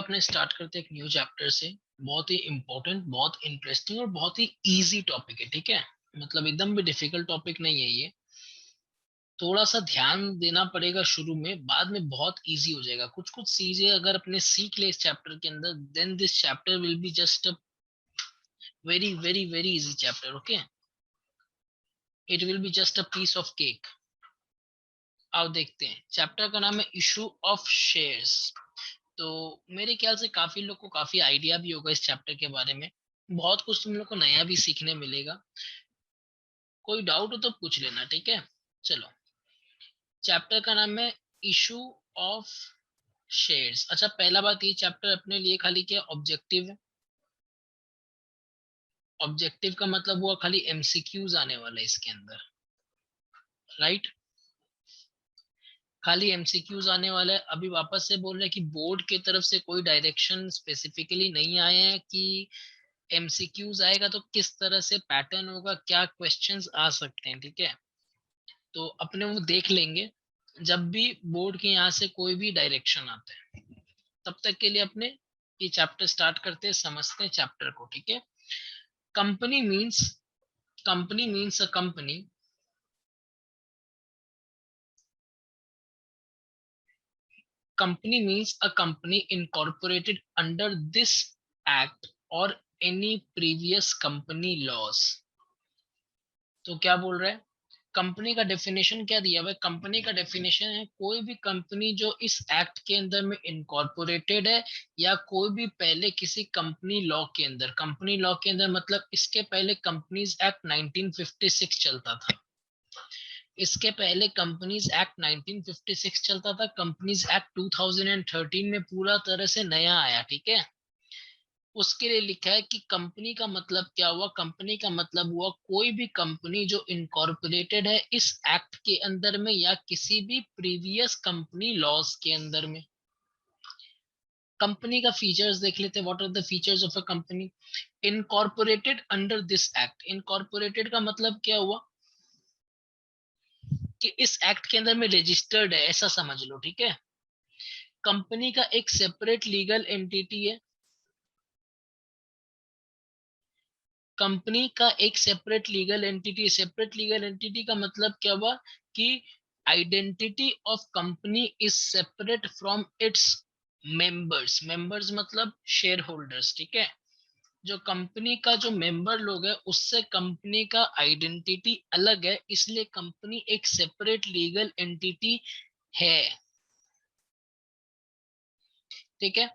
अपने स्टार्ट करते हैं एक न्यू चैप्टर से। बहुत ही इंपॉर्टेंट, बहुत इंटरेस्टिंग और बहुत ही इजी टॉपिक है। ठीक है, मतलब एकदम भी डिफिकल्ट टॉपिक नहीं है ये। थोड़ा सा ध्यान देना पड़ेगा शुरू में, बाद में बहुत इजी हो जाएगा। कुछ कुछ चीजें अगर अपने सीख ले इस चैप्टर के अंदर, then this chapter will be just a very very very easy chapter. Okay, it will be just a piece of cake. आओ देखते हैं। चैप्टर का नाम है इशू ऑफ शेयर्स। तो मेरे ख्याल से काफी लोग को काफी आइडिया भी होगा इस चैप्टर के बारे में। बहुत कुछ तुम लोग को नया भी सीखने मिलेगा। कोई डाउट हो तो पूछ लेना, ठीक है। चलो, चैप्टर का नाम है इशू ऑफ शेयर्स। अच्छा, पहला बात, ये चैप्टर अपने लिए खाली क्या ऑब्जेक्टिव है। ऑब्जेक्टिव का मतलब हुआ खाली एमसीक्यूज आने वाला है इसके अंदर, राइट। खाली एमसीक्यूज आने वाला है। अभी वापस से बोल रहे हैं कि बोर्ड की तरफ से कोई डायरेक्शन स्पेसिफिकली नहीं आया है कि एमसीक्यूज आएगा तो किस तरह से पैटर्न होगा, क्या क्वेश्चंस आ सकते हैं। ठीक है, तो अपने वो देख लेंगे जब भी बोर्ड के यहाँ से कोई भी डायरेक्शन आता है। तब तक के लिए अपने ये चैप्टर स्टार्ट करते हैं, समझते हैं चैप्टर को। ठीक है, company means, company means a company. Company means a company incorporated under this act or any previous company laws। तो क्या बोल रहा है, कंपनी का डेफिनेशन क्या दिया हुआ है। कंपनी का डेफिनेशन है कोई भी कंपनी जो इस एक्ट के अंदर में इनकॉर्पोरेटेड है, या कोई भी पहले किसी कंपनी लॉ के अंदर, कंपनी लॉ के अंदर मतलब इसके पहले कंपनीज एक्ट 1956 चलता था। इसके पहले कंपनीज एक्ट 1956 चलता था। कंपनीज एक्ट 2013 में पूरा तरह से नया आया। ठीक है, उसके लिए लिखा है कि कंपनी का मतलब क्या हुआ। कंपनी का मतलब हुआ कोई भी कंपनी जो इनकॉर्पोरेटेड है इस एक्ट के अंदर में या किसी भी प्रीवियस कंपनी लॉज के अंदर में। कंपनी का फीचर्स देख लेते हैं। What are the features of a company incorporated under this act. Incorporated का मतलब क्या हुआ कि इस एक्ट के अंदर में रजिस्टर्ड है, ऐसा समझ लो। ठीक है, कंपनी का एक सेपरेट लीगल एंटिटी है। कंपनी का एक separate legal entity. Separate legal entity का मतलब क्या हुआ कि identity of company is separate from its members. Members मतलब शेयर होल्डर्स। ठीक है, जो कंपनी का जो मेंबर लोग है उससे कंपनी का आइडेंटिटी अलग है, इसलिए कंपनी एक सेपरेट लीगल एंटिटी है। ठीक है,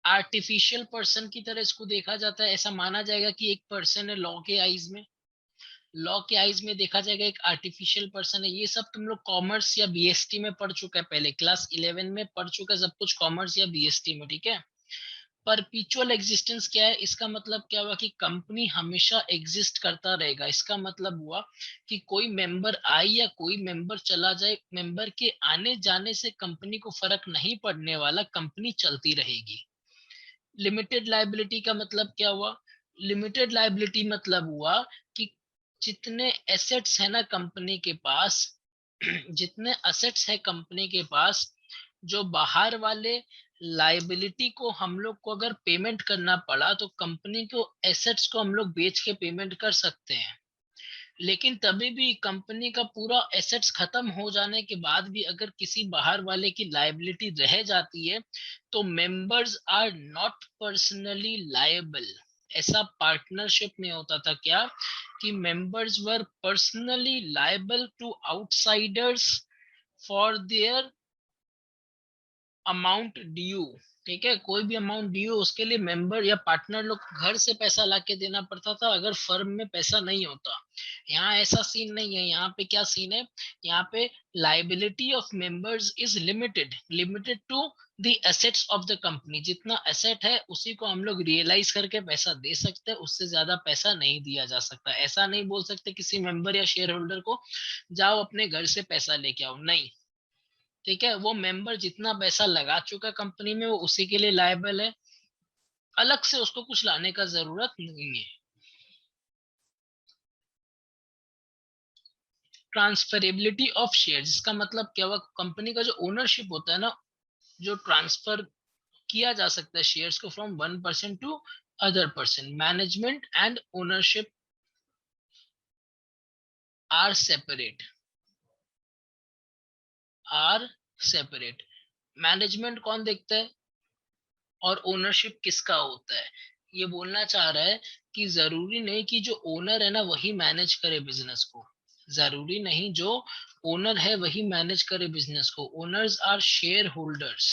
आर्टिफिशियल पर्सन की तरह इसको देखा जाता है। ऐसा माना जाएगा कि एक पर्सन है लॉ के आइज में। लॉ के आइज में देखा जाएगा एक आर्टिफिशियल पर्सन है। ये सब तुम लोग कॉमर्स या बीएसटी में पढ़ चुका है, पहले क्लास 11 में पढ़ चुका है सब कुछ कॉमर्स या बीएसटी में। ठीक है, परपीचुअल एग्जिस्टेंस क्या है, इसका मतलब क्या हुआ कि कंपनी हमेशा एग्जिस्ट करता रहेगा। इसका मतलब हुआ कि कोई मेंबर आए या कोई मेंबर चला जाए, मेंबर के आने जाने से कंपनी को फर्क नहीं पड़ने वाला, कंपनी चलती रहेगी। लिमिटेड लाइबिलिटी का मतलब क्या हुआ। लिमिटेड लाइबिलिटी मतलब हुआ कि जितने एसेट्स है ना कंपनी के पास, जितने एसेट्स है कंपनी के पास, जो बाहर वाले लाइबिलिटी को हम लोग को अगर पेमेंट करना पड़ा तो कंपनी को एसेट्स को हम लोग बेच के पेमेंट कर सकते हैं। लेकिन तभी भी कंपनी का पूरा एसेट्स खत्म हो जाने के बाद भी अगर किसी बाहर वाले की लायबिलिटी रह जाती है तो members are not personally liable. ऐसा पार्टनरशिप में होता था क्या कि members were personally liable to outsiders for their amount due. ठीक है, कोई भी अमाउंट ड्यू उसके लिए मेंबर या पार्टनर लोग घर से पैसा लाके देना पड़ता था अगर फर्म में पैसा नहीं होता। यहाँ ऐसा सीन नहीं है। यहाँ पे क्या सीन है, यहाँ पे liability of members is limited, limited to the assets of the company. जितना एसेट है उसी को हम लोग रियलाइज करके पैसा दे सकते हैं, उससे ज्यादा पैसा नहीं दिया जा सकता। ऐसा नहीं बोल सकते किसी मेंबर या शेयर होल्डर को जाओ अपने घर से पैसा लेके आओ, नहीं। ठीक है, वो मेंबर जितना पैसा लगा चुका कंपनी में वो उसी के लिए लायबल है, अलग से उसको कुछ लाने का जरूरत नहीं है। ट्रांसफरेबिलिटी ऑफ शेयर, जिसका मतलब क्या हुआ, कंपनी का जो ओनरशिप होता है ना, जो ट्रांसफर किया जा सकता है शेयर्स को from one person to other person. Management and ownership are separate. Are separate. Management कौन देखता है और ओनरशिप किसका होता है? ये बोलना चाह रहा है कि जरूरी नहीं कि जो ओनर है ना वही मैनेज करे बिजनेस को. जरूरी नहीं जो ओनर है वही मैनेज करे बिजनेस को. Owners are share holders.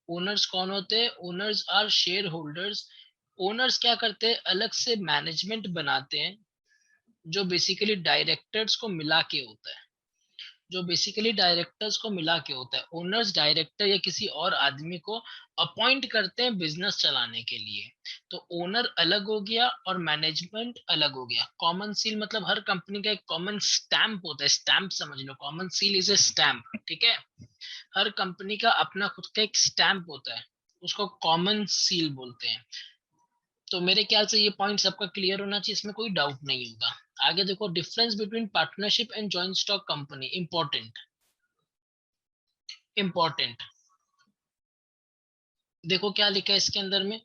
Owners कौन होते हैं? Owners are share holders. Owners क्या करते हैं? अलग से मैनेजमेंट बनाते हैं जो बेसिकली डायरेक्टर्स को मिला के होता है. जो बेसिकली डायरेक्टर्स को मिला के होता है. ओनर्स डायरेक्टर या किसी और आदमी को अपॉइंट करते हैं बिजनेस चलाने के लिए. तो ओनर अलग हो गया और मैनेजमेंट अलग हो गया. कॉमन सील मतलब हर कंपनी का एक कॉमन स्टैंप होता है. स्टैंप समझ लो. Common seal is a stamp. ठीक है. हर कंपनी का अपना खुद का एक स्टैंप होता है. उसको कॉमन सील बोलते हैं. तो मेरे ख्याल से ये पॉइंट सबका क्लियर होना चाहिए. इसमें कोई डाउट नहीं होगा. आगे देखो. Difference between partnership and joint stock company. Important. Important. देखो क्या लिखा है इसके अंदर में.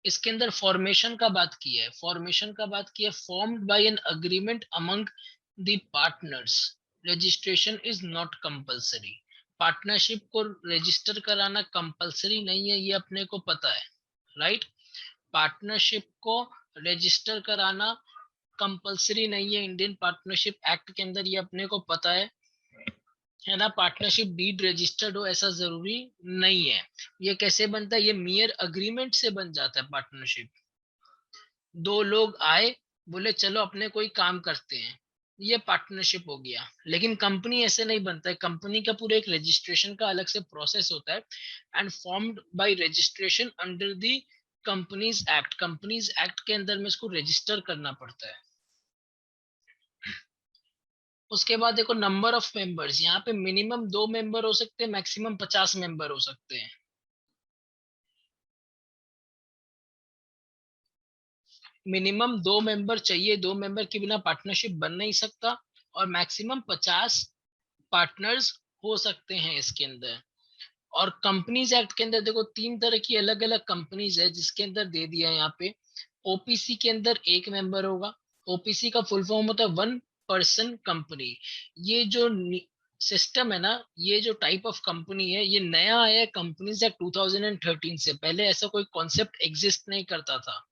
इसके अंदर फॉर्मेशन का बात किया है. फॉर्मेशन का बात किया. Formed by an agreement among the partners. Registration is not compulsory. Partnership को रजिस्टर कराना कंपलसरी नहीं है, ये अपने को पता है. राइट. पार्टनरशिप को रजिस्टर कराना कंपलसरी नहीं है इंडियन पार्टनरशिप एक्ट के अंदर, ये अपने को पता है ना. पार्टनरशिप डीड रजिस्टर्ड हो ऐसा जरूरी नहीं है. ये कैसे बनता है? ये मियर अग्रीमेंट से बन जाता है पार्टनरशिप. दो लोग आए, बोले चलो अपने कोई काम करते हैं, ये पार्टनरशिप हो गया. लेकिन कंपनी ऐसे नहीं बनता है. कंपनी का पूरा एक रजिस्ट्रेशन का अलग से प्रोसेस होता है. And formed by registration under the companies act. Companies act के अंदर में इसको रजिस्टर करना पड़ता है. उसके बाद देखो नंबर ऑफ मेंबर्स. यहाँ पे मिनिमम 2 मेंबर हो सकते हैं, मैक्सिमम 50 मेंबर हो सकते हैं. मिनिमम 2 मेंबर चाहिए. 2 मेंबर के बिना पार्टनरशिप बन नहीं सकता. और मैक्सिमम 50 पार्टनर्स हो सकते हैं इसके अंदर. और कंपनीज एक्ट के अंदर देखो 3 तरह की अलग अलग कंपनीज है जिसके अंदर दे दिया है यहाँ पे. ओपीसी के अंदर 1 मेंबर होगा. ओपीसी का फुल फॉर्म होता है वन पर्सन कंपनी. ये जो सिस्टम है ना, ये जो टाइप ऑफ कंपनी है, ये नया आया है कंपनीज एक्ट 2013 से. पहले ऐसा कोई कॉन्सेप्ट एग्जिस्ट नहीं करता था.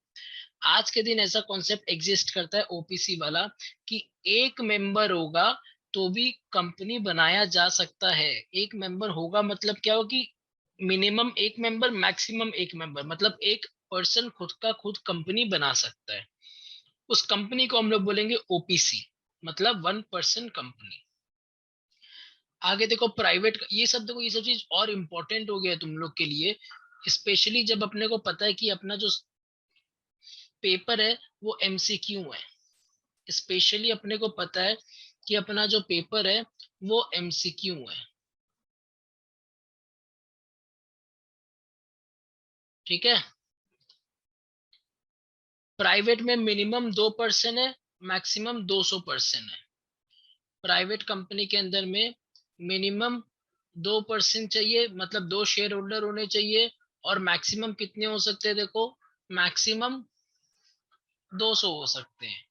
आज के दिन ऐसा कॉन्सेप्ट एग्जिस्ट करता है ओपीसी वाला, कि एक मेंबर होगा तो भी कंपनी बनाया जा सकता है. एक मेंबर होगा मतलब क्या हो कि मिनिमम एक मेंबर, मैक्सिमम एक मेंबर, मतलब एक पर्सन खुद का खुद कंपनी बना सकता है. उस कंपनी को हम लोग बोलेंगे ओपीसी, मतलब वन पर्सन कंपनी. आगे देखो प्राइवेट. ये सब देखो, ये सब चीज और इम्पोर्टेंट हो गया है तुम लोग के लिए. स्पेशली जब अपने को पता है कि अपना जो पेपर है वो एमसीक्यू है. स्पेशली अपने को पता है कि अपना जो पेपर है वो एमसीक्यू है. ठीक है. प्राइवेट में मिनिमम 2% है, मैक्सिमम 200% है. प्राइवेट कंपनी के अंदर में मिनिमम 2% चाहिए, मतलब 2 शेयर होल्डर होने चाहिए. और मैक्सिमम कितने हो सकते हैं? देखो मैक्सिमम 200 हो सकते हैं.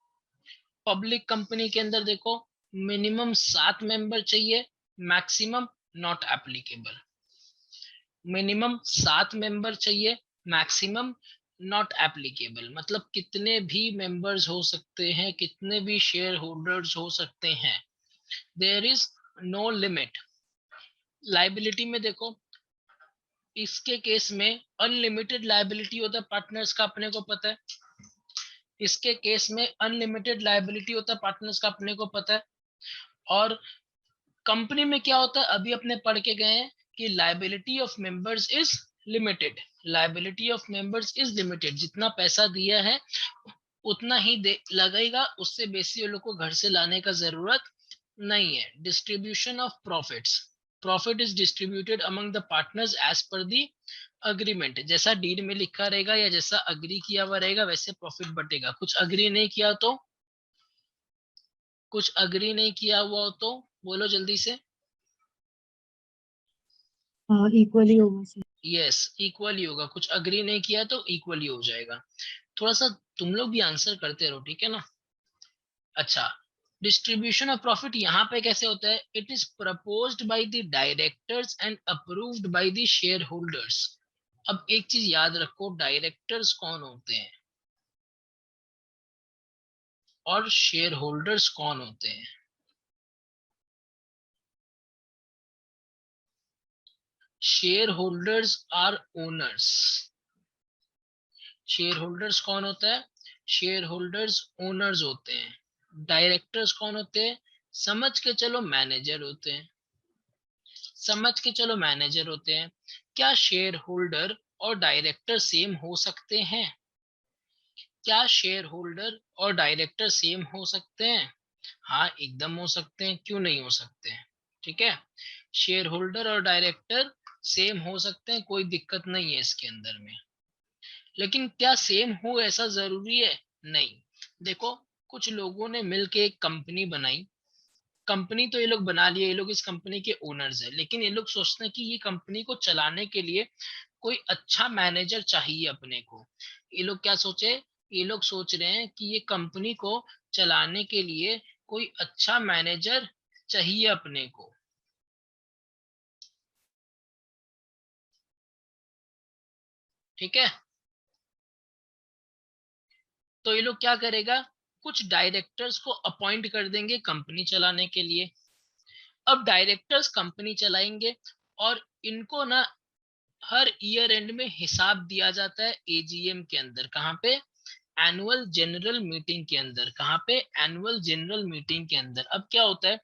पब्लिक कंपनी के अंदर देखो मिनिमम 7 मेंबर चाहिए, maximum not applicable. Minimum 7 member चाहिए, मैक्सिमम नॉट एप्लीकेबल. मतलब कितने भी मेंबर्स हो सकते हैं, कितने भी शेयर होल्डर्स हो सकते हैं. There is no limit. Liability में देखो, इसके केस में अनलिमिटेड लाइबिलिटी होता है पार्टनर्स का, अपने को पता है. इसके केस में अनलिमिटेड लाइबिलिटी होता है पार्टनर्स का, अपने को पता है. और कंपनी में क्या होता है, अभी अपने पढ़ के गए हैं कि liability of members is limited. Liability of members is limited. जितना पैसा दिया है उतना ही लगेगा, उससे बेसी ये लोग को घर से लाने का जरूरत नहीं है. Distribution of profits. Profit is distributed among the partners as per the agreement. जैसा डीड में लिखा रहेगा या जैसा अग्री किया हुआ रहेगा वैसे प्रॉफिट बटेगा. कुछ अग्री नहीं किया तो, कुछ अग्री नहीं किया हुआ हो तो बोलो जल्दी से. इक्वली होगा सर। यस, इक्वली होगा, कुछ अग्री नहीं किया तो इक्वली हो जाएगा। थोड़ा सा तुम लोग भी आंसर करते रहो, ठीक है ना। अच्छा, डिस्ट्रीब्यूशन ऑफ प्रॉफिट यहाँ पे कैसे होता है? It is proposed by the directors and approved by the share holders. अब एक चीज याद रखो, डायरेक्टर्स कौन होते हैं और शेयर होल्डर्स कौन होते हैं। Share holders are owners. Share holders कौन होता है? शेयर होल्डर्स ओनर्स होते हैं। डायरेक्टर्स कौन होते हैं? समझ के चलो मैनेजर होते हैं। समझ के चलो मैनेजर होते हैं। क्या शेयर होल्डर और डायरेक्टर सेम हो सकते हैं? क्या शेयर होल्डर और डायरेक्टर सेम हो सकते हैं? हाँ, एकदम हो सकते हैं, क्यों नहीं हो सकते हैं। ठीक है, शेयर होल्डर और डायरेक्टर सेम हो सकते हैं, कोई दिक्कत नहीं है इसके अंदर में। लेकिन क्या सेम हो ऐसा जरूरी है? नहीं। देखो, कुछ लोगों ने मिलके एक कंपनी बनाई। कंपनी तो ये लोग बना लिए, ये लोग इस कंपनी के ओनर्स है, लेकिन ये लोग सोचते हैं कि ये कंपनी को चलाने के लिए कोई अच्छा मैनेजर चाहिए अपने को। ये लोग क्या सोचे? ये लोग सोच रहे हैं कि ये कंपनी को चलाने के लिए कोई अच्छा मैनेजर चाहिए अपने को। ठीक है, तो ये लोग क्या करेगा? कुछ डायरेक्टर्स को अपॉइंट कर देंगे कंपनी चलाने के लिए। अब डायरेक्टर्स कंपनी चलाएंगे और इनको ना हर ईयर एंड में हिसाब दिया जाता है एजीएम के अंदर। कहाँ पे? एनुअल जनरल मीटिंग के अंदर। कहाँ पे? एनुअल जनरल मीटिंग के अंदर। अब क्या होता है,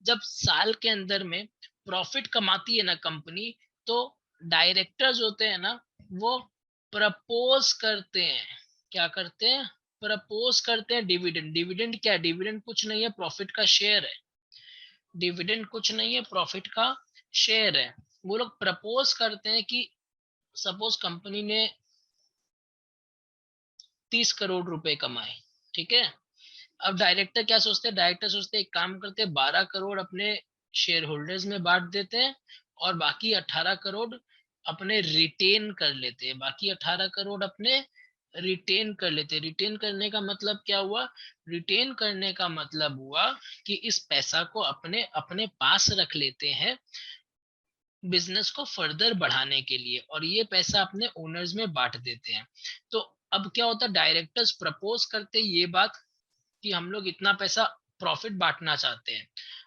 जब साल के अंदर में प्रॉफिट कमाती है ना कंपनी, तो डायरेक्टर्स होते हैं ना, वो प्रपोज करते हैं। क्या करते हैं? प्रपोज करते हैं डिविडेंड। डिविडेंड क्या है? डिविडेंड कुछ नहीं है, प्रॉफिट का शेयर है। डिविडेंड कुछ नहीं है, प्रॉफिट का शेयर है। वो लोग प्रपोज करते हैं कि सपोज कंपनी ने 30 करोड़ रुपए कमाए। ठीक है, अब डायरेक्टर क्या सोचते हैं? डायरेक्टर सोचते हैं एक काम करते हैं, 12 करोड़ अपने शेयर होल्डर्स में बांट देते हैं और बाकी 18 करोड़ अपने रिटेन कर लेते हैं। बाकी 18 करोड़ अपने रिटेन कर लेते हैं। रिटेन करने का मतलब क्या हुआ? रिटेन करने का मतलब हुआ कि इस पैसा को अपने अपने पास रख लेते हैं बिजनेस को फर्दर बढ़ाने के लिए, और ये पैसा अपने ओनर्स में बांट देते हैं। तो अब क्या होता है, डायरेक्टर्स प्रपोज करते ये बात कि हम लोग इतना पैसा प्रॉफिट बांटना चाहते हैं।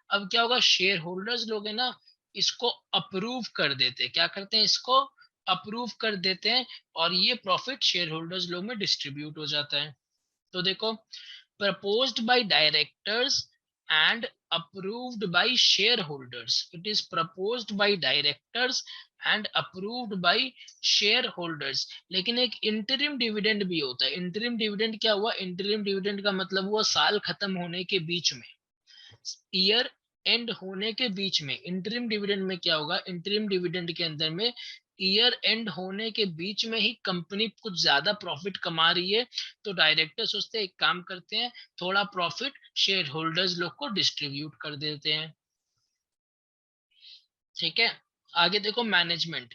अब क्या होगा, शेयर होल्डर्स लोग है ना, इसको अप्रूव कर देते हैं। क्या करते हैं? इसको अप्रूव कर देते हैं और ये प्रॉफिट शेयर होल्डर्स लोग में डिस्ट्रीब्यूट हो जाता है। तो देखो, proposed by directors and approved by shareholders. It is proposed by directors and approved by shareholders. लेकिन एक इंटरिम डिविडेंड भी होता है। इंटरिम डिविडेंड क्या हुआ? इंटरिम डिविडेंड का मतलब हुआ साल खत्म होने के बीच में, ईयर एंड होने के बीच में। इंटरिम डिविडेंड में क्या होगा? इंटरिम डिविडेंड के अंदर में ईयर एंड होने के बीच में ही कंपनी कुछ ज्यादा प्रॉफिट कमा रही है, तो डायरेक्टर सोचते हैं एक काम करते हैं, थोड़ा प्रॉफिट शेयर होल्डर्स लोग को डिस्ट्रीब्यूट कर देते हैं। ठीक है, आगे देखो, management.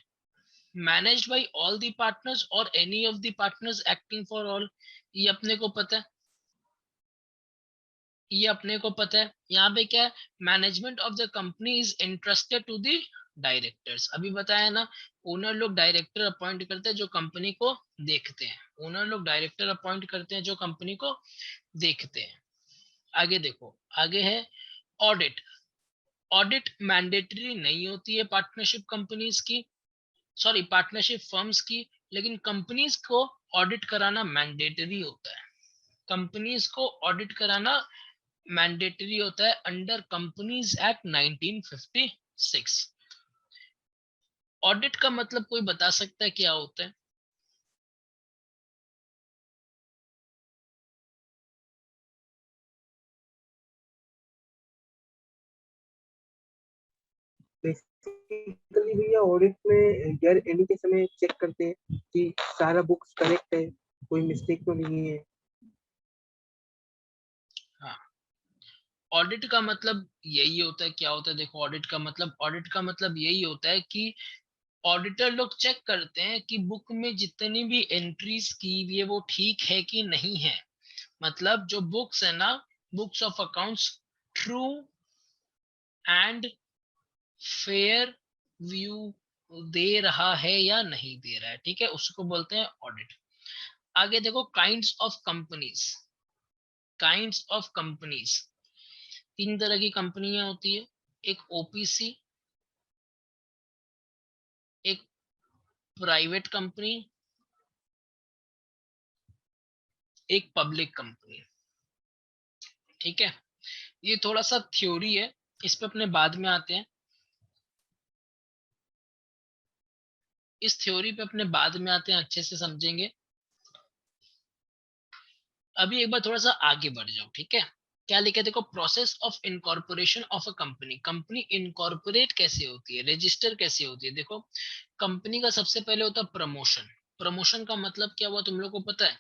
Managed by all the partners और any of the partners acting for all. ये अपने को पता है, ये अपने को पता है। यहाँ पे क्या है? Management of the company is interested to the directors. अभी बताया ना, ओनर लोग डायरेक्टर अपॉइंट करते हैं जो कंपनी को देखते हैं। ओनर लोग डायरेक्टर अपॉइंट करते हैं जो कंपनी को देखते हैं। आगे देखो, आगे है ऑडिट। ऑडिट मैंडेटरी नहीं होती है पार्टनरशिप कंपनीज की, सॉरी पार्टनरशिप फर्म्स की, लेकिन कंपनीज को ऑडिट कराना मैंडेटरी होता है। कंपनीज को ऑडिट कराना मैंडेटरी होता है अंडर कंपनीज एक्ट 1956। ऑडिट का मतलब कोई बता सकता है क्या होता है? बेसिकली भैया ऑडिट में गैर एंडी के समय चेक करते हैं कि सारा बुक्स करेक्ट है, कोई मिस्टेक तो नहीं है। हाँ, ऑडिट का मतलब यही होता है। क्या होता है? देखो, ऑडिट का मतलब यही होता है कि ऑडिटर लोग चेक करते हैं कि बुक में जितनी भी एंट्रीज की हुई है वो ठीक है कि नहीं है। मतलब जो बुक्स है ना, books of accounts true and fair view दे रहा है या नहीं दे रहा है, ठीक है, उसको बोलते हैं ऑडिट। आगे देखो kinds of companies. Kinds of companies, तीन तरह की कंपनियां होती है, एक ओपीसी, एक प्राइवेट कंपनी, एक पब्लिक कंपनी, ठीक है। ये थोड़ा सा थ्योरी है, इस पे अपने बाद में आते हैं, इस थ्योरी पे अपने बाद में आते हैं, अच्छे से समझेंगे। अभी एक बार थोड़ा सा आगे बढ़ जाओ, ठीक है। क्या लिखा है देखो, process of incorporation of a company. Company incorporate कैसे होती है, रजिस्टर कैसे होती है। देखो कंपनी का सबसे पहले होता है प्रमोशन। प्रमोशन का मतलब क्या हुआ तुम लोग को पता है।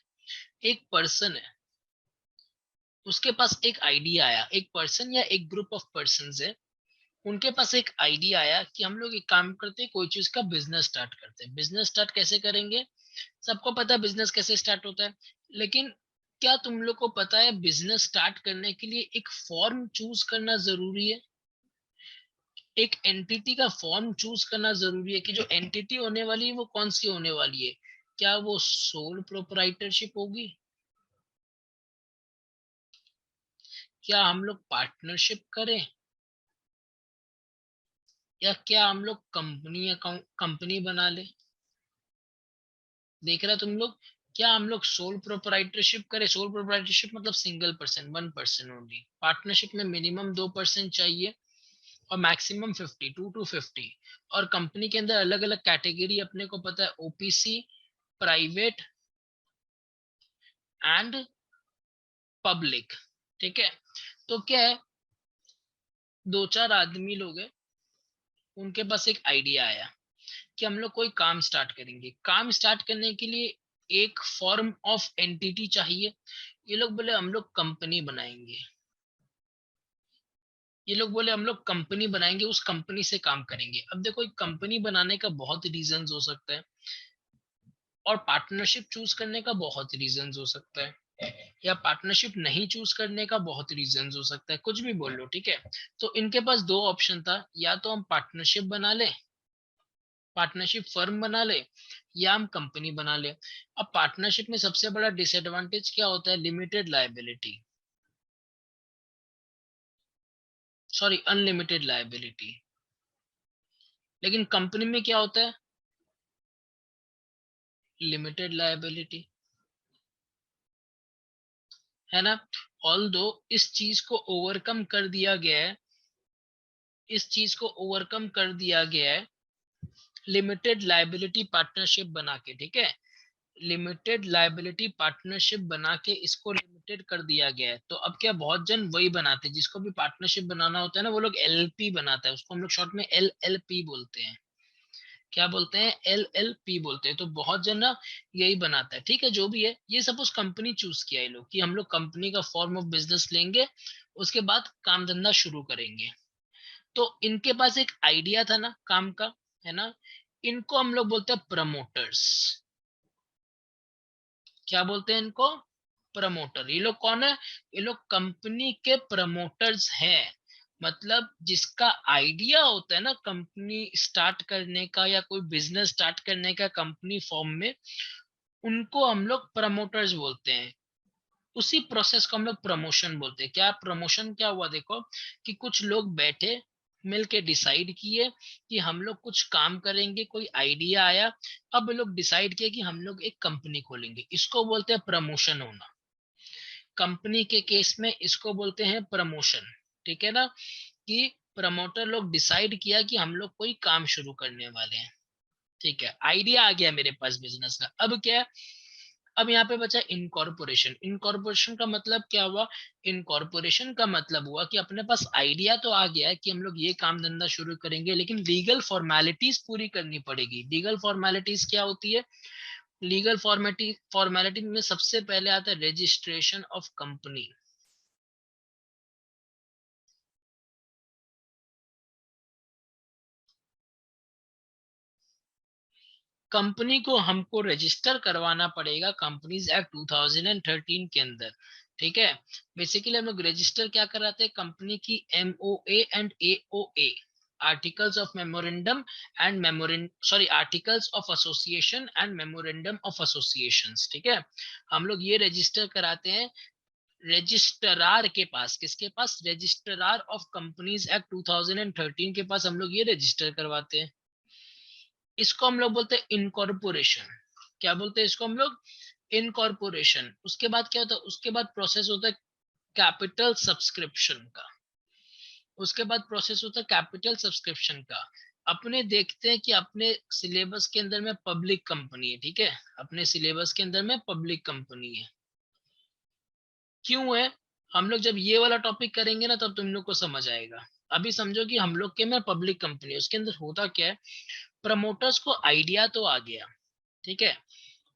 एक पर्सन है, उसके पास एक आइडिया आया, एक पर्सन या एक ग्रुप ऑफ पर्सन है, उनके पास एक आइडिया आया कि हम लोग एक काम करते हैं, कोई चीज का बिजनेस स्टार्ट करते हैं। बिजनेस स्टार्ट कैसे करेंगे, सबको पता है बिजनेस कैसे स्टार्ट होता है। लेकिन क्या तुम लोग को पता है बिजनेस स्टार्ट करने के लिए एक फॉर्म चूज करना जरूरी है। एक एंटिटी का फॉर्म चूज करना जरूरी है कि जो एंटिटी होने वाली है वो कौन सी होने वाली है। क्या वो सोल प्रोप्राइटरशिप होगी, क्या हम लोग पार्टनरशिप करें, या क्या हम लोग कंपनी बना ले। देख रहा तुम लोग, क्या हम लोग सोल प्रोप्राइटरशिप करें। सोल प्रोप्राइटरशिप मतलब single person, one person only. Partnership में मिनिमम 2% चाहिए और मैक्सिमम 2 to 50। और कंपनी के अंदर अलग अलग कैटेगरी अपने को पता है, ओपीसी, प्राइवेट एंड पब्लिक, ठीक है। तो क्या है, दो चार आदमी लोग हैं, उनके पास एक आइडिया आया कि हम लोग कोई काम स्टार्ट करेंगे। काम स्टार्ट करने के लिए एक फॉर्म ऑफ एंटिटी चाहिए। ये लोग बोले हम लोग कंपनी बनाएंगे। ये लोग बोले हम लोग कंपनी बनाएंगे, उस कंपनी से काम करेंगे। अब देखो एक कंपनी बनाने का बहुत रीजंस हो सकता है, और पार्टनरशिप चूज करने का बहुत रीजंस हो सकता है, या पार्टनरशिप नहीं चूज करने का बहुत रीजंस हो सकता है, कुछ भी बोल लो, ठीक है। तो इनके पास दो ऑप्शन था, या तो हम पार्टनरशिप बना ले, पार्टनरशिप फर्म बना ले, या हम कंपनी बना ले। अब पार्टनरशिप में सबसे बड़ा डिसएडवांटेज क्या होता है, limited liability, sorry unlimited liability. लेकिन कंपनी में क्या होता है, लिमिटेड लायबिलिटी, है ना। ऑल्दो इस चीज को ओवरकम कर दिया गया है, इस चीज को ओवरकम कर दिया गया है लिमिटेड लायबिलिटी पार्टनरशिप बना के, ठीक है। लिमिटेड लायबिलिटी पार्टनरशिप बना के इसको लिमिटेड कर दिया गया है। तो अब क्या, बहुत जन वही बनाते हैं, जिसको भी पार्टनरशिप बनाना होता है ना, वो लोग एलपी बनाता है, उसको हम लोग शॉर्ट में एलएलपी बोलते हैं। क्या बोलते हैं, एलएलपी बोलते हैं। तो बहुत जन ना यही बनाता है, ठीक है। जो भी है, ये सपोज कंपनी चूज किया है लोग कि हम लोग कंपनी का फॉर्म ऑफ बिजनेस लेंगे, उसके बाद काम धंधा शुरू करेंगे। तो इनके पास एक आइडिया था ना काम का, है ना। इनको हम लोग बोलते हैं प्रमोटर्स। क्या बोलते हैं इनको, प्रमोटर। ये लोग कौन है, ये लोग कंपनी के प्रमोटर्स हैं। मतलब जिसका आइडिया होता है ना कंपनी स्टार्ट करने का, या कोई बिजनेस स्टार्ट करने का कंपनी फॉर्म में, उनको हम लोग प्रमोटर्स बोलते हैं। उसी प्रोसेस को हम लोग प्रमोशन बोलते हैं। क्या प्रमोशन क्या हुआ देखो, कि कुछ लोग बैठे, मिलके डिसाइड किए कि हम लोग कुछ काम करेंगे, कोई आइडिया आया, अब लोग डिसाइड किए कि हम लोग एक कंपनी खोलेंगे, इसको बोलते हैं प्रमोशन होना। कंपनी के केस में इसको बोलते हैं प्रमोशन, ठीक है ना। कि प्रमोटर लोग डिसाइड किया कि हम लोग कोई काम शुरू करने वाले हैं, ठीक है। आइडिया आ गया मेरे पास बिजनेस का, अब क्या है, अब यहाँ पे बचा इनकॉर्पोरेशन। इनकॉर्पोरेशन का मतलब क्या हुआ, इनकॉर्पोरेशन का मतलब हुआ कि अपने पास आइडिया तो आ गया है कि हम लोग ये काम धंधा शुरू करेंगे, लेकिन लीगल फॉर्मेलिटीज पूरी करनी पड़ेगी। लीगल फॉर्मेलिटीज क्या होती है, लीगल फॉर्मेलिटी में सबसे पहले आता है रजिस्ट्रेशन ऑफ कंपनी। कंपनी को हमको रजिस्टर करवाना पड़ेगा कंपनीज एक्ट 2013 के अंदर, ठीक है। बेसिकली हम लोग रजिस्टर क्या कराते हैं, कंपनी की MOA and AOA, articles of memorandum and articles of association and memorandum of associations, ठीक है। हम लोग ये रजिस्टर कराते हैं रजिस्ट्रार के पास। किसके पास? रजिस्ट्रार ऑफ कंपनीज एक्ट 2013 के पास हम लोग ये रजिस्टर करवाते हैं। इसको हम लोग बोलते हैं इनकॉर्पोरेशन। क्या बोलते हैं इसको हम लोग? इनकॉर्पोरेशन। उसके बाद क्या होता है? उसके बाद प्रोसेस होता है कैपिटल सब्सक्रिप्शन का। उसके बाद प्रोसेस होता है कैपिटल सब्सक्रिप्शन का। अपने देखते हैं कि अपने सिलेबस के अंदर में पब्लिक कंपनी है, ठीक है। अपने सिलेबस के अंदर में पब्लिक कंपनी है। क्यों है? हम लोग जब ये वाला टॉपिक करेंगे ना तब तुम लोग को समझ आएगा। अभी समझो कि हम लोग के में पब्लिक कंपनी है, उसके अंदर होता क्या है, प्रमोटर्स को आइडिया तो आ गया, ठीक है।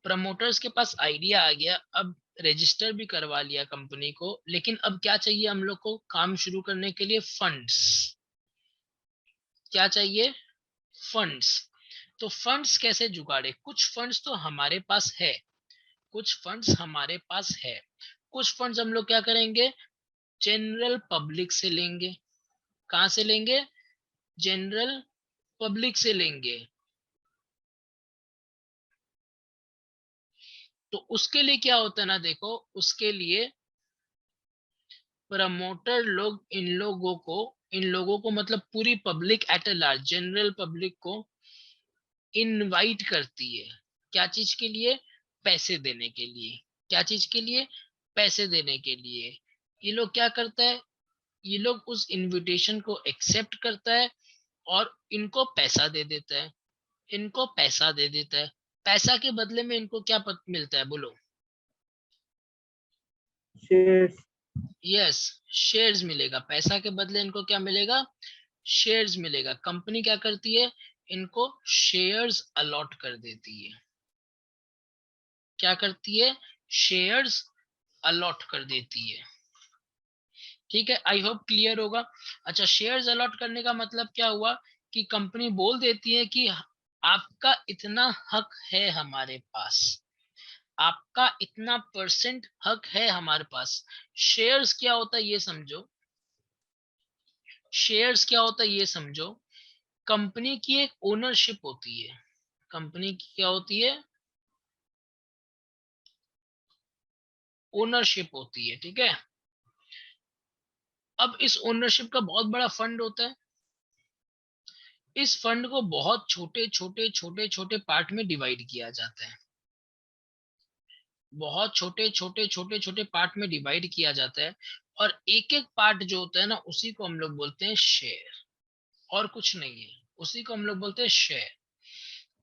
प्रमोटर्स के पास आइडिया आ गया, अब रजिस्टर भी करवा लिया कंपनी को, लेकिन अब क्या चाहिए हम लोग को काम शुरू करने के लिए? फंड्स। क्या चाहिए? फंड्स। तो फंड्स कैसे जुगाड़े? कुछ फंड्स तो हमारे पास है, कुछ फंड्स हमारे पास है। कुछ फंड्स हम लोग क्या करेंगे? जनरल पब्लिक से लेंगे। कहां से लेंगे? जनरल पब्लिक से लेंगे। तो उसके लिए क्या होता है ना, देखो उसके लिए प्रमोटर लोग इन लोगों को मतलब पूरी public at large, general public को इनवाइट करती है। क्या चीज के लिए? पैसे देने के लिए। क्या चीज के लिए? पैसे देने के लिए। ये लोग क्या करता है? ये लोग उस इनविटेशन को एक्सेप्ट करता है और इनको पैसा दे देता है। इनको पैसा दे देता है। पैसा के बदले में इनको क्या मिलता है बोलो? शेयर्स। यस, शेयर्स मिलेगा। पैसा के बदले इनको क्या मिलेगा? शेयर्स मिलेगा। कंपनी क्या करती है? इनको शेयर्स अलॉट कर देती है। क्या करती है? शेयर्स अलॉट कर देती है। ठीक है, आई होप क्लियर होगा। अच्छा, शेयर्स अलॉट करने का मतलब क्या हुआ कि कंपनी बोल देती है कि आपका इतना हक है हमारे पास, आपका इतना परसेंट हक है हमारे पास। शेयर्स क्या होता है ये समझो। शेयर्स क्या होता है ये समझो। कंपनी की एक ओनरशिप होती है। कंपनी की क्या होती है? ओनरशिप होती है, ठीक है। अब इस ओनरशिप का बहुत बड़ा फंड होता है। इस फंड को बहुत छोटे छोटे छोटे छोटे पार्ट में डिवाइड किया जाता है। बहुत छोटे छोटे छोटे छोटे पार्ट में डिवाइड किया जाता है। और एक एक पार्ट जो होता है ना, उसी को हम लोग बोलते हैं शेयर, और कुछ नहीं है। उसी को हम लोग बोलते हैं शेयर।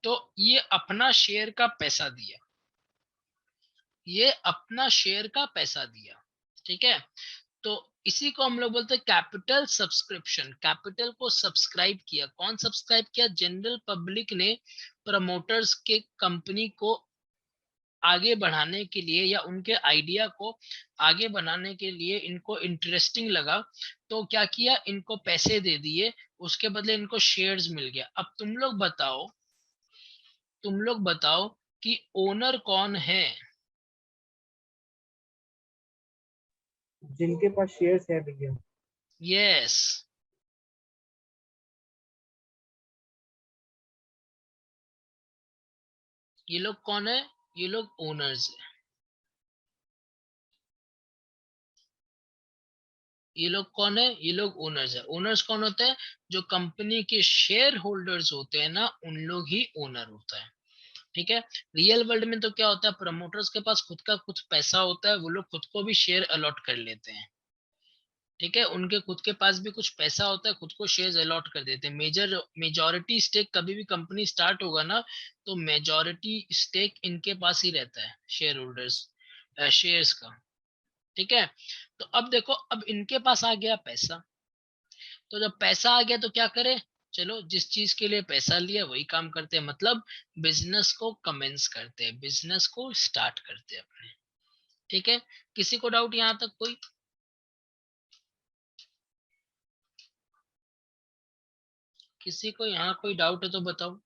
तो ये अपना शेयर का पैसा दिया, ये अपना शेयर का पैसा दिया, ठीक है। तो इसी को हम लोग बोलते हैं कैपिटल सब्सक्रिप्शन। कैपिटल को सब्सक्राइब किया। कौन सब्सक्राइब किया? जनरल पब्लिक ने प्रमोटर्स के कंपनी को आगे बढ़ाने के लिए या उनके आइडिया को आगे बढ़ाने के लिए इनको इंटरेस्टिंग लगा, तो क्या किया? इनको पैसे दे दिए, उसके बदले इनको शेयर्स मिल गया। अब तुम लोग बताओ कि ओनर कौन है? जिनके पास शेयर्स है भैया। यस, ये लोग कौन है? ये लोग ओनर्स है। ये लोग कौन है? ये लोग ओनर्स है। ओनर्स कौन होते हैं? जो कंपनी के शेयर होल्डर्स होते हैं ना, उन लोग ही ओनर होता है, ठीक है। रियल वर्ल्ड में तो क्या होता है, प्रमोटर्स के पास खुद का कुछ पैसा होता है, वो लोग खुद को भी शेयर अलॉट कर लेते हैं, ठीक है। उनके खुद के पास भी कुछ पैसा होता है, खुद को शेयर्स अलॉट कर देते हैं। मेजॉरिटी स्टेक कभी भी कंपनी स्टार्ट होगा ना, तो मेजॉरिटी स्टेक इनके पास ही रहता है, शेयर होल्डर्स शेयर्स का, ठीक है। तो अब देखो, अब इनके पास आ गया पैसा। तो जब पैसा आ गया तो क्या करे? चलो, जिस चीज के लिए पैसा लिया वही काम करते हैं, मतलब बिजनेस को कमेंस करते हैं, बिजनेस को स्टार्ट करते हैं अपने, ठीक है। किसी को डाउट यहां तक कोई? किसी को यहाँ कोई डाउट है तो बताओ।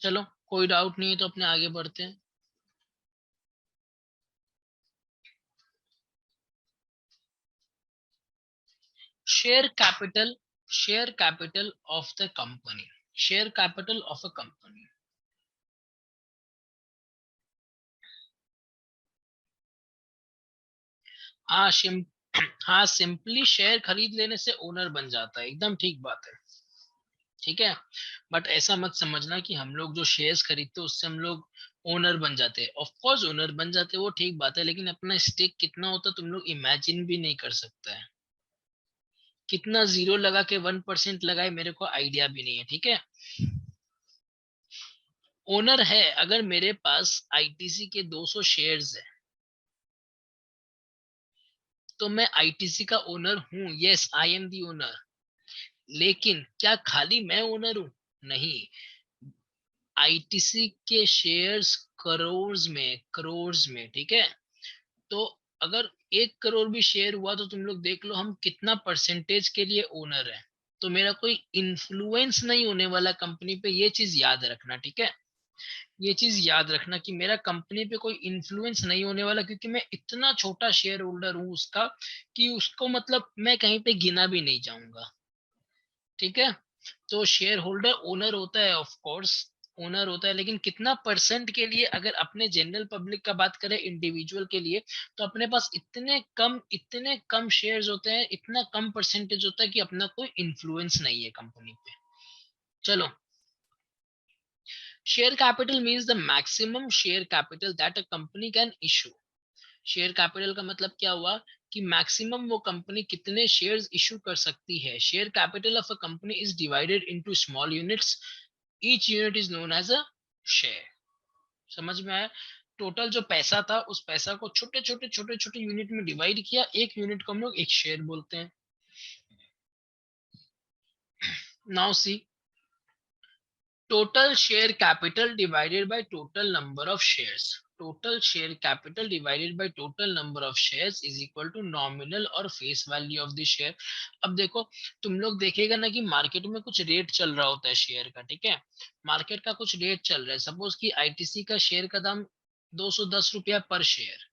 चलो कोई डाउट नहीं है तो अपने आगे बढ़ते हैं। Share capital, share capital of the company, share capital of a company. हाँ हाँ, सिंपली शेयर खरीद लेने से ओनर बन जाता है, एकदम ठीक बात है। ठीक है, बट ऐसा मत समझना कि हम लोग जो शेयर्स खरीदते हैं उससे हम लोग ओनर बन जाते हैं। ऑफ कोर्स ओनर बन जाते हैं, वो ठीक बात है, लेकिन अपना स्टेक कितना होता है तुम लोग इमेजिन भी नहीं कर सकते हैं। कितना जीरो लगा के 1% लगाए, मेरे को आइडिया भी नहीं है। ठीक है, ओनर है, अगर मेरे पास आईटीसी के 200 शेयर्स है तो मैं आईटीसी का ओनर हूं, yes I am the owner. लेकिन क्या खाली मैं ओनर हूं? नहीं, आईटीसी के शेयर्स करोड़ में, ठीक है। तो अगर 1 करोड़ भी शेयर हुआ तो तुम लोग देख लो हम कितना परसेंटेज के लिए ओनर है। तो मेरा कोई इन्फ्लुएंस नहीं होने वाला कंपनी पे, ये चीज याद रखना। ठीक है, ये चीज याद रखना कि मेरा कंपनी पे कोई इन्फ्लुएंस नहीं होने वाला, क्योंकि मैं इतना छोटा शेयर होल्डर हूं उसका कि उसको मतलब मैं कहीं पे गिना भी नहीं जाऊंगा। ठीक है, तो शेयर होल्डर ओनर होता है, ऑफ कोर्स ओनर होता है, लेकिन कितना परसेंट के लिए, अगर अपने जनरल पब्लिक का बात करें, इंडिविजुअल के लिए, तो अपने पास इतने कम शेयर्स होते हैं, इतना कम परसेंटेज होता है कि अपना कोई इन्फ्लुएंस नहीं है कंपनी पे। चलो, share capital means the maximum share capital that a company can issue. Share capital का मतलब क्या हुआ कि मैक्सिमम वो कंपनी कितने शेयर्स इशू कर सकती है। Share capital of a company is divided into small units, each unit is known as a share. समझ में आया? टोटल जो पैसा था उस पैसा को छोटे छोटे यूनिट में डिवाइड किया, एक यूनिट को हम लोग एक शेयर बोलते हैं। Now see, total share capital divided by total number of shares, total share capital divided by total number of shares is equal to nominal और face value of the share। अब देखो, तुम लोग देखेगा ना कि मार्केट में कुछ रेट चल रहा होता है शेयर का। ठीक है, मार्केट का कुछ रेट चल रहा है, सपोज कि आईटीसी का शेयर का दाम 210 रुपया पर शेयर।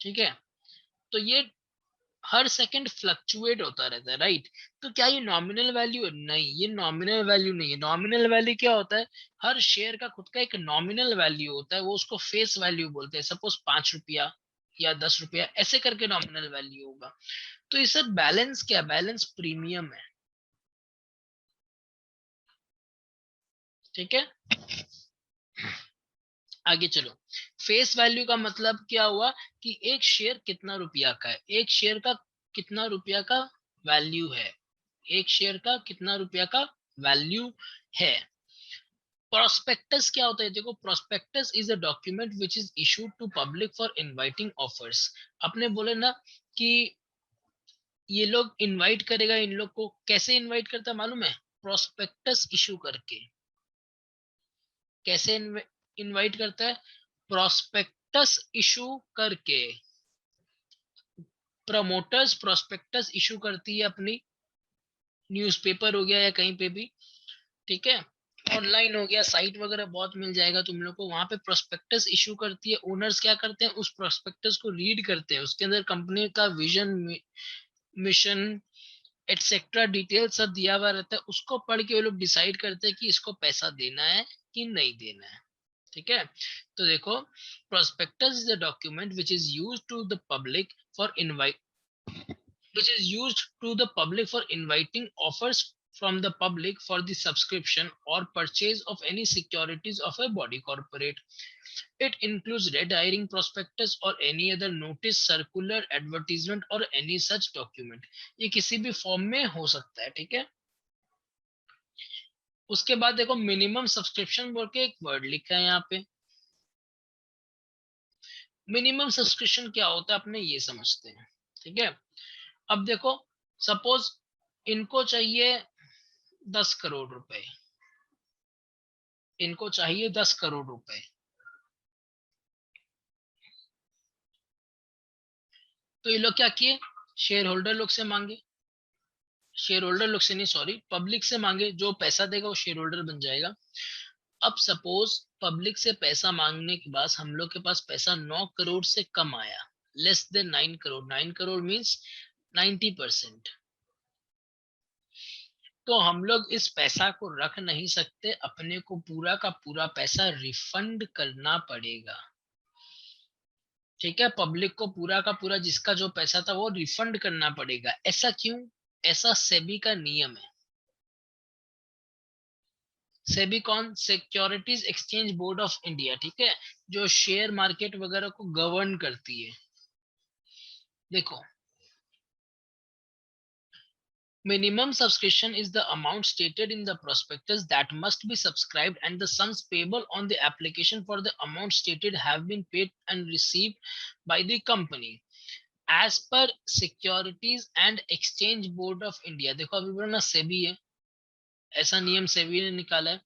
ठीक है, तो ये हर सेकंड फ्लक्चुएट होता रहता है, राइट। तो क्या ये नॉमिनल वैल्यू है? नहीं, ये नॉमिनल वैल्यू नहीं है। नॉमिनल वैल्यू क्या होता है? हर शेयर का खुद का एक नॉमिनल वैल्यू होता है, वो उसको फेस वैल्यू बोलते हैं। सपोज 5 रुपया या 10 रुपया ऐसे करके नॉमिनल वैल्यू होगा। तो ये सर बैलेंस क्या? बैलेंस प्रीमियम है। ठीक है, आगे चलो। फेस वैल्यू का मतलब क्या हुआ कि एक शेयर कितना रुपया का है, एक शेयर का कितना रुपया का वैल्यू है, एक शेयर का कितना रुपया का वैल्यू है। प्रोस्पेक्टस क्या होता है? देखो, prospectus is a document which is issued to public for inviting offers. अपने बोले ना कि ये लोग इनवाइट करेगा, इन लोग को कैसे इनवाइट करता है मालूम है? प्रोस्पेक्टस इशू करके। कैसे इनवाइट करता है? प्रोस्पेक्टस इशू करके। प्रमोटर्स प्रोस्पेक्टस इशू करती है अपनी, न्यूज़पेपर हो गया या कहीं पे भी। ठीक है, ऑनलाइन हो गया, साइट वगैरह बहुत मिल जाएगा तुम लोग को, वहां पे प्रोस्पेक्टस इशू करती है। ओनर्स क्या करते हैं? उस प्रोस्पेक्टस को रीड करते हैं, उसके अंदर कंपनी का विजन, मिशन एटसेट्रा डिटेल सब दिया हुआ रहता है। उसको पढ़ के वो लोग डिसाइड करते हैं कि इसको पैसा देना है कि नहीं देना है। ठीक है, तो देखो, prospectus is a document which is used to the public for invite, which is used to the public for inviting offers from the public for the subscription or purchase of any securities of a body corporate. It includes red herring prospectus or any other notice, circular, advertisement or any such document। ये किसी भी form में हो सकता है। ठीक है, उसके बाद देखो, मिनिमम सब्सक्रिप्शन बोल के एक वर्ड लिखा है यहाँ पे। मिनिमम सब्सक्रिप्शन क्या होता है अपने ये समझते हैं। ठीक है, अब देखो, सपोज इनको चाहिए 10 करोड़ रुपए, इनको चाहिए 10 करोड़ रुपए। तो ये लोग क्या किए? शेयर होल्डर लोग से मांगे। शेयर होल्डर लोग से नहीं, सॉरी, पब्लिक से मांगे, जो पैसा देगा वो शेयर होल्डर बन जाएगा। अब सपोज पब्लिक से पैसा मांगने के बाद हम लोग के पास पैसा 9 करोड़ से कम आया, less than 9 crore, 9 crore means 90%। तो हम लोग इस पैसा को रख नहीं सकते, अपने को पूरा का पूरा पैसा रिफंड करना पड़ेगा। ठीक है, पब्लिक को पूरा का पूरा जिसका जो पैसा था वो रिफंड करना पड़ेगा। ऐसा क्यों? ऐसा सेबी का नियम है। सेबी कौन? Securities exchange board of India, ठीक है, जो शेयर मार्केट वगैरह को गवर्न करती है। देखो, minimum subscription is the amount stated in the prospectus that must be subscribed, and the sums payable on the application for the amount stated have been paid and received by the company as per Securities and Exchange Board of India। देखो अभी बोला ना सेबी है, ऐसा नियम सेबी ने निकाला है।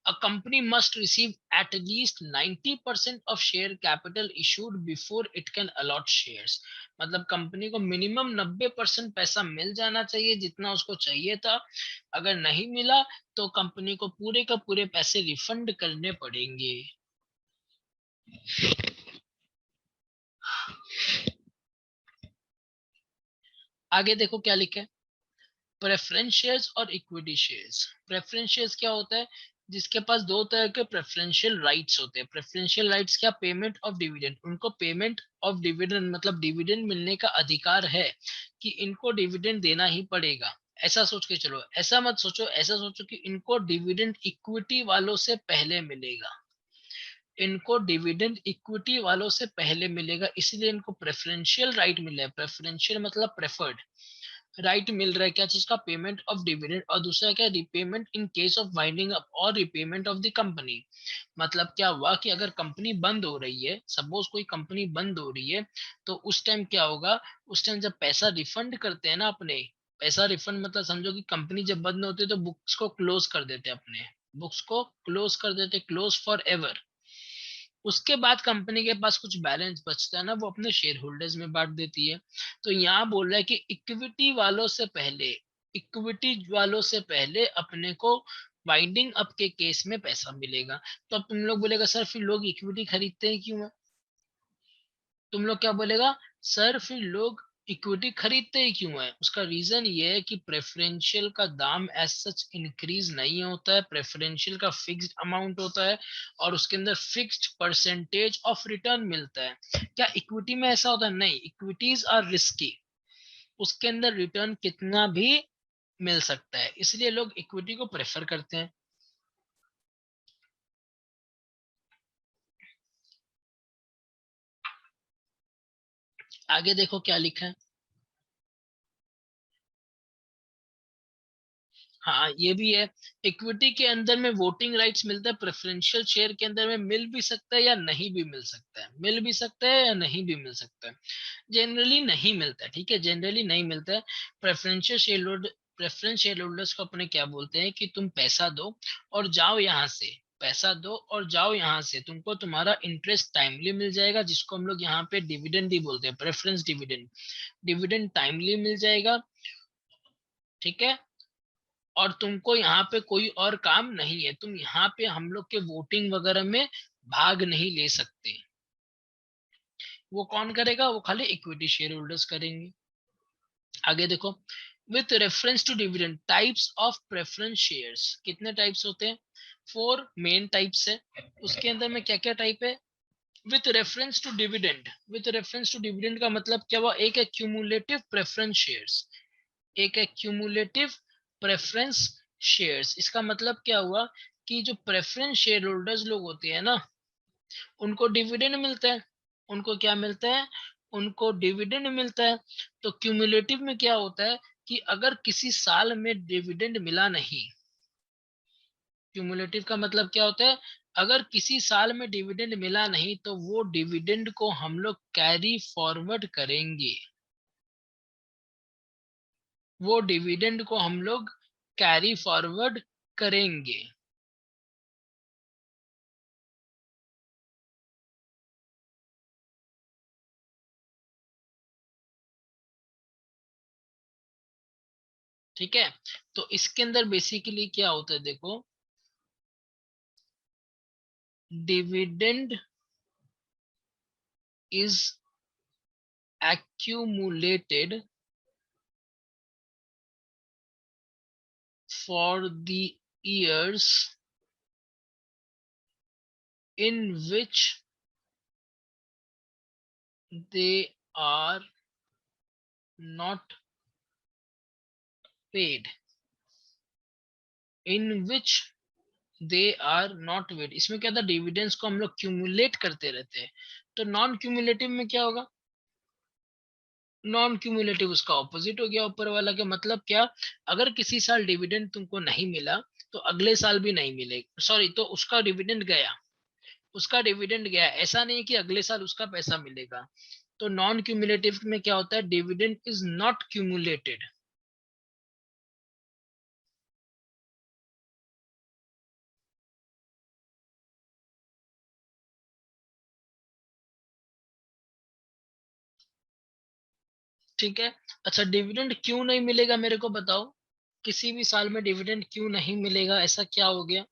A company must receive at least 90% of share capital issued before it can allot shares। मतलब कंपनी को मिनिमम 90% पैसा मिल जाना चाहिए जितना उसको चाहिए था। अगर नहीं मिला तो कंपनी को पूरे का पूरे पैसे रिफंड करने पड़ेंगे। आगे देखो क्या लिखा है, प्रेफरेंस शेयर्स और इक्विटी शेयर्स। प्रेफरेंस शेयर्स क्या होता है? जिसके पास दो तरह के प्रेफरेंशियल राइट्स होते हैं। प्रेफरेंशियल राइट्स क्या? Payment of dividend. उनको पेमेंट ऑफ डिविडेंड मतलब डिविडेंड मिलने का अधिकार है कि इनको डिविडेंड देना ही पड़ेगा। ऐसा सोच के चलो, ऐसा मत सोचो, ऐसा सोचो कि इनको डिविडेंड इक्विटी वालों से पहले मिलेगा। इनको डिविडेंड इक्विटी वालों से पहले मिलेगा, इसलिए इनको प्रेफरेंशियल राइट मिला है। प्रेफरेंशियल मतलब प्रेफर्ड राइट मिल रहा है। क्या चीज का? Payment of dividend. और दूसरा क्या? Repayment in case of winding up और रिपेमेंट ऑफ द कंपनी। मतलब क्या हुआ कि अगर कंपनी बंद हो रही है, सपोज कोई कंपनी बंद हो रही है, तो उस टाइम क्या होगा? उस टाइम जब पैसा रिफंड करते हैं ना अपने, पैसा रिफंड मतलब समझो कि कंपनी जब बंद होती है तो बुक्स को क्लोज कर देते हैं, अपने बुक्स को क्लोज कर देते, क्लोज फॉर एवर। उसके बाद कंपनी के पास कुछ बैलेंस बचता है ना, वो अपने शेयर होल्डर्स में बांट देती है। तो यहाँ बोल रहा है कि इक्विटी वालों से पहले अपने को वाइंडिंग अप के केस में पैसा मिलेगा। तो अब तुम लोग बोलेगा सर फिर लोग इक्विटी खरीदते हैं क्यों? तुम लोग क्या बोलेगा? सर फिर लोग इक्विटी खरीदते ही क्यों है? उसका रीजन ये है कि प्रेफरेंशियल का दाम एज सच इंक्रीज नहीं होता है। प्रेफरेंशियल का फिक्स्ड अमाउंट होता है और उसके अंदर फिक्स्ड परसेंटेज ऑफ रिटर्न मिलता है। क्या इक्विटी में ऐसा होता है? नहीं, इक्विटीज आर रिस्की, उसके अंदर रिटर्न कितना भी मिल सकता है, इसलिए लोग इक्विटी को प्रेफर करते हैं। आगे देखो क्या लिखा है। हाँ ये भी है, इक्विटी के अंदर में वोटिंग राइट्स मिलता है, प्रेफरेंशियल शेयर के अंदर में मिल भी सकता है या नहीं भी मिल सकता है, मिल भी सकता है या नहीं भी मिल सकता है। जनरली नहीं मिलता है, ठीक है, जनरली नहीं मिलता है। प्रेफरेंस शेयर होल्डर्स को अपने क्या बोलते हैं कि तुम पैसा दो और जाओ यहाँ से, पैसा दो और जाओ यहाँ से, तुमको तुम्हारा इंटरेस्ट टाइमली मिल जाएगा, जिसको हम लोग यहाँ पे डिविडेंड ही बोलते हैं, प्रेफरेंस डिविडेंड। डिविडेंड टाइमली मिल जाएगा, ठीक है। और तुमको यहाँ पे कोई और काम नहीं है, तुम यहाँ पे हम लोग के वोटिंग वगैरह में भाग नहीं ले सकते। वो कौन करेगा? वो खाली इक्विटी शेयर होल्डर्स करेंगे। आगे देखो, with reference to dividend types of preference shares. कितने टाइप्स होते हैं? 4 मेन टाइप्स है। उसके अंदर में क्या क्या टाइप है? With reference to dividend. With reference to dividend का मतलब क्या हुआ? एक है क्यूमुलेटिव प्रेफरेंस शेयर्स, एक है क्यूमुलेटिव प्रेफरेंस शेयर्स। इसका मतलब क्या हुआ कि जो प्रेफरेंस शेयर होल्डर्स लोग होते हैं ना, उनको डिविडेंड मिलता है। उनको क्या मिलता है? उनको डिविडेंड मिलता है। तो क्यूमुलेटिव में क्या होता है कि अगर किसी साल में डिविडेंड मिला नहीं, क्यूमुलेटिव का मतलब क्या होता है? अगर किसी साल में डिविडेंड मिला नहीं तो वो डिविडेंड को हम लोग कैरी फॉरवर्ड करेंगे, वो डिविडेंड को हम लोग कैरी फॉरवर्ड करेंगे। ठीक है, तो इसके अंदर बेसिकली क्या होता है देखो, dividend is accumulated for the years in which they are not paid, in which they are not wait. इसमें क्या था, डिविडेंड्स को हम लोग क्यूमुलेट करते रहते हैं, तो नॉन क्यूमुलेटिव में क्या होगा, नॉन क्यूमुलेटिव उसका ऑपोजिट हो गया ऊपर वाला के। मतलब क्या, अगर किसी साल डिविडेंड तुमको नहीं मिला तो अगले साल भी नहीं मिलेगा, सॉरी, तो उसका डिविडेंड गया, उसका डिविडेंड गया, ऐसा नहीं कि अगले साल उसका पैसा मिलेगा। तो नॉन क्यूमुलेटिव में क्या होता है, डिविडेंड इज नॉट क्यूमुलेटेड। ठीक है, अच्छा डिविडेंड क्यों नहीं मिलेगा मेरे को बताओ, किसी भी साल में डिविडेंड क्यों नहीं मिलेगा, ऐसा क्या हो गया?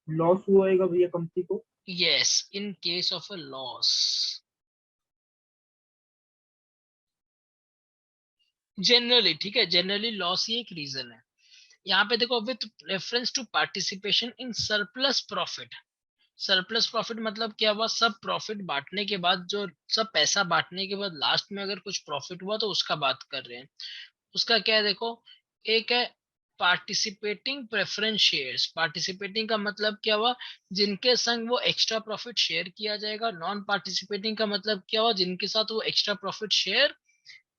लॉस हुआ होगा भैया कंपनी को। Yes, in case of a loss, generally, ठीक है, जनरली लॉस ही एक रीजन है। यहाँ पे देखो, with reference to participation in surplus profit. Surplus profit मतलब क्या हुआ, सब प्रॉफिट बांटने के बाद, जो सब पैसा बांटने के बाद लास्ट में अगर कुछ प्रॉफिट हुआ तो उसका बात कर रहे हैं। उसका क्या है देखो, एक है पार्टिसिपेटिंग प्रेफरेंस शेयर्स। पार्टिसिपेटिंग का मतलब क्या हुआ, जिनके संग वो एक्स्ट्रा प्रॉफिट शेयर किया जाएगा। नॉन पार्टिसिपेटिंग का मतलब क्या हुआ, जिनके साथ वो एक्स्ट्रा प्रॉफिट शेयर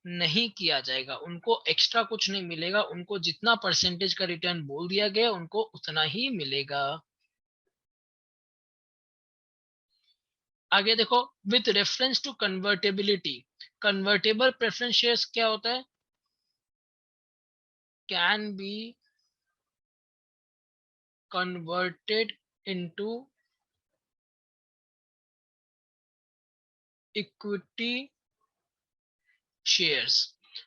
नहीं किया जाएगा, उनको एक्स्ट्रा कुछ नहीं मिलेगा, उनको जितना परसेंटेज का रिटर्न बोल दिया गया उनको उतना ही मिलेगा। आगे देखो, with reference to convertibility. Convertible preference shares क्या होता है, can be converted into equity shares.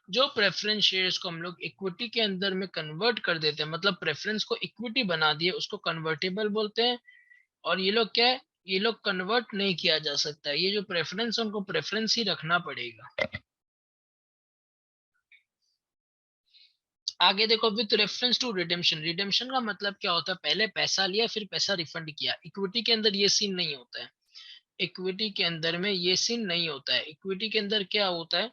जो प्रेफरेंस शेयर्स को हम लोग इक्विटी के अंदर में कन्वर्ट कर देते हैं, मतलब प्रेफरेंस को इक्विटी बना दिए, उसको कन्वर्टेबल बोलते हैं। और ये लोग क्या है, ये लोग कन्वर्ट नहीं किया जा सकता, ये जो प्रेफरेंस है उनको प्रेफरेंस ही रखना पड़ेगा। आगे देखो, with reference to redemption. Redemption का मतलब क्या होता है, पहले पैसा लिया फिर पैसा रिफंड किया। इक्विटी के अंदर ये सीन नहीं होता है, इक्विटी के अंदर में ये सीन नहीं होता है। इक्विटी के अंदर क्या होता है,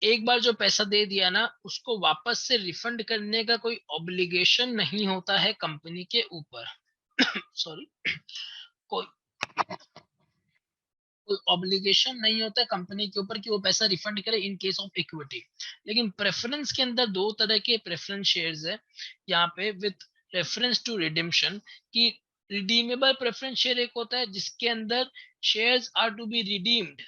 एक बार जो पैसा दे दिया ना, उसको वापस से रिफंड करने का कोई ऑब्लिगेशन नहीं होता है कंपनी के ऊपर। सॉरी, कोई कोई ऑब्लिगेशन नहीं होता है कंपनी के ऊपर कि वो पैसा रिफंड करे इन केस ऑफ इक्विटी। लेकिन प्रेफरेंस के अंदर दो तरह के प्रेफरेंस शेयर्स है यहाँ पे, विथ रेफरेंस टू रिडेम्पशन। की रिडीमेबल प्रेफरेंस शेयर एक होता है जिसके अंदर shares are to be redeemed,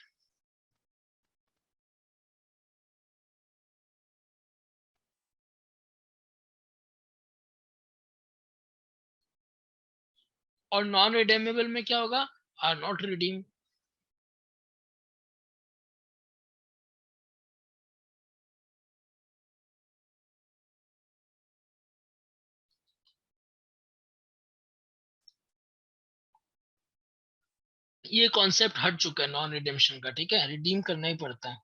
और नॉन रिडीमेबल में क्या होगा, आर नॉट रिडीम। ये कॉन्सेप्ट हट चुका है नॉन रिडेम्पशन का, ठीक है, रिडीम करना ही पड़ता है।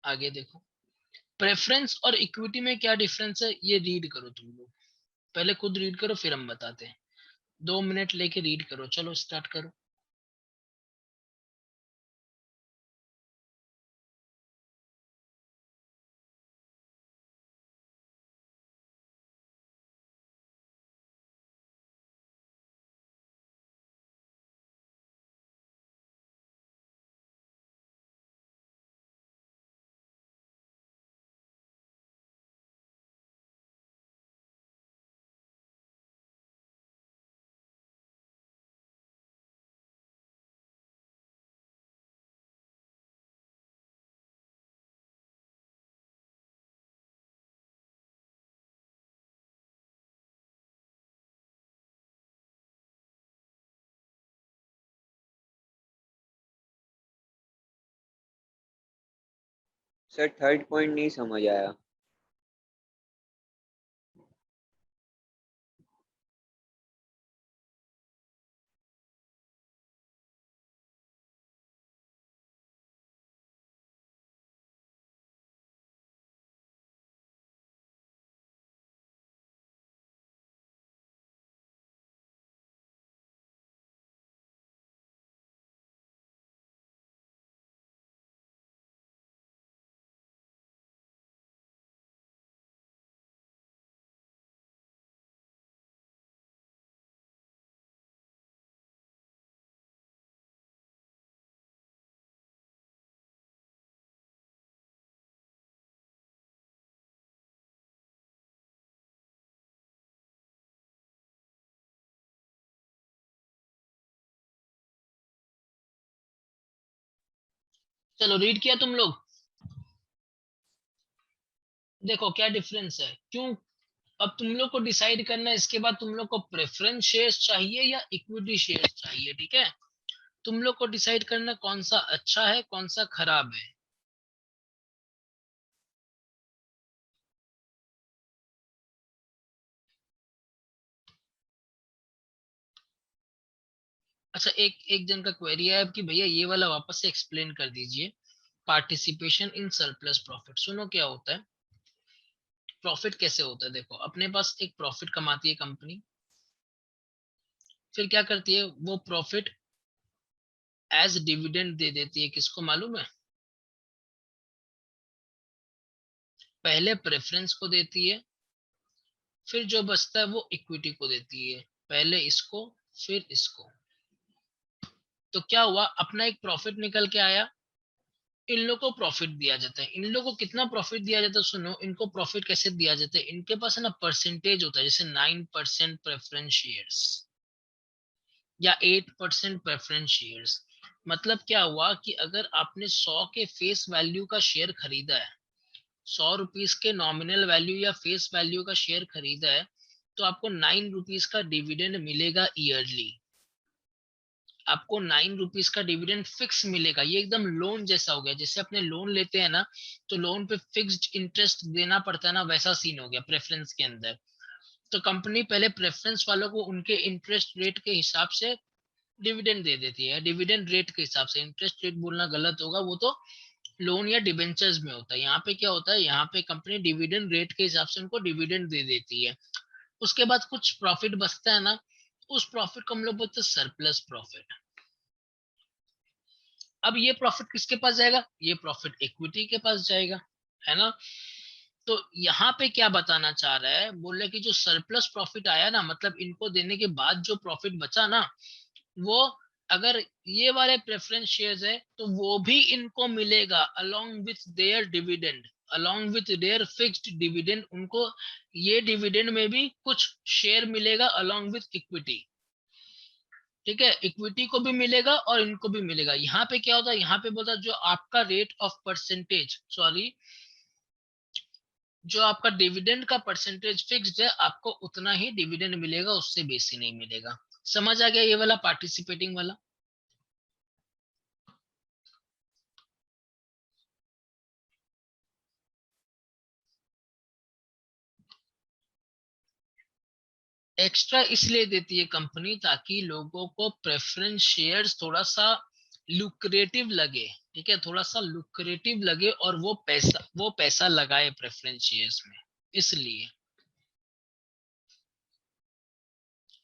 आगे देखो, प्रेफरेंस और इक्विटी में क्या डिफरेंस है, ये रीड करो तुम लोग, पहले खुद रीड करो फिर हम बताते हैं। 2 मिनट लेके रीड करो, चलो स्टार्ट करो। सर थर्ड पॉइंट नहीं समझ आया। चलो रीड किया तुम लोग? देखो क्या डिफरेंस है, क्यों। अब तुम लोग को डिसाइड करना है इसके बाद तुम लोग को प्रेफरेंस शेयर्स चाहिए या इक्विटी शेयर्स चाहिए, ठीक है। तुम लोग को डिसाइड करना कौन सा अच्छा है कौन सा खराब है। अच्छा, एक एक जन का क्वेरी है कि भैया ये वाला वापस से एक्सप्लेन कर दीजिए। पार्टिसिपेशन इन सरप्लस प्रॉफिट, सुनो क्या होता है। प्रॉफिट कैसे होता है, देखो अपने पास एक प्रॉफिट कमाती है कंपनी, फिर क्या करती है वो प्रॉफिट एज डिविडेंड दे देती है, किसको मालूम है? पहले प्रेफरेंस को देती है, फिर जो बचता है वो इक्विटी को देती है, पहले इसको फिर इसको। तो क्या हुआ, अपना एक प्रॉफिट निकल के आया, इन लोगों को प्रॉफिट दिया जाता है। इन लोगों को कितना प्रॉफिट दिया जाता है, सुनो इनको प्रॉफिट कैसे दिया जाता है। इनके पास है ना परसेंटेज होता है, जैसे 9% प्रेफरेंस शेयर्स या 8% प्रेफरेंस शेयर्स। मतलब क्या हुआ कि अगर आपने 100 के फेस वैल्यू का शेयर खरीदा है, 100 रुपीज के नॉमिनल वैल्यू या फेस वैल्यू का शेयर खरीदा है, तो आपको 9 रुपीज का डिविडेंड मिलेगा ईयरली। आपको 9 रुपीज का डिविडेंड फिक्स मिलेगा। ये एकदम लोन जैसा हो गया, जैसे अपने लोन लेते हैं ना, तो लोन पे फिक्स्ड इंटरेस्ट देना पड़ता है ना, वैसा सीन हो गया प्रेफरेंस के अंदर। तो कंपनी पहले प्रेफरेंस वालों को उनके इंटरेस्ट रेट के हिसाब से डिविडेंड दे देती है। डिविडेंड रेट के हिसाब से, इंटरेस्ट रेट बोलना गलत होगा, वो तो लोन या डिबेंचर्स में होता है। यहाँ पे क्या होता है, यहाँ पे कंपनी डिविडेंड रेट के हिसाब से उनको डिविडेंड दे देती है। उसके बाद कुछ प्रॉफिट बचता है ना, उस प्रॉफिट को हम लोग बोलते हैं सरप्लस प्रॉफिट। अब ये प्रॉफिट किसके पास जाएगा, ये प्रॉफिट इक्विटी के पास जाएगा, है ना। तो यहाँ पे क्या बताना चाह रहा है, बोल रहे कि जो सरप्लस प्रॉफिट आया ना, मतलब इनको देने के बाद जो प्रॉफिट बचा ना, वो अगर ये वाले प्रेफरेंस शेयर्स है तो वो भी इनको मिलेगा along with their dividend, along with their fixed dividend. उनको ये डिविडेंड में भी कुछ शेयर मिलेगा अलोंग विथ इक्विटी, ठीक है। इक्विटी को भी मिलेगा और इनको भी मिलेगा। यहाँ पे क्या होता है, यहाँ पे बोलता है जो आपका रेट ऑफ परसेंटेज, सॉरी, जो आपका डिविडेंड का परसेंटेज फिक्स्ड है, आपको उतना ही डिविडेंड मिलेगा, उससे बेसी नहीं मिलेगा। समझ आ गया ये वाला पार्टिसिपेटिंग वाला? एक्स्ट्रा इसलिए देती है कंपनी ताकि लोगों को प्रेफरेंस शेयर्स थोड़ा सा लुक्रेटिव लगे, ठीक है, थोड़ा सा लुक्रेटिव लगे और वो पैसा लगाए प्रेफरेंस शेयर्स में, इसलिए।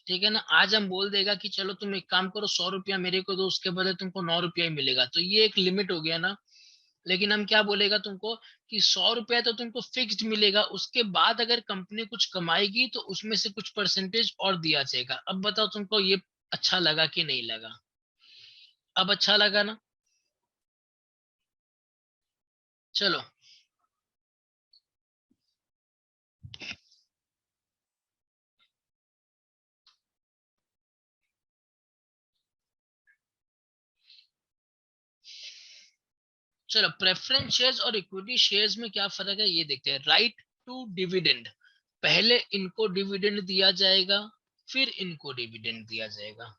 ठीक है ना। आज हम बोल देगा कि चलो तुम एक काम करो, 100 रुपया मेरे को दो, उसके बदले तुमको 9 रुपया ही मिलेगा, तो ये एक लिमिट हो गया ना। लेकिन हम क्या बोलेगा तुमको कि 100 रुपया तो तुमको फिक्स्ड मिलेगा, उसके बाद अगर कंपनी कुछ कमाएगी तो उसमें से कुछ परसेंटेज और दिया जाएगा। अब बताओ तुमको ये अच्छा लगा कि नहीं लगा? अब अच्छा लगा ना। चलो, चलो प्रेफरेंस शेयर्स और इक्विटी शेयर्स में क्या फर्क है ये देखते हैं। राइट टू डिविडेंड, पहले इनको डिविडेंड दिया जाएगा, फिर इनको डिविडेंड दिया जाएगा।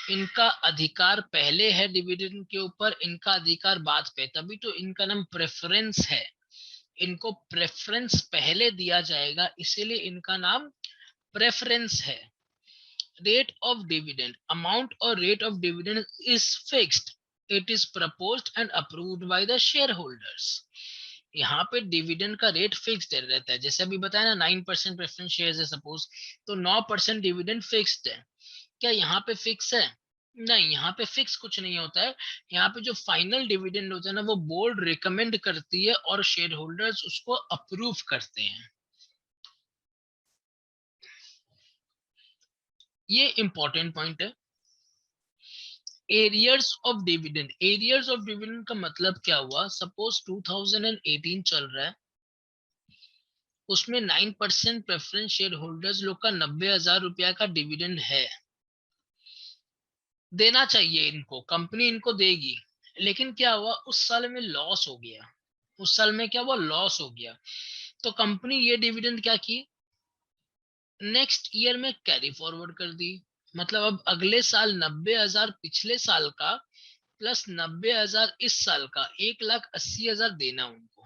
इनका अधिकार पहले है डिविडेंड के ऊपर, इनका अधिकार बाद पे, तभी तो इनका नाम प्रेफरेंस है। इनको प्रेफरेंस पहले दिया जाएगा, इसीलिए इनका नाम प्रेफरेंस है। रेट ऑफ डिविडेंड, अमाउंट और rate of dividend is fixed, it is proposed and approved by the share holders. यहाँ पे डिविडेंड का रेट फिक्स्ड रहता है, जैसे अभी बताया ना 9% प्रेफरेंस शेयर्स है सपोज, तो 9% डिविडेंड फिक्स्ड है। क्या यहाँ पे फिक्स है? नहीं, यहाँ पे फिक्स कुछ नहीं होता है। यहाँ पे जो फाइनल डिविडेंड होता है ना, वो बोर्ड रिकमेंड करती है और शेयर होल्डर्स उसको अप्रूव करते हैं। ये इंपॉर्टेंट पॉइंट है। Arrears of dividend, arrears of dividend का मतलब क्या हुआ? सपोज 2018 चल रहा है, उसमें 9% प्रेफरेंस शेयर होल्डर्स लोग का 90,000 रुपया का डिविडेंड है, देना चाहिए इनको, कंपनी इनको देगी। लेकिन क्या हुआ, उस साल में लॉस हो गया, उस साल में क्या हुआ, लॉस हो गया। तो कंपनी ये डिविडेंड क्या की, नेक्स्ट ईयर में कैरी फॉरवर्ड कर दी। मतलब अब अगले साल 90,000 पिछले साल का प्लस 90,000 इस साल का, 1,80,000 देना उनको।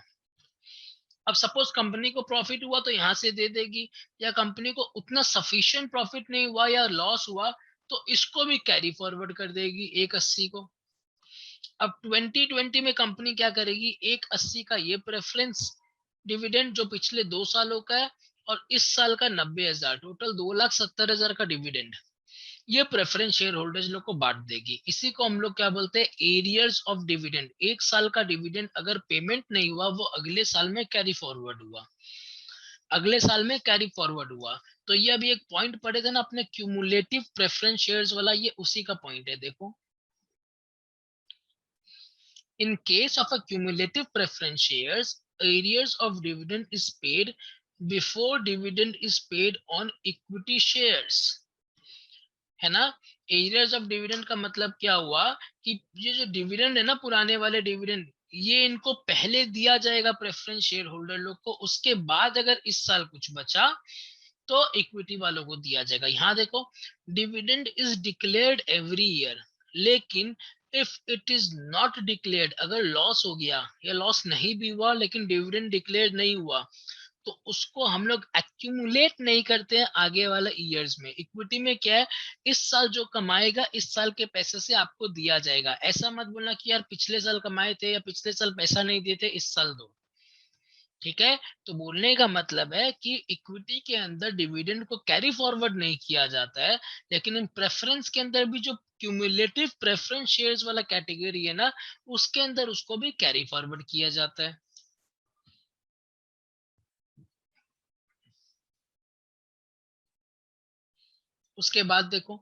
अब सपोज कंपनी को प्रॉफिट हुआ तो यहां से दे देगी, या कंपनी को उतना सफिशिएंट प्रॉफिट नहीं हुआ या लॉस हुआ तो इसको भी कैरी फॉरवर्ड कर देगी 1,80 को। अब 2020 में कंपनी क्या करेगी, 1,80 का ये प्रेफरेंस डिविडेंड जो पिछले 2 सालों का है और इस साल का 90,000, टोटल 2,70,000 का डिविडेंड ये प्रेफरेंस शेयर होल्डर्स लोग को बांट देगी। इसी को हम लोग क्या बोलते हैं, एरियर्स ऑफ डिविडेंड। एक साल का डिविडेंड अगर पेमेंट नहीं हुआ, वो अगले साल में कैरी फॉरवर्ड हुआ, अगले साल में कैरी फॉरवर्ड हुआ। तो ये अभी एक पॉइंट पढ़े थे ना अपने क्यूमुलेटिव प्रेफरेंस शेयर्स वाला, ये उसी का पॉइंट है। देखो, in case of a cumulative preference shares, arrears of dividend is paid before dividend is paid on equity shares, है ना। एरियर्स ऑफ डिविडेंड का मतलब क्या हुआ कि ये जो डिविडेंड है ना, पुराने वाले डिविडेंड, ये इनको पहले दिया जाएगा प्रेफरेंस शेयर होल्डर लोग को, उसके बाद अगर इस साल कुछ बचा तो इक्विटी वालों को दिया जाएगा। यहाँ देखो, dividend is declared every year, लेकिन if it is not declared, अगर लॉस हो गया या लॉस नहीं भी हुआ लेकिन डिविडेंड डिक्लेयर नहीं हुआ, तो उसको हम लोग एक्यूमुलेट नहीं करते हैं आगे वाला ईयर्स में। इक्विटी में क्या है, इस साल जो कमाएगा इस साल के पैसे से आपको दिया जाएगा। ऐसा मत बोलना कि यार पिछले साल कमाए थे या पिछले साल पैसा नहीं दिए थे, इस साल दो। ठीक है, तो बोलने का मतलब है कि इक्विटी के अंदर डिविडेंड को कैरी फॉरवर्ड नहीं किया जाता है, लेकिन इन प्रेफरेंस के अंदर भी जो क्यूमुलेटिव प्रेफरेंस शेयर्स वाला कैटेगरी है ना, उसके अंदर उसको भी कैरी फॉरवर्ड किया जाता है। उसके बाद देखो,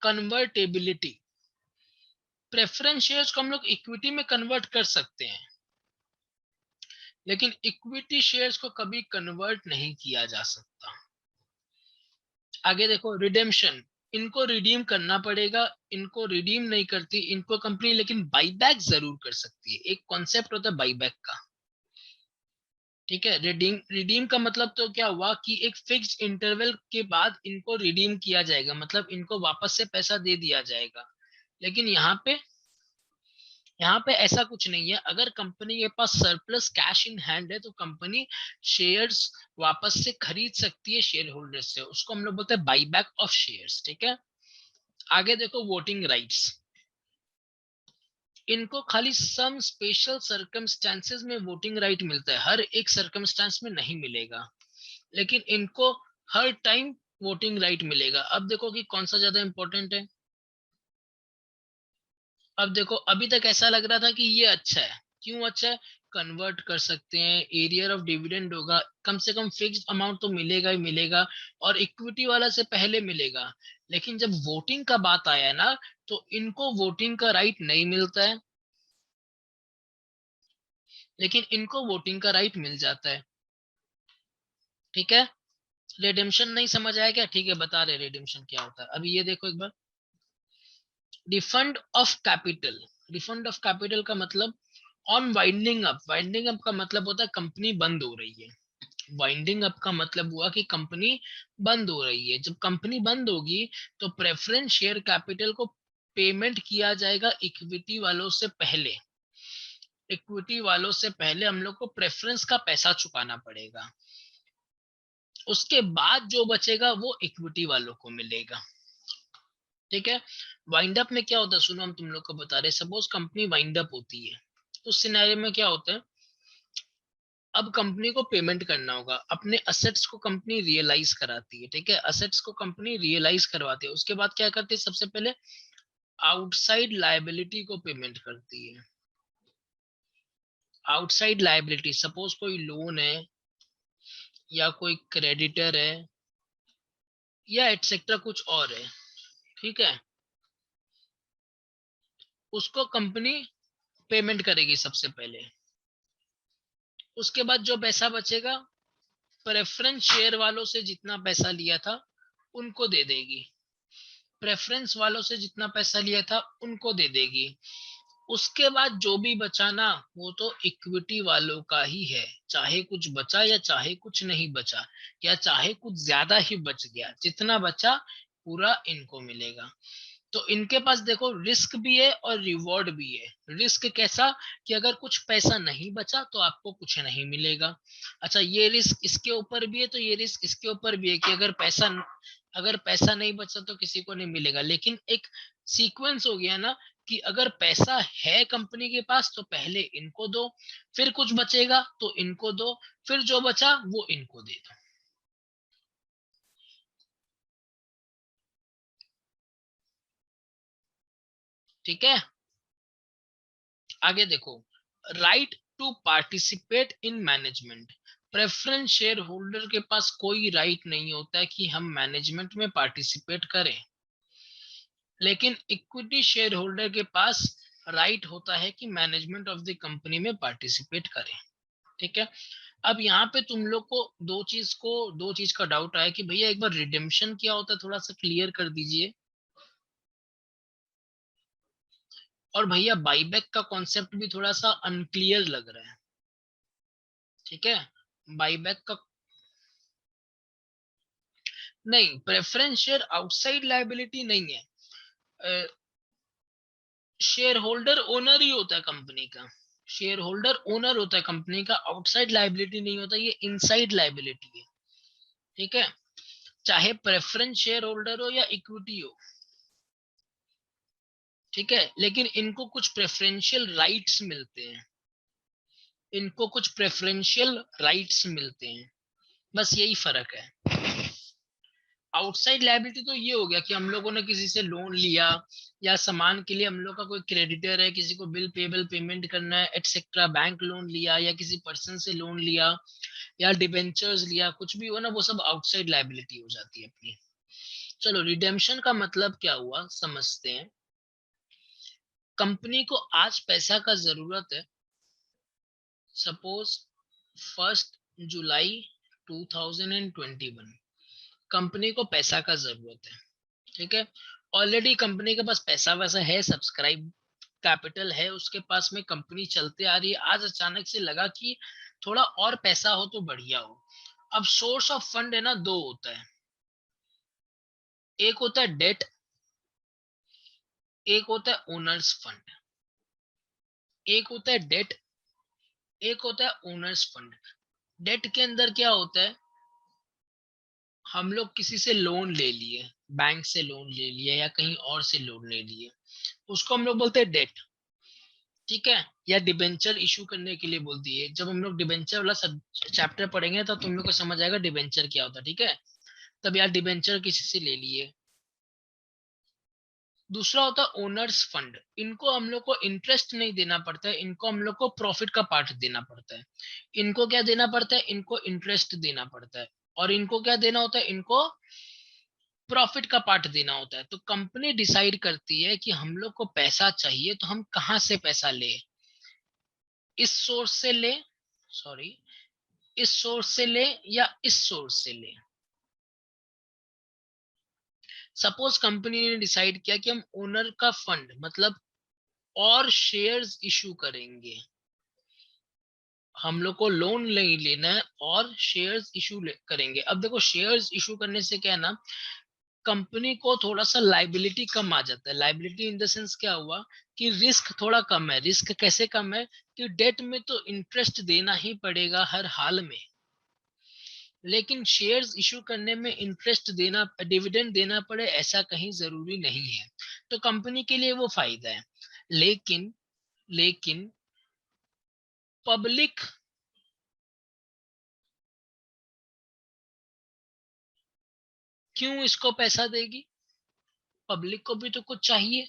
कन्वर्टेबिलिटी। प्रेफरेंस शेयर्स को हम लोग इक्विटी में कन्वर्ट कर सकते हैं, लेकिन इक्विटी शेयर्स को कभी कन्वर्ट नहीं किया जा सकता। आगे देखो, रिडेम्पशन, इनको रिडीम करना पड़ेगा, इनको रिडीम नहीं करती इनको कंपनी, लेकिन बाईबैक जरूर कर सकती है। एक कॉन्सेप्ट होता है बाईबैक का, ठीक है। रिडीम का मतलब तो क्या हुआ कि एक फिक्स्ड इंटरवल के बाद इनको रिडीम किया जाएगा, मतलब इनको वापस से पैसा दे दिया जाएगा। लेकिन यहाँ पे ऐसा कुछ नहीं है। अगर कंपनी के पास सरप्लस कैश इन हैंड है तो कंपनी शेयर्स वापस से खरीद सकती है शेयर होल्डर से, उसको हम लोग बोलते हैं बाईबैक ऑफ शेयर्स। ठीक है, आगे देखो, वोटिंग राइट्स। इनको खाली सम स्पेशल सर्कमस्टेंसेस में वोटिंग राइट मिलता है, हर एक सर्कमस्टेंस में नहीं मिलेगा, लेकिन इनको हर टाइम वोटिंग राइट मिलेगा। अब देखो कि कौन सा ज्यादा इंपॉर्टेंट है। अब देखो, अभी तक ऐसा लग रहा था कि ये अच्छा है। क्यों अच्छा है? कन्वर्ट कर सकते हैं, एरियर ऑफ डिविडेंड होगा, कम से कम फिक्स्ड अमाउंट तो मिलेगा ही मिलेगा, और इक्विटी वाला से पहले मिलेगा। लेकिन जब वोटिंग का बात आया ना, तो इनको वोटिंग का राइट नहीं मिलता है, लेकिन इनको वोटिंग का राइट मिल जाता है। ठीक है, रिडेम्पशन नहीं समझ आया क्या? ठीक है, बता रहे रिडेम्पशन क्या होता है। अभी ये देखो एक बार, refund of capital. Refund of capital का मतलब on winding up. Winding up का मतलब होता है कंपनी बंद हो रही है, वाइंडिंग अप का मतलब हुआ कि कंपनी बंद हो रही है। जब कंपनी बंद होगी तो प्रेफरेंस शेयर कैपिटल को पेमेंट किया जाएगा इक्विटी वालों से पहले। इक्विटी वालों से पहले हम लोग को प्रेफरेंस का पैसा चुकाना पड़ेगा, उसके बाद जो बचेगा वो इक्विटी वालों को मिलेगा। ठीक है। वाइंड अप में क्या होता है, सुनो हम तुम लोग को बता रहे, सपोज कंपनी वाइंड अप होती है, उस सिनेरियो में क्या होता है, अब कंपनी को पेमेंट करना होगा, अपने असेट्स को कंपनी रियलाइज कराती है। ठीक है, असेट्स को कंपनी रियलाइज करवाती है, उसके बाद क्या करती है, सबसे पहले आउटसाइड लायबिलिटी को पेमेंट करती है। आउटसाइड लायबिलिटी, सपोज कोई लोन है या कोई क्रेडिटर है या एटसेट्रा कुछ और है। ठीक है, उसको कंपनी पेमेंट करेगी सबसे पहले। उसके बाद जो पैसा बचेगा, प्रेफरेंस शेयर वालों से जितना पैसा लिया था उनको दे देगी। प्रेफरेंस वालों से जितना पैसा लिया था उनको दे देगी। उसके बाद जो भी बचा ना, वो तो इक्विटी वालों का ही है, चाहे कुछ बचा या चाहे कुछ नहीं बचा, या चाहे कुछ ज्यादा ही बच गया, जितना बचा पूरा इनको मिलेगा। तो इनके पास देखो रिस्क भी है और रिवॉर्ड भी है। रिस्क कैसा, कि अगर कुछ पैसा नहीं बचा तो आपको कुछ नहीं मिलेगा। अच्छा, ये रिस्क इसके ऊपर भी है, तो ये रिस्क इसके ऊपर भी है कि अगर पैसा नहीं बचा तो किसी को नहीं मिलेगा। लेकिन एक सीक्वेंस हो गया ना, कि अगर पैसा है कंपनी के पास तो पहले इनको दो, फिर कुछ बचेगा तो इनको दो, फिर जो बचा वो इनको दे दो। ठीक है, आगे देखो, right to participate in management. Preference share holder के पास कोई राइट नहीं होता है कि हम मैनेजमेंट में पार्टिसिपेट करें, लेकिन इक्विटी शेयर होल्डर के पास राइट होता है कि मैनेजमेंट ऑफ द कंपनी में पार्टिसिपेट करें। ठीक है, अब यहाँ पे तुम लोग को दो चीज का डाउट आया कि भैया एक बार रिडेम्पशन क्या होता है, थोड़ा सा क्लियर कर दीजिए। और भैया बाईबैक का कॉन्सेप्ट भी थोड़ा सा अनक्लियर लग रहा है। ठीक है, बाईबैक का नहीं, प्रेफरेंस शेयर आउटसाइड लायबिलिटी नहीं है। शेयर होल्डर ओनर ही होता है कंपनी का, शेयर होल्डर ओनर होता है कंपनी का, आउटसाइड लायबिलिटी नहीं होता, ये इनसाइड लायबिलिटी है। ठीक है, चाहे प्रेफरेंस शेयर होल्डर हो या इक्विटी हो। ठीक है, लेकिन इनको कुछ प्रेफरेंशियल राइट्स मिलते हैं, इनको कुछ प्रेफरेंशियल राइट्स मिलते हैं, बस यही फर्क है। आउटसाइड लायबिलिटी तो ये हो गया कि हम लोगों ने किसी से लोन लिया, या सामान के लिए हम लोग का कोई क्रेडिटर है, किसी को बिल पेबल पेमेंट करना है एटसेट्रा, बैंक लोन लिया या किसी पर्सन से लोन लिया या डिबेंचर्स लिया, कुछ भी हो ना, वो सब आउटसाइड लायबिलिटी हो जाती है अपनी। चलो, रिडेम्पशन का मतलब क्या हुआ समझते हैं। कंपनी को आज पैसा का जरूरत है, सपोज 1 जुलाई 2021 कंपनी को पैसा का जरूरत है। ठीक है, ऑलरेडी कंपनी के पास पैसा वैसा है, सब्सक्राइब कैपिटल है उसके पास में, कंपनी चलते आ रही है। आज अचानक से लगा कि थोड़ा और पैसा हो तो बढ़िया हो। अब सोर्स ऑफ फंड है ना, दो होता है, एक होता है डेट, एक होता है ओनर्स फंड। एक होता है डेट, एक होता है ओनर्स फंड। डेट के अंदर क्या होता है, हम लोग किसी से लोन ले लिए, बैंक से लोन ले लिया या कहीं और से लोन ले लिए, उसको हम लोग बोलते हैं डेट। ठीक है, या डिबेंचर इशू करने के लिए बोलती है। जब हम लोग डिबेंचर वाला चैप्टर पढ़ेंगे तो तुम लोग को समझ आएगा डिबेंचर क्या होता है। ठीक है, तब यार डिबेंचर किसी से ले लिए। दूसरा होता है ओनर्स फंड, इनको हम लोग को इंटरेस्ट नहीं देना पड़ता है, इनको हम लोग को प्रॉफिट का पार्ट देना पड़ता है। इनको क्या देना पड़ता है, इनको इंटरेस्ट देना पड़ता है। और इनको क्या देना होता है, इनको प्रॉफिट का पार्ट देना होता है। तो कंपनी डिसाइड करती है कि हम लोग को पैसा चाहिए तो हम कहाँ से पैसा ले, इस सोर्स से ले, सॉरी, इस सोर्स से ले या इस सोर्स से ले। सपोज कंपनी ने डिसाइड किया कि हम ओनर का फंड मतलब और शेयर्स इशू करेंगे, हम लोग को लोन नहीं लेना है और शेयर्स इशू करेंगे। अब देखो शेयर्स इशू करने से क्या है ना, कंपनी को थोड़ा सा लाइबिलिटी कम आ जाता है। लाइबिलिटी इन द सेंस क्या हुआ कि रिस्क थोड़ा कम है। रिस्क कैसे कम है कि डेट में तो इंटरेस्ट देना ही पड़ेगा हर हाल में, लेकिन शेयर्स इशू करने में इंटरेस्ट देना, डिविडेंड देना पड़े ऐसा कहीं जरूरी नहीं है। तो कंपनी के लिए वो फायदा है। लेकिन लेकिन पब्लिक क्यों इसको पैसा देगी? पब्लिक को भी तो कुछ चाहिए।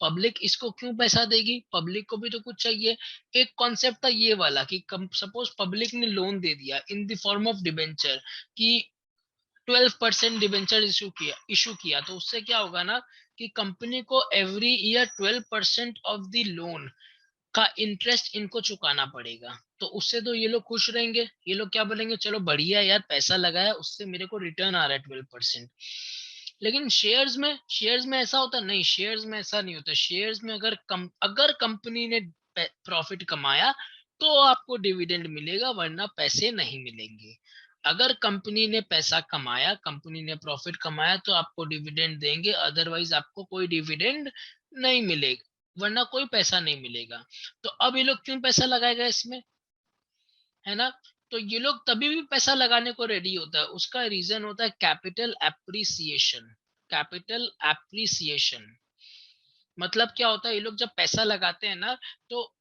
पब्लिक इसको क्यों पैसा देगी? पब्लिक को भी तो कुछ चाहिए। एक कॉन्सेप्ट था ये वाला कि सपोज पब्लिक ने लोन दे दिया in the form of debenture, कि 12% डिबेंचर इशू किया, तो उससे क्या होगा ना कि कंपनी को every year 12% of the loan का इंटरेस्ट इनको चुकाना पड़ेगा। तो उससे तो ये लोग खुश रहेंगे। ये लोग क्या बोलेंगे, चलो बढ़िया यार, पैसा लगाया उससे मेरे को रिटर्न आ रहा है 12%। लेकिन शेयर्स में ऐसा होता नहीं। शेयर्स में ऐसा नहीं होता। शेयर्स में अगर कंपनी ने प्रॉफिट कमाया तो आपको डिविडेंड मिलेगा, वरना पैसे नहीं मिलेंगे। अगर कंपनी ने पैसा कमाया, कंपनी ने प्रॉफिट कमाया तो आपको डिविडेंड देंगे, अदरवाइज आपको कोई डिविडेंड नहीं मिलेगा, वरना कोई पैसा नहीं मिलेगा। तो अब ये लोग क्यों पैसा लगाएगा इसमें, है ना? तो ये लोग तभी भी पैसा लगाने को रेडी होता है, उसका रीजन होता है कैपिटल एप्रिसिएशन। कैपिटल एप्रिसिएशन मतलब क्या होता है, ये लोग जब पैसा लगाते हैं ना तो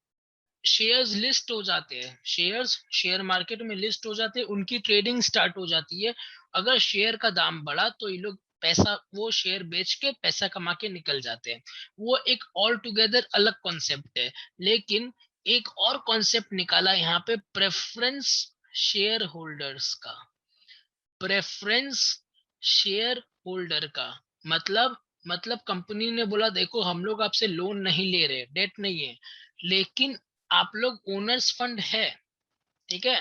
शेयर्स लिस्ट हो जाते हैं। शेयर्स शेयर मार्केट में लिस्ट हो जाते हैं, उनकी ट्रेडिंग स्टार्ट हो जाती है। अगर शेयर का दाम बढ़ा तो ये लोग पैसा, वो शेयर बेच के पैसा कमा के निकल जाते हैं। वो एक ऑल टुगेदर अलग कॉन्सेप्ट है। लेकिन एक और कॉन्सेप्ट निकाला यहाँ पे, प्रेफरेंस शेयर होल्डर्स का। प्रेफरेंस शेयर होल्डर का मतलब कंपनी ने बोला देखो हम लोग आपसे लोन नहीं ले रहे, डेट नहीं है, लेकिन आप लोग ओनर्स फंड है, ठीक है?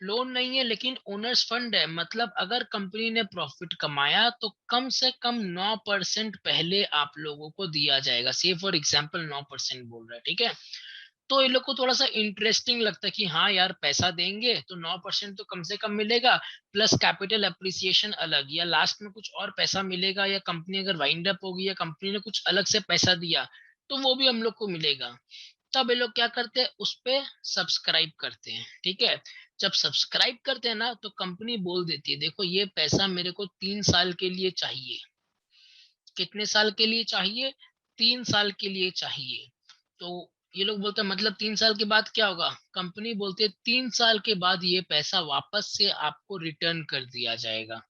लोन नहीं है लेकिन ओनर्स फंड है, मतलब अगर कंपनी ने प्रॉफिट कमाया तो कम से कम 9% पहले आप लोगों को दिया जाएगा। से फॉर एग्जांपल 9% बोल रहा है, ठीक है? तो ये लोग को थोड़ा सा इंटरेस्टिंग लगता है कि हाँ यार पैसा देंगे तो 9% तो कम से कम मिलेगा, प्लस कैपिटल अप्रिसिएशन अलग, या लास्ट में कुछ और पैसा मिलेगा, या कंपनी अगर वाइंड अप होगी या कंपनी ने कुछ अलग से पैसा दिया तो वो भी हम लोग को मिलेगा। तब ये लोग क्या करते हैं, उस पे सब्सक्राइब करते हैं, ठीक है? जब सब्सक्राइब करते हैं ना तो कंपनी बोल देती है देखो ये पैसा मेरे को 3 साल के लिए चाहिए। कितने साल के लिए चाहिए? 3 साल के लिए चाहिए। तो ये लोग बोलते हैं मतलब 3 साल के बाद क्या होगा? कंपनी बोलती है 3 साल के बाद ये पैसा वापस से आपको रिटर्न कर दिया जाएगा।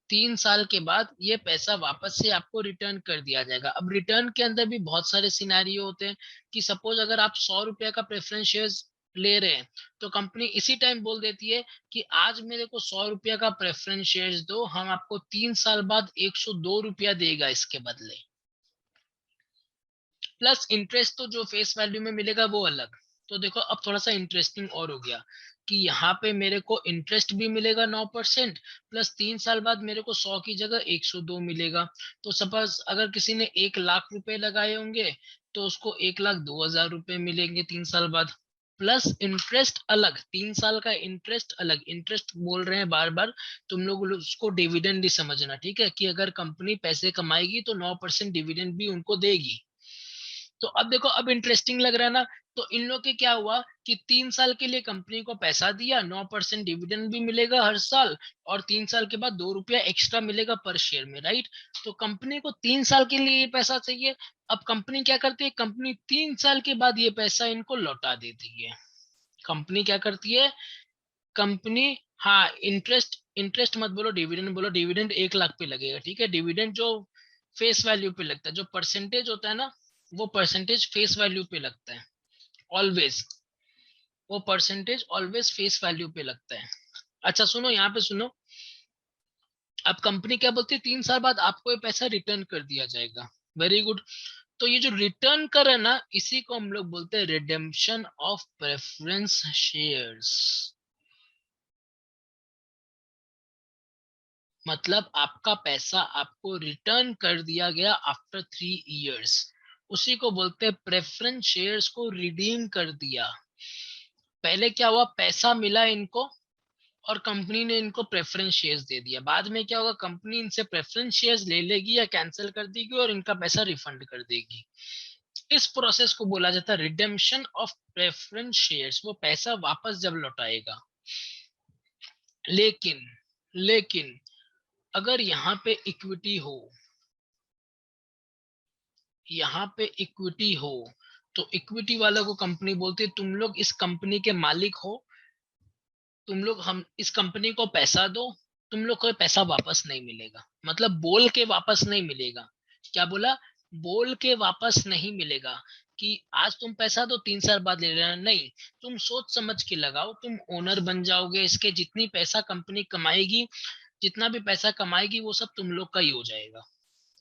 3 साल के बाद ये पैसा वापस से आपको रिटर्न कर दिया जाएगा। अब रिटर्न के अंदर भी बहुत सारे सिनेरियो होते हैं कि सपोज अगर आप 100 रुपया का प्रेफरेंस शेयर्स ले रहे हैं तो कंपनी इसी टाइम बोल देती है कि आज मेरे को 100 रुपया का प्रेफरेंस शेयर्स दो, हम आपको 3 साल बाद 102 रुपया देगा इसके बदले, प्लस इंटरेस्ट तो जो फेस वैल्यू में मिलेगा वो अलग। तो देखो अब थोड़ा सा इंटरेस्टिंग और हो गया कि यहाँ पे मेरे को इंटरेस्ट भी मिलेगा 9%, प्लस 3 साल बाद मेरे को 100 की जगह 102 मिलेगा। तो सपोज अगर किसी ने 1 लाख रुपए लगाए होंगे तो उसको 1,02,000 रुपए मिलेंगे 3 साल बाद, प्लस इंटरेस्ट अलग, 3 साल का इंटरेस्ट अलग। इंटरेस्ट बोल रहे हैं बार बार, तुम लोग उसको डिविडेंड ही समझना, ठीक है? कि अगर कंपनी पैसे कमाएगी तो 9% डिविडेंड भी उनको देगी। तो अब देखो अब इंटरेस्टिंग लग रहा है ना। तो इन लोग के क्या हुआ कि 3 साल के लिए कंपनी को पैसा दिया, 9% डिविडेंड भी मिलेगा हर साल, और 3 साल के बाद 2 रुपया एक्स्ट्रा मिलेगा पर शेयर में, राइट? तो कंपनी को 3 साल के लिए ये पैसा चाहिए। अब कंपनी क्या करती है, कंपनी 3 साल के बाद ये पैसा इनको लौटा देती है। कंपनी क्या करती है, कंपनी, हाँ, इंटरेस्ट इंटरेस्ट मत बोलो, डिविडेंड बोलो। डिविडेंड 1 लाख पे लगेगा, ठीक है? डिविडेंड जो फेस वैल्यू पे लगता है, जो परसेंटेज होता है ना, वो परसेंटेज फेस वैल्यू पे लगता है ऑलवेज। वो परसेंटेज ऑलवेज फेस वैल्यू पे लगता है। अच्छा सुनो, यहाँ पे सुनो। अब कंपनी क्या बोलती है, 3 साल बाद आपको ये पैसा रिटर्न कर दिया जाएगा। Very good. तो ये जो रिटर्न कर है ना, इसी को हम लोग बोलते हैं रिडेम्पशन ऑफ प्रेफरेंस शेयर्स। मतलब आपका पैसा आपको रिटर्न कर दिया गया आफ्टर 3 इयर्स, उसी को बोलते हैं प्रेफरेंस शेयर्स को रिडीम कर दिया। पहले क्या हुआ, पैसा मिला इनको और कंपनी ने इनको प्रेफरेंस शेयर्स दे दिया। बाद में क्या होगा, कंपनी इनसे प्रेफरेंस शेयर्स ले लेगी या कैंसिल कर देगी और इनका पैसा रिफंड कर देगी। इस प्रोसेस को बोला जाता है रिडेम्पशन ऑफ प्रेफरेंस शेयर्स। वो पैसा वापस जब लौटाएगा। लेकिन अगर यहाँ पे इक्विटी हो, यहाँ पे इक्विटी हो, तो इक्विटी वालों को कंपनी बोलती है तुम लोग इस कंपनी के मालिक हो, तुम लोग हम इस कंपनी को पैसा दो, तुम लोग को पैसा वापस नहीं मिलेगा। मतलब बोल के वापस नहीं मिलेगा। क्या बोला, बोल के वापस नहीं मिलेगा कि आज तुम पैसा दो 3 साल बाद ले लेना, नहीं। तुम सोच समझ के लगाओ, तुम ओनर बन जाओगे, इसके जितनी पैसा कंपनी कमाएगी, जितना भी पैसा कमाएगी वो सब तुम लोग का ही हो जाएगा।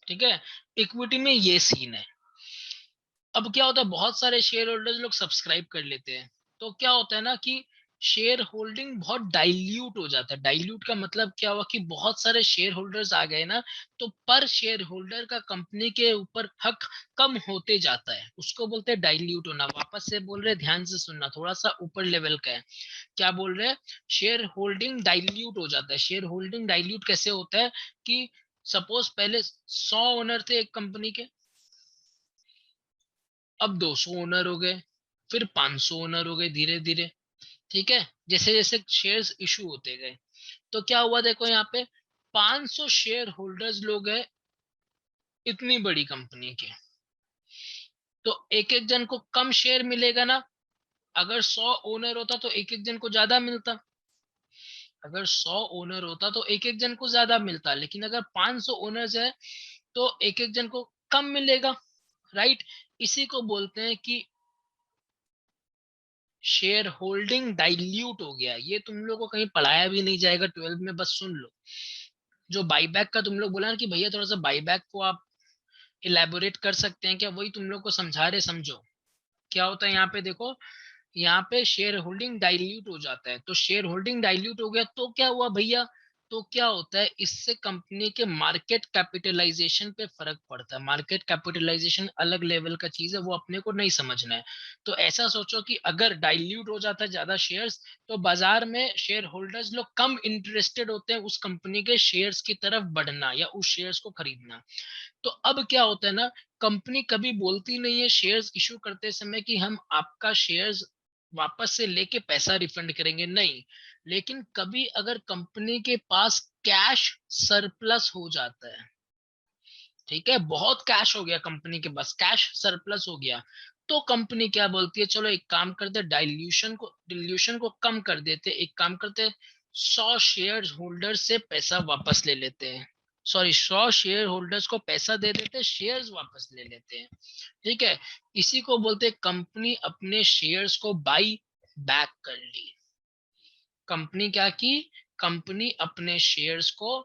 ठीक है, इक्विटी में ये सीन है। अब क्या होता है, बहुत सारे शेयर होल्डर्स लोग सब्सक्राइब कर लेते हैं, तो क्या होता है ना कि शेयर होल्डिंग बहुत डाइल्यूट हो जाता है। डाइल्यूट का मतलब क्या हुआ कि बहुत सारे शेयर होल्डर्स आ गए ना, तो पर शेयर होल्डर का कंपनी के ऊपर हक कम होते जाता है, उसको बोलते हैं डाइल्यूट होना। वापस से बोल रहे, ध्यान से सुनना, थोड़ा सा ऊपर लेवल का है। क्या बोल रहे हैं, शेयर होल्डिंग डाइल्यूट हो जाता है। शेयर होल्डिंग डाइल्यूट कैसे होता है कि सपोज पहले 100 ओनर थे एक कंपनी के, अब 200 ओनर हो गए, फिर 500 ओनर हो गए धीरे धीरे। ठीक है, जैसे जैसे शेयर्स इशू होते गए, तो क्या हुआ, देखो यहाँ पे 500 शेयर होल्डर्स लोग हैं इतनी बड़ी कंपनी के, तो एक एक जन को कम शेयर मिलेगा ना। अगर 100 ओनर होता तो एक एक जन को ज्यादा मिलता। अगर 100 ओनर होता तो एक एक जन को ज्यादा मिलता, लेकिन अगर 500 ओनर्स है तो एक एक जन को कम मिलेगा। राइट, इसी को बोलते हैं कि शेयर होल्डिंग डाइल्यूट हो गया। ये तुम लोग को कहीं पढ़ाया भी नहीं जाएगा 12 में, बस सुन लो। जो बाईबैक का तुम लोग बोला ना कि भैया थोड़ा सा बाईबैक को आप इलेबोरेट कर सकते हैं क्या, वही तुम लोग को समझा रहे, समझो। क्या होता है यहाँ पे देखो, यहाँ पे शेयर होल्डिंग डाइल्यूट हो जाता है। तो शेयर होल्डिंग डाइल्यूट हो गया तो क्या हुआ भैया, तो क्या होता है, इससे कंपनी के मार्केट कैपिटलाइजेशन पे फर्क पड़ता है। मार्केट कैपिटलाइजेशन अलग लेवल का चीज है, वो अपने को नहीं समझना है। तो ऐसा सोचो कि अगर डाइल्यूट हो जाता है ज्यादा शेयर्स, तो बाजार में शेयर होल्डर्स लोग कम इंटरेस्टेड होते हैं उस कंपनी के शेयर्स की तरफ बढ़ना या उस शेयर्स को खरीदना। तो अब क्या होता है ना, कंपनी कभी बोलती नहीं है शेयर्स इशू करते समय कि हम आपका शेयर्स वापस से लेके पैसा रिफंड करेंगे, नहीं। लेकिन कभी अगर कंपनी के पास कैश सरप्लस हो जाता है, ठीक है, बहुत कैश हो गया कंपनी के पास, कैश सरप्लस हो गया, तो कंपनी क्या बोलती है, चलो एक काम करते, डिल्यूशन को कम कर देते, एक काम करते, 100 शेयर होल्डर से पैसा वापस ले लेते हैं। सॉरी, 100 शेयर होल्डर्स को पैसा दे देते, शेयर्स वापस ले लेते हैं। ठीक है, इसी को बोलते हैं कंपनी अपने शेयर्स को बाई बैक कर ली। कंपनी क्या की, कंपनी अपने शेयर्स को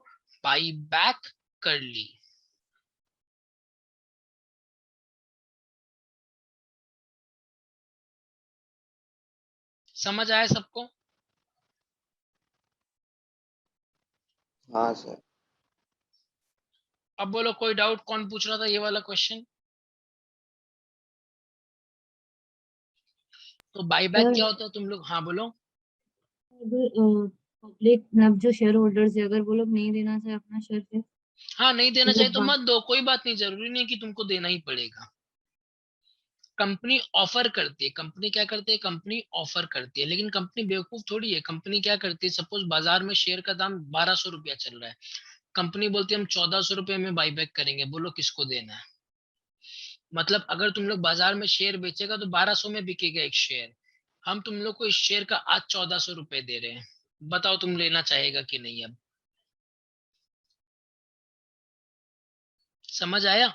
बाई बैक कर ली। समझ आया सबको? हाँ सर। अब बोलो, कोई डाउट? कौन पूछ रहा था ये वाला क्वेश्चन? तो बाईबैक सर क्या होता है, तुम लोग, हाँ बोलो। अगर पब्लिक मतलब जो शेयर होल्डर्स है अगर वो लोग नहीं देना चाहे अपना शेयर फिर हाँ, नहीं देना चाहिए मतलब तो मत दो, कोई बात नहीं, जरूरी नहीं कि तुमको देना ही पड़ेगा। कंपनी ऑफर करती है, कंपनी क्या करती है, कंपनी ऑफर करती है, लेकिन कंपनी बेवकूफ थोड़ी है। कंपनी क्या करती है, सपोज बाजार में शेयर का दाम 1200 रुपया चल रहा है, कंपनी बोलती है हम 1400 रुपये में बाईबैक करेंगे, बोलो किसको देना है। मतलब अगर तुम लोग बाजार में शेयर बेचेगा तो 1200 में बिकेगा एक शेयर, हम तुम लोग को इस शेयर का आज 1400 रुपए दे रहे हैं, बताओ तुम लेना चाहेगा कि नहीं। अब समझ आया?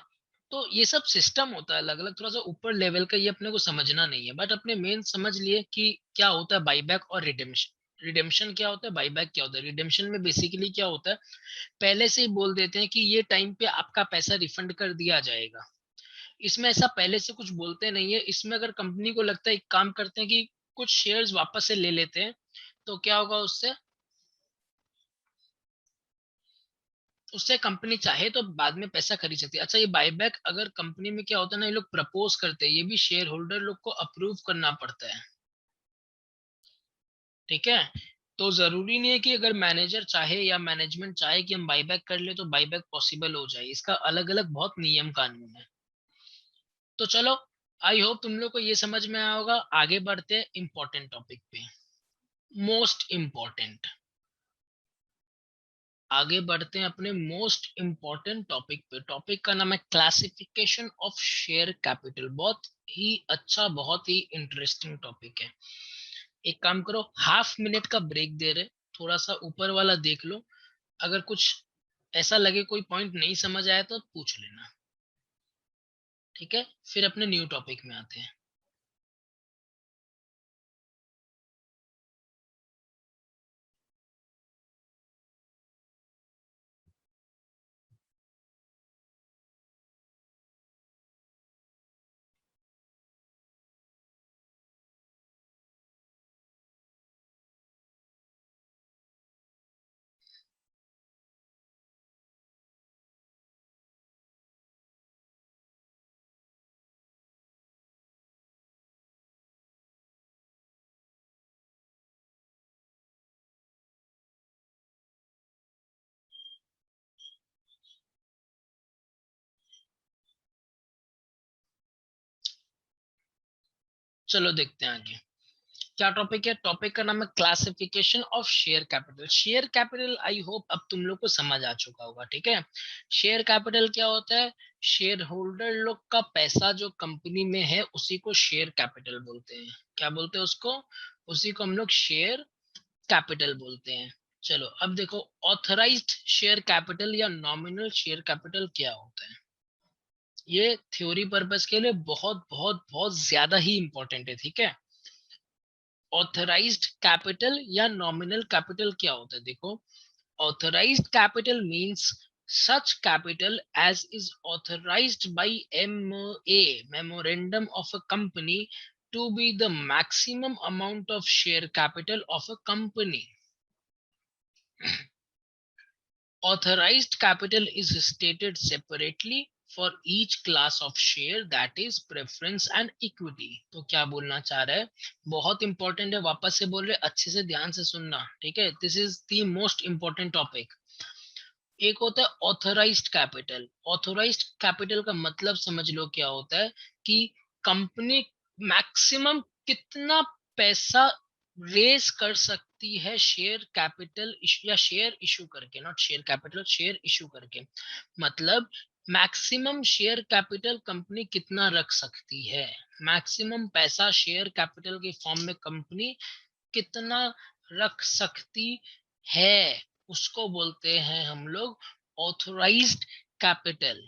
तो ये सब सिस्टम होता है अलग अलग, थोड़ा सा ऊपर लेवल का, ये अपने को समझना नहीं है, बट अपने मेन समझ लिए कि क्या होता है बाईबैक और रिडेम्पशन। रिडेम्पशन क्या होता है, बाईबैक क्या होता है। रिडेम्पशन में बेसिकली क्या होता है, पहले से ही बोल देते हैं कि ये टाइम पे आपका पैसा रिफंड कर दिया जाएगा। इसमें ऐसा पहले से कुछ बोलते नहीं है। इसमें अगर कंपनी को लगता है, एक काम करते हैं कि कुछ शेयर्स वापस से ले लेते हैं, तो क्या होगा उससे, उससे कंपनी चाहे तो बाद में पैसा खरीद सकती है। अच्छा, ये बायबैक अगर कंपनी में क्या होता है ना, ये लोग प्रपोज करते हैं, ये भी शेयर होल्डर लोग को अप्रूव करना पड़ता है। ठीक है, तो जरूरी नहीं है कि अगर मैनेजर चाहे या मैनेजमेंट चाहे कि हम बाईबैक कर ले तो बाईबैक पॉसिबल हो जाए, इसका अलग अलग बहुत नियम कानून है। तो चलो, आई होप तुम लोग को ये समझ में आया होगा। आगे बढ़ते हैं इंपॉर्टेंट टॉपिक पे, मोस्ट इंपॉर्टेंट। आगे बढ़ते हैं अपने मोस्ट इंपॉर्टेंट टॉपिक पे। टॉपिक का नाम है क्लासिफिकेशन ऑफ शेयर कैपिटल। बहुत ही अच्छा, बहुत ही इंटरेस्टिंग टॉपिक है। एक काम करो, हाफ मिनट का ब्रेक दे रहे, थोड़ा सा ऊपर वाला देख लो, अगर कुछ ऐसा लगे कोई पॉइंट नहीं समझ आया तो पूछ लेना, ठीक है? फिर अपने न्यू टॉपिक में आते हैं। चलो देखते हैं आगे क्या टॉपिक है। टॉपिक का नाम है classification of share capital. Share capital I hope अब तुम लोग को समझ आ चुका होगा, ठीक है? शेयर कैपिटल क्या होता है? शेयर होल्डर लोग का पैसा जो कंपनी में है उसी को शेयर कैपिटल बोलते हैं। क्या बोलते हैं उसको? उसी को हम लोग शेयर कैपिटल बोलते हैं। चलो अब देखो, ऑथराइज्ड शेयर कैपिटल या नॉमिनल शेयर कैपिटल क्या होता है। ये थ्योरी पर्पस के लिए बहुत बहुत बहुत ज्यादा ही इंपॉर्टेंट है, ठीक है? ऑथराइज्ड कैपिटल या नॉमिनल कैपिटल क्या होता है? देखो, authorised capital means such capital as is authorized by MOA, memorandum of a company, to be the maximum amount of share capital of a company. Authorized capital is stated separately for each class of share, that is preference and equity. तो क्या बोलना चाह रहा है? बहुत important है, वापस से बोल रहे, अच्छे से ध्यान से सुनना, ठीक है? This is the most important topic. एक होता है ऑथराइज्ड कैपिटल। ऑथराइज्ड कैपिटल का मतलब समझ लो क्या होता है कि कंपनी मैक्सिमम कितना पैसा रेज कर सकती है शेयर कैपिटल या शेयर इशू करके, not share capital, share issue करके। मतलब मैक्सिमम शेयर कैपिटल कंपनी कितना रख सकती है, मैक्सिमम पैसा शेयर कैपिटल के फॉर्म में कंपनी कितना रख सकती है, उसको बोलते हैं हम लोग ऑथराइज्ड कैपिटल।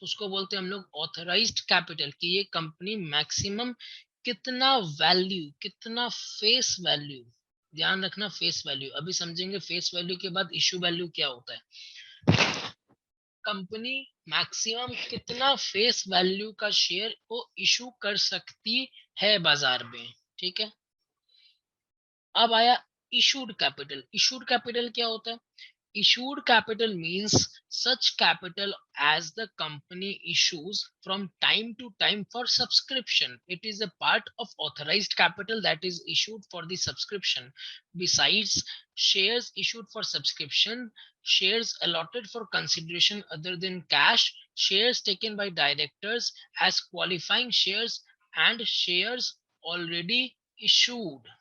उसको बोलते हैं हम लोग ऑथराइज्ड कैपिटल कि ये कंपनी मैक्सिमम कितना वैल्यू, कितना फेस वैल्यू, ध्यान रखना फेस वैल्यू, अभी समझेंगे फेस वैल्यू के बाद इशू वैल्यू क्या होता है। कंपनी मैक्सिमम कितना फेस वैल्यू का शेयर को इशू कर सकती है बाजार में, ठीक है? अब आया इशूड कैपिटल। इशूड कैपिटल क्या होता है? Issued capital means such capital as the company issues from time to time for subscription. It is a part of authorized capital that is issued for the subscription. Besides shares issued for subscription, shares allotted for consideration other than cash, shares taken by directors as qualifying shares, and shares already issued.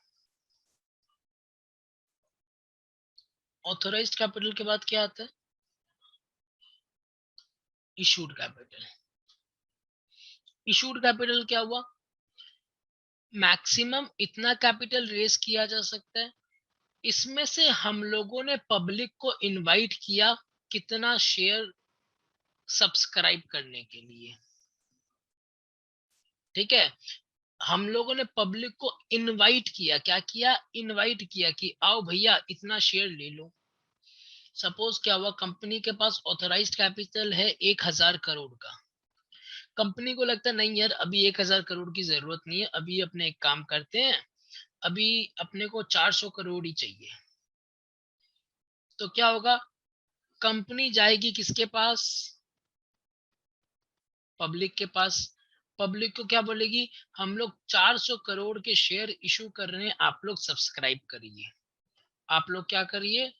Authorised capital के बाद क्या आता है? Issued capital. Issued capital क्या हुआ? Maximum इतना capital raise किया जा सकता है, इसमें से हम लोगों ने पब्लिक को इनवाइट किया कितना शेयर सब्सक्राइब करने के लिए, ठीक है? हम लोगों ने पब्लिक को इनवाइट किया, क्या किया? इनवाइट किया कि आओ भैया इतना शेयर ले लो। सपोज क्या हुआ, कंपनी के पास ऑथराइज्ड कैपिटल है 1000 करोड़ का। कंपनी को लगता है नहीं यार, अभी 1000 करोड़ की जरूरत नहीं है, अभी अपने एक काम करते हैं, अभी अपने को 400 करोड़ ही चाहिए। तो क्या होगा? कंपनी जाएगी किसके पास? पब्लिक के पास। पब्लिक को क्या बोलेगी, हम लोग 400 करोड़ के शेयर इशू कर रहे हैं, आप लोग सब्सक्राइब करिए। आप लोग क्या करिए,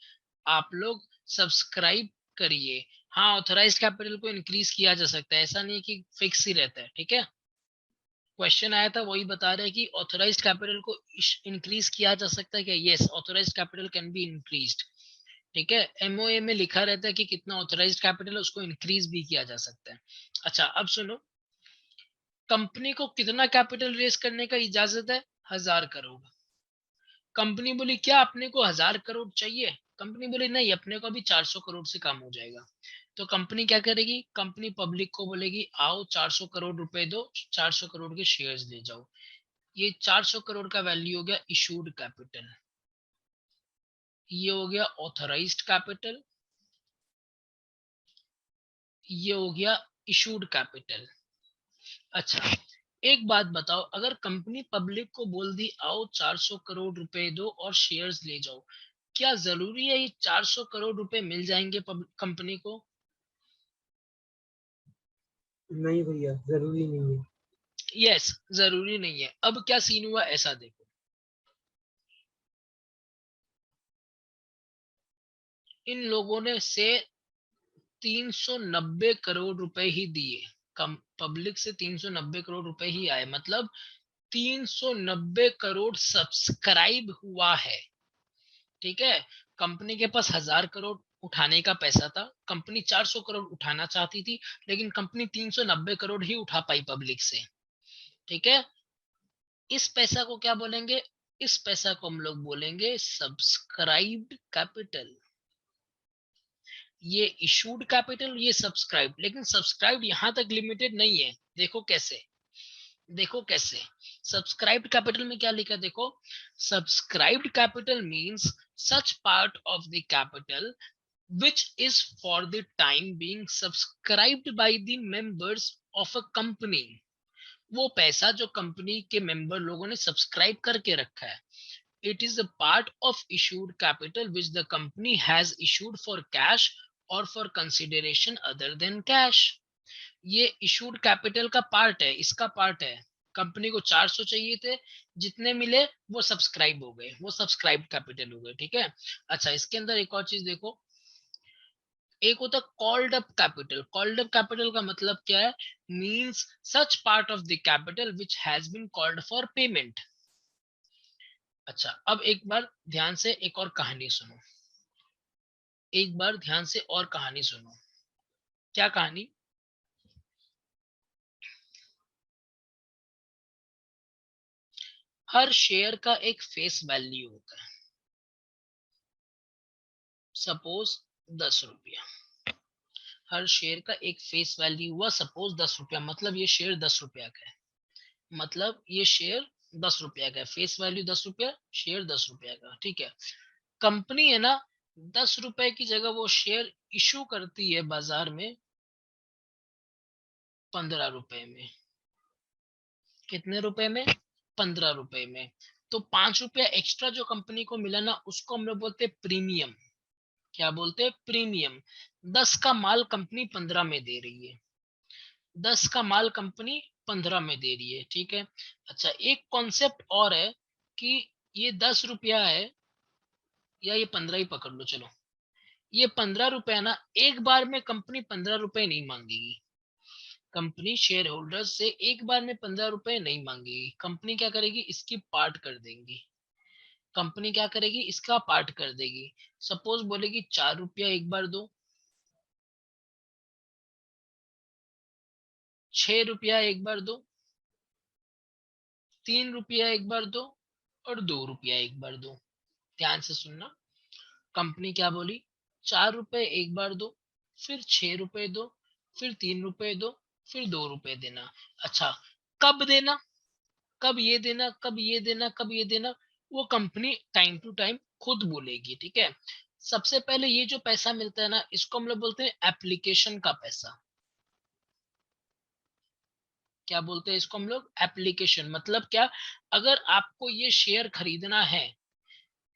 आप लोग सब्सक्राइब करिए। हाँ, ऑथराइज्ड कैपिटल को इंक्रीज किया जा सकता है, ऐसा नहीं कि फिक्स ही रहता है, ठीक है। क्वेश्चन आया था वही बता रहे हैं कि ऑथराइज्ड कैपिटल को इंक्रीज किया जा सकता है क्या? Yes, authorised capital can be increased, ठीक है। एमओए में लिखा रहता है कि कितना ऑथराइज्ड कैपिटल है, उसको इंक्रीज भी किया जा सकता है। अच्छा, अब सुनो, कंपनी को कितना कैपिटल रेज करने का इजाजत है? 1000 करोड़। कंपनी बोली क्या अपने को 1000 करोड़ चाहिए? कंपनी बोली नहीं, अपने को अभी 400 करोड़ से काम हो जाएगा। तो कंपनी क्या करेगी, कंपनी पब्लिक को बोलेगी आओ 400 करोड़ रुपए दो, 400 करोड़ के शेयर्स ले जाओ। ये 400 करोड़ का वैल्यू हो गया इशूड कैपिटल, ये हो गया ऑथराइज्ड कैपिटल, ये हो गया इशूड कैपिटल। अच्छा, एक बात बताओ, अगर कंपनी पब्लिक को बोल दी आओ 400 करोड़ रुपए दो और शेयर्स ले जाओ, क्या जरूरी है ये 400 करोड़ रुपए मिल जाएंगे कंपनी को? नहीं भैया, जरूरी नहीं है। यस, जरूरी नहीं है। अब क्या सीन हुआ ऐसा देखो, इन लोगों ने से 390 करोड़ रुपए ही दिए, कम पब्लिक से 390 करोड़ रुपए ही आए, मतलब 390 करोड़ सब्सक्राइब हुआ है, ठीक है। कंपनी के पास 1000 करोड़ उठाने का पैसा था, कंपनी 400 करोड़ उठाना चाहती थी, लेकिन कंपनी 390 करोड़ ही उठा पाई पब्लिक से, ठीक है। इस पैसा को क्या बोलेंगे, इस पैसा को हम लोग बोलेंगे सब्सक्राइब्ड कैपिटल। ये इशूड कैपिटल, ये सब्सक्राइब, लेकिन सब्सक्राइब यहां तक लिमिटेड नहीं है। देखो कैसे, देखो कैसे, सब्सक्राइब्ड कैपिटल में क्या लिखा है देखो, subscribed capital means such part of the capital which is for the time being subscribed by the members of a company। वो पैसा जो कंपनी के मेंबर लोगों ने सब्सक्राइब करके रखा है, it is a part of issued capital which the company has issued for cash or for consideration other than cash। ये इशूड कैपिटल का पार्ट है, इसका पार्ट है। कंपनी को 400 चाहिए थे, जितने मिले वो सब्सक्राइब हो गए, वो सब्सक्राइब कैपिटल हो गए, ठीक है। अच्छा, इसके अंदर एक और चीज देखो, एक होता called up capital. Called up capital का मतलब क्या है, means such part of the capital which has been called for payment. अच्छा, अब एक बार ध्यान से एक और कहानी सुनो, एक बार ध्यान से और कहानी सुनो। क्या कहानी, हर शेयर का एक फेस वैल्यू होता है, सपोज 10 रुपया। हर शेयर का एक फेस वैल्यू हुआ सपोज 10 रुपया, मतलब ये शेयर 10 रुपया का है, मतलब ये शेयर 10 रुपया का है, फेस वैल्यू 10 रुपया, शेयर 10 रुपया का, ठीक है। कंपनी है ना, 10 रुपए की जगह वो शेयर इशू करती है बाजार में 15 रुपए में। कितने रुपए में? 15 रुपए में। तो 5 रुपया एक्स्ट्रा जो कंपनी को मिला ना, उसको हम लोग बोलते हैं प्रीमियम। क्या बोलते हैं? प्रीमियम। 10 का माल कंपनी 15 में दे रही है, 10 का माल कंपनी 15 में दे रही है, ठीक है। अच्छा, एक कॉन्सेप्ट और है कि ये 10 रुपया है, या ये 15 ही पकड़ लो, चलो ये 15 रुपया ना, एक बार में कंपनी 15 रुपए नहीं मांगेगी। कंपनी शेयर होल्डर से एक बार में 15 रुपए नहीं मांगेगी। कंपनी क्या करेगी, इसकी पार्ट कर देंगी। कंपनी क्या करेगी, इसका पार्ट कर देगी। सपोज बोलेगी 4 रुपया एक बार दो, 6 रुपया एक बार दो, 3 रुपया एक बार दो, और 2 रुपया एक बार दो। ध्यान से सुनना, कंपनी क्या बोली, 4 रुपए एक बार दो, फिर 6 रुपए दो, फिर 3 रुपए दो, फिर 2 रुपए देना। अच्छा, कब देना, कब ये देना, कब ये देना, कब ये देना, वो कंपनी टाइम टू टाइम खुद बोलेगी, ठीक है। सबसे पहले ये जो पैसा मिलता है ना, इसको हम लोग बोलते हैं एप्लीकेशन का पैसा। क्या बोलते हैं इसको हम लोग? एप्लीकेशन। मतलब क्या, अगर आपको ये शेयर खरीदना है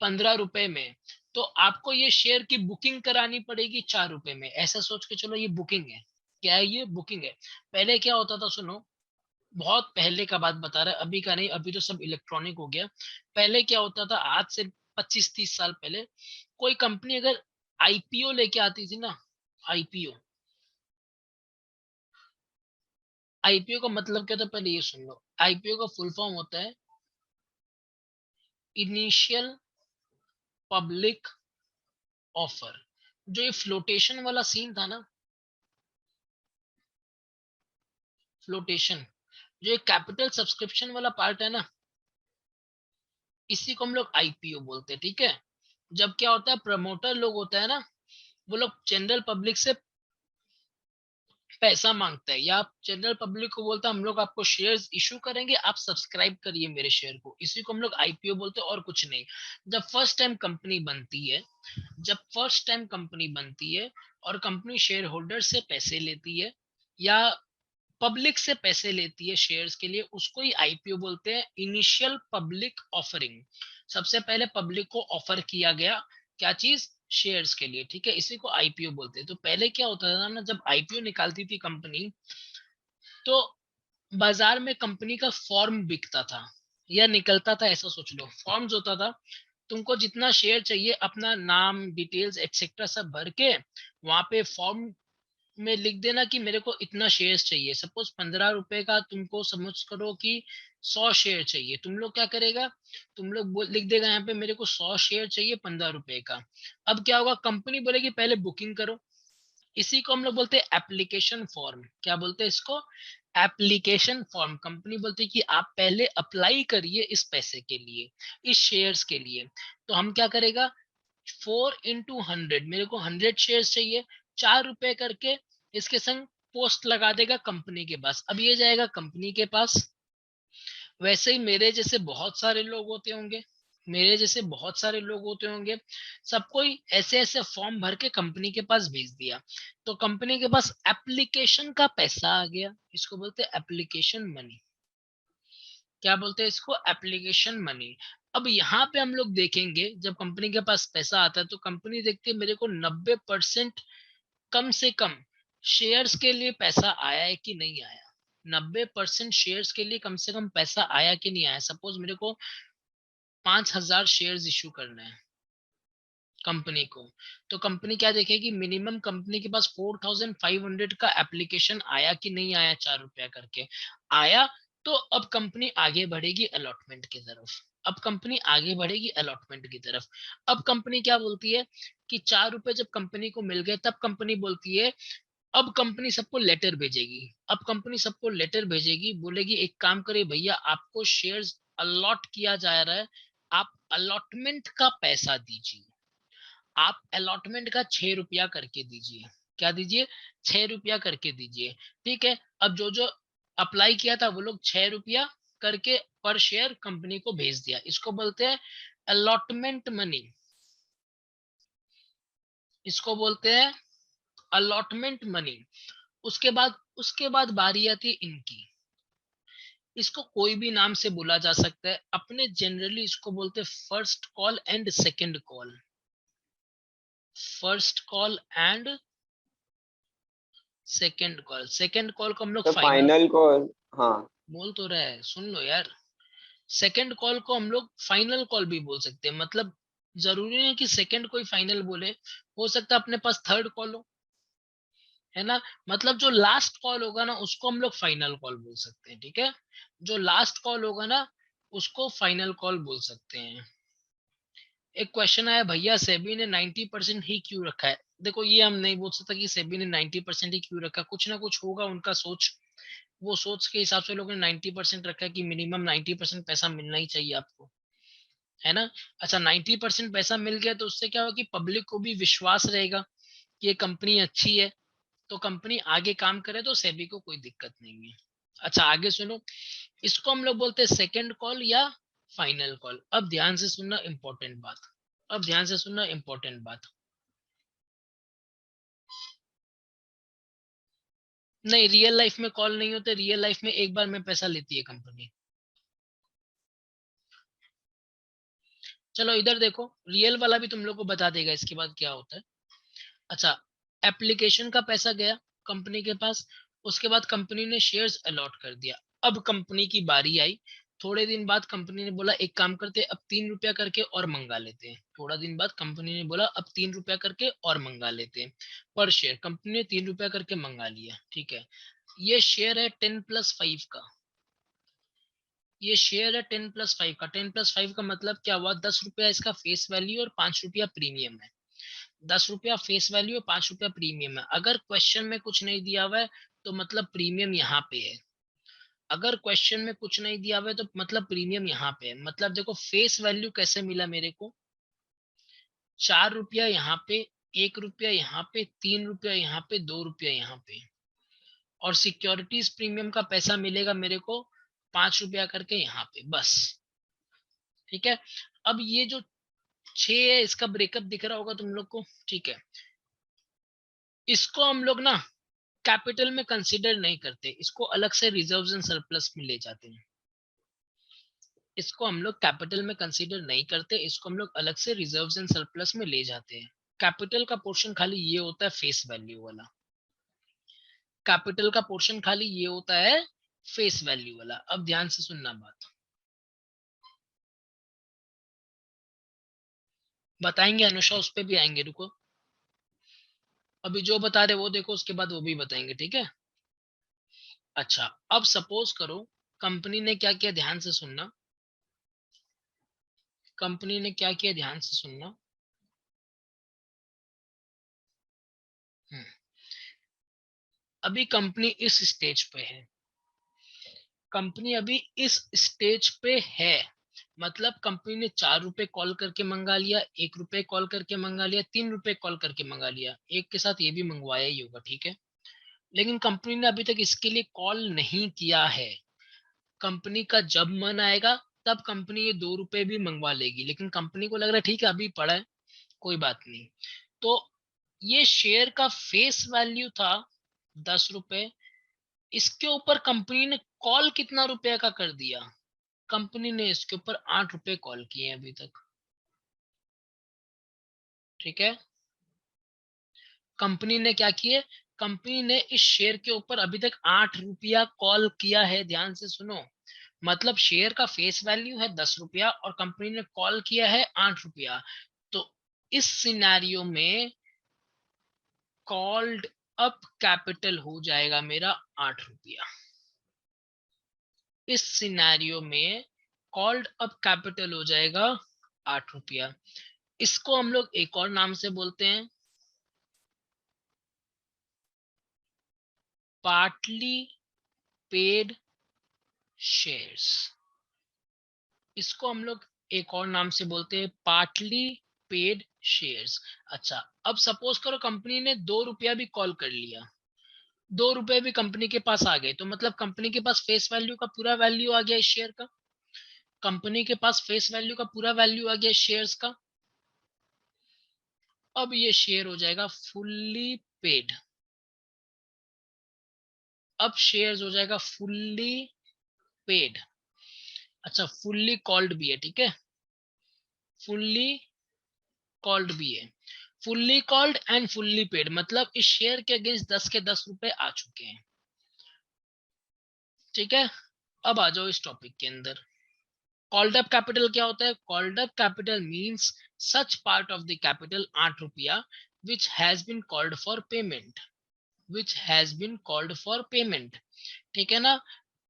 15 रुपए में, तो आपको ये शेयर की बुकिंग करानी पड़ेगी 4 रुपए में। ऐसा सोच के चलो, ये बुकिंग है। क्या है ये? बुकिंग है। पहले क्या होता था सुनो, बहुत पहले का बात बता रहा है, अभी का नहीं, अभी तो सब इलेक्ट्रॉनिक हो गया। पहले क्या होता था, आज से 25-30 साल पहले कोई कंपनी अगर आईपीओ लेके आती थी ना, आईपीओ, आईपीओ का मतलब क्या था पहले ये सुन लो। आईपीओ का फुल फॉर्म होता है इनिशियल पब्लिक ऑफर। जो ये फ्लोटेशन वाला सीन था ना, फ्लोटेशन, जो ये कैपिटल सब्सक्रिप्शन वाला पार्ट है ना, इसी को हम लोग आईपीओ बोलते हैं, ठीक है। जब क्या होता है, प्रमोटर लोग होता है ना, वो लोग जनरल पब्लिक से पैसा मांगता है, या जनरल पब्लिक को बोलता है हम लोग आपको शेयर्स इशू करेंगे, आप सब्सक्राइब करिए मेरे शेयर को, इसी को हम लोग आईपीओ बोलते हैं और कुछ नहीं। जब फर्स्ट टाइम कंपनी बनती है, जब फर्स्ट टाइम कंपनी बनती है और कंपनी शेयर होल्डर से पैसे लेती है या पब्लिक से पैसे लेती है शेयर्स के लिए, उसको ही आईपीओ बोलते हैं, इनिशियल पब्लिक ऑफरिंग। सबसे पहले पब्लिक को ऑफर किया गया क्या चीज, शेयर्स के लिए, ठीक है, इसी को आईपीओ बोलते हैं। तो पहले क्या होता था ना, जब आईपीओ निकालती थी कंपनी, तो बाजार में कंपनी का फॉर्म बिकता था या निकलता था, ऐसा सोच लो। फॉर्म्स होता था, तुमको जितना शेयर चाहिए अपना नाम डिटेल्स एक्सेट्रा सब भर के वहां पे फॉर्म में लिख देना कि मेरे को इतना शेयर्स चाहिए। सपोज 15 रुपए का तुमको समझ करो कि 100 शेयर चाहिए, तुम लोग क्या करेगा, तुम लोग लिख देगा यहाँ पे मेरे को 100 शेयर चाहिए 15 रुपए का। अब क्या होगा, कंपनी बोलेगी पहले बुकिंग करो, इसी को हम लोग बोलते हैं एप्लीकेशन फॉर्म। क्या बोलते हैं इसको, एप्लीकेशन फॉर्म। कंपनी बोलती है कि आप पहले अप्लाई करिए इस पैसे के लिए, इस शेयर्स के लिए। तो हम क्या करेगा, 4x100, मेरे को 100 शेयर्स चाहिए, 4 रुपए करके इसके संग पोस्ट लगा देगा कंपनी के पास। अब ये जाएगा कंपनी के पास। वैसे ही मेरे जैसे बहुत सारे लोग होते होंगे, मेरे जैसे बहुत सारे लोग होते होंगे, सबको ही ऐसे ऐसे फॉर्म भर के कंपनी के पास भेज दिया। तो कंपनी के पास एप्लीकेशन का पैसा आ गया, इसको बोलते हैं एप्लीकेशन मनी। क्या बोलते हैं इसको, एप्लीकेशन मनी। अब यहाँ पे हम लोग देखेंगे, जब कंपनी के पास पैसा आता है तो कंपनी देखती है मेरे को 90% कम से कम शेयर्स के लिए पैसा आया है कि नहीं आया। 90% शेयर्स के लिए कम से कम पैसा आया कि नहीं आया। सपोज मेरे को 5,000 शेयर्स इशू करना है कंपनी को, तो कंपनी क्या देखेगी, मिनिमम कंपनी के पास 4,500 का एप्लीकेशन आया कि नहीं आया, 4 रुपया करके आया। तो अब कंपनी आगे बढ़ेगी अलॉटमेंट की तरफ, अब कंपनी आगे बढ़ेगी अलॉटमेंट की तरफ। अब कंपनी क्या बोलती है कि 4 रुपए जब कंपनी को मिल गए, तब कंपनी बोलती है अब कंपनी सबको लेटर भेजेगी। अब कंपनी सबको लेटर भेजेगी, बोलेगी एक काम करे भैया, आपको शेयर्स अलॉट किया जा रहा है, आप अलॉटमेंट का पैसा दीजिए, आप अलॉटमेंट का 6 रुपया करके दीजिए। क्या दीजिए, 6 रुपया करके दीजिए, ठीक है। अब जो जो अप्लाई किया था वो लोग 6 रुपया करके पर शेयर कंपनी को भेज दिया, इसको बोलते हैं अलॉटमेंट मनी, इसको बोलते हैं अलॉटमेंट मनी। उसके बाद बारी आती है इनकी, इसको कोई भी नाम से बोला जा सकता है, अपने जनरली इसको बोलते हैं first call and second call, first call and second call. Second call को हम लोग तो फाइनल, फाइनल कॉल, हाँ। बोल तो रहा है, सुन लो यार। सेकंड कॉल को हम लोग फाइनल कॉल भी बोल सकते हैं, मतलब जरूरी नहीं कि सेकंड कोई फाइनल बोले, हो सकता है अपने पास थर्ड कॉल हो, है ना। मतलब जो लास्ट कॉल होगा ना उसको हम लोग फाइनल कॉल बोल सकते हैं, ठीक है। जो लास्ट कॉल होगा ना उसको फाइनल कॉल बोल सकते हैं। एक क्वेश्चन आया, भैया सेबी ने 90% ही क्यों रखा है। देखो ये हम नहीं बोल सकता कि सेबी ने 90% ही क्यों रखा, कुछ ना कुछ होगा उनका सोच, वो सोच के हिसाब से लोगों ने 90% रखा है कि मिनिमम 90% पैसा मिलना ही चाहिए आपको, है ना। अच्छा 90% पैसा मिल गया तो उससे क्या होगा कि पब्लिक को भी विश्वास रहेगा कि ये कंपनी अच्छी है, तो कंपनी आगे काम करे तो सेबी को कोई दिक्कत नहीं है। अच्छा आगे सुनो, इसको हम लोग बोलते हैं सेकंड कॉल या फाइनल कॉल। अब ध्यान से सुनना इंपॉर्टेंट बात, अब ध्यान से सुनना इंपॉर्टेंट बात। नहीं, रियल लाइफ में कॉल नहीं होते, रियल लाइफ में एक बार में पैसा लेती है कंपनी। चलो इधर देखो, रियल वाला भी तुम लोग को बता देगा इसके बाद क्या होता है। अच्छा, एप्लीकेशन का पैसा गया कंपनी के पास, उसके बाद कंपनी ने शेयर्स अलॉट कर दिया। अब कंपनी की बारी आई, थोड़े दिन बाद कंपनी ने बोला एक काम करते अब 3 रुपया करके और मंगा लेते हैं। थोड़ा दिन बाद कंपनी ने बोला अब 3 रुपया करके और मंगा लेते हैं पर शेयर। कंपनी ने 3 रुपया करके मंगा लिया, ठीक है। ये शेयर है 10+5 का, ये शेयर है 10+5 का। 10+5 का मतलब क्या हुआ, 10 रुपया इसका फेस वैल्यू और 5 रुपया प्रीमियम है। 10 रुपया फेस वैल्यू और 5 रुपया प्रीमियम है। अगर क्वेश्चन में कुछ नहीं दिया हुआ है तो मतलब प्रीमियम यहाँ पे है। अगर क्वेश्चन में कुछ नहीं दिया हुआ है तो मतलब प्रीमियम यहाँ पे है। मतलब देखो फेस वैल्यू कैसे मिला मेरे को, 4 रुपया यहाँ पे, 1 रुपया यहाँ पे, 3 रुपया यहाँ पे, 2 रुपया यहाँ पे। और सिक्योरिटीज प्रीमियम का पैसा मिलेगा मेरे को 5 रुपया करके यहाँ पे, बस। ठीक है। अब ये जो 6 है इसका ब्रेकअप दिख रहा होगा तुम लोग को, ठीक है। इसको हम लोग ना कैपिटल में कंसीडर नहीं करते, इसको अलग से रिजर्व्स एंड सरप्लस में ले जाते हैं। इसको हम लोग कैपिटल में कंसीडर नहीं करते, इसको हम लोग अलग से रिजर्व्स एंड सरप्लस में ले जाते हैं। कैपिटल का पोर्शन खाली ये होता है फेस वैल्यू वाला, कैपिटल का पोर्शन खाली ये होता है फेस वैल्यू वाला। अब ध्यान से सुनना बात, बताएंगे अनुषा, उस पे भी आएंगे, रुको। अभी जो बता रहे वो देखो, उसके बाद वो भी बताएंगे, ठीक है। अच्छा, अब सपोज करो कंपनी ने क्या किया, ध्यान से सुनना। कंपनी ने क्या किया, ध्यान से सुनना। अभी कंपनी इस स्टेज पे है, कंपनी अभी इस स्टेज पे है। मतलब कंपनी ने 4 रुपए कॉल करके मंगा लिया, 1 रुपए कॉल करके मंगा लिया, 3 रुपए कॉल करके मंगा लिया, एक के साथ ये भी मंगवाया ही होगा, ठीक है। लेकिन कंपनी ने अभी तक इसके लिए कॉल नहीं किया है। कंपनी का जब मन आएगा तब कंपनी ये 2 रुपए भी मंगवा लेगी, लेकिन कंपनी को लग रहा है ठीक है अभी पड़ा है, कोई बात नहीं। तो ये शेयर का फेस वैल्यू था 10 रुपए, इसके ऊपर कंपनी ने कॉल कितना रुपए का कर दिया, कंपनी ने इसके ऊपर 8 रुपए कॉल किए हैं अभी तक, ठीक है। कंपनी ने क्या किए, कंपनी ने इस शेयर के ऊपर अभी तक 8 रुपया कॉल किया है, ध्यान से सुनो। मतलब शेयर का फेस वैल्यू है 10 रुपया और कंपनी ने कॉल किया है 8 रुपया। तो इस सिनेरियो में कॉल्ड अप कैपिटल हो जाएगा मेरा 8 रुपया। इस सिनेरियो में कॉल्ड अप कैपिटल हो जाएगा 8 रुपया। इसको हम लोग एक और नाम से बोलते हैं पार्टली पेड शेयर्स। इसको हम लोग एक और नाम से बोलते हैं पार्टली पेड शेयर्स। अच्छा, अब सपोज करो कंपनी ने 2 रुपया भी कॉल कर लिया, 2 रुपए भी कंपनी के पास आ गए, तो मतलब कंपनी के पास फेस वैल्यू का पूरा वैल्यू आ गया इस शेयर का, कंपनी के पास फेस वैल्यू का पूरा वैल्यू आ गया शेयर्स का। अब ये शेयर हो जाएगा फुल्ली पेड, अब शेयर्स हो जाएगा फुल्ली पेड। अच्छा, फुल्ली कॉल्ड भी है, ठीक है, फुल्ली कॉल्ड भी है। Fully called and fully paid मतलब इस शेयर के अगेंस्ट 10 के 10 रुपए आ चुके हैं, ठीक है। अब आ जाओ इस टॉपिक के अंदर। कॉल्ड अप कैपिटल क्या होता है, called up capital means such part of the capital 8 रुपया which has been called for payment, which has been called for payment, ठीक है ना।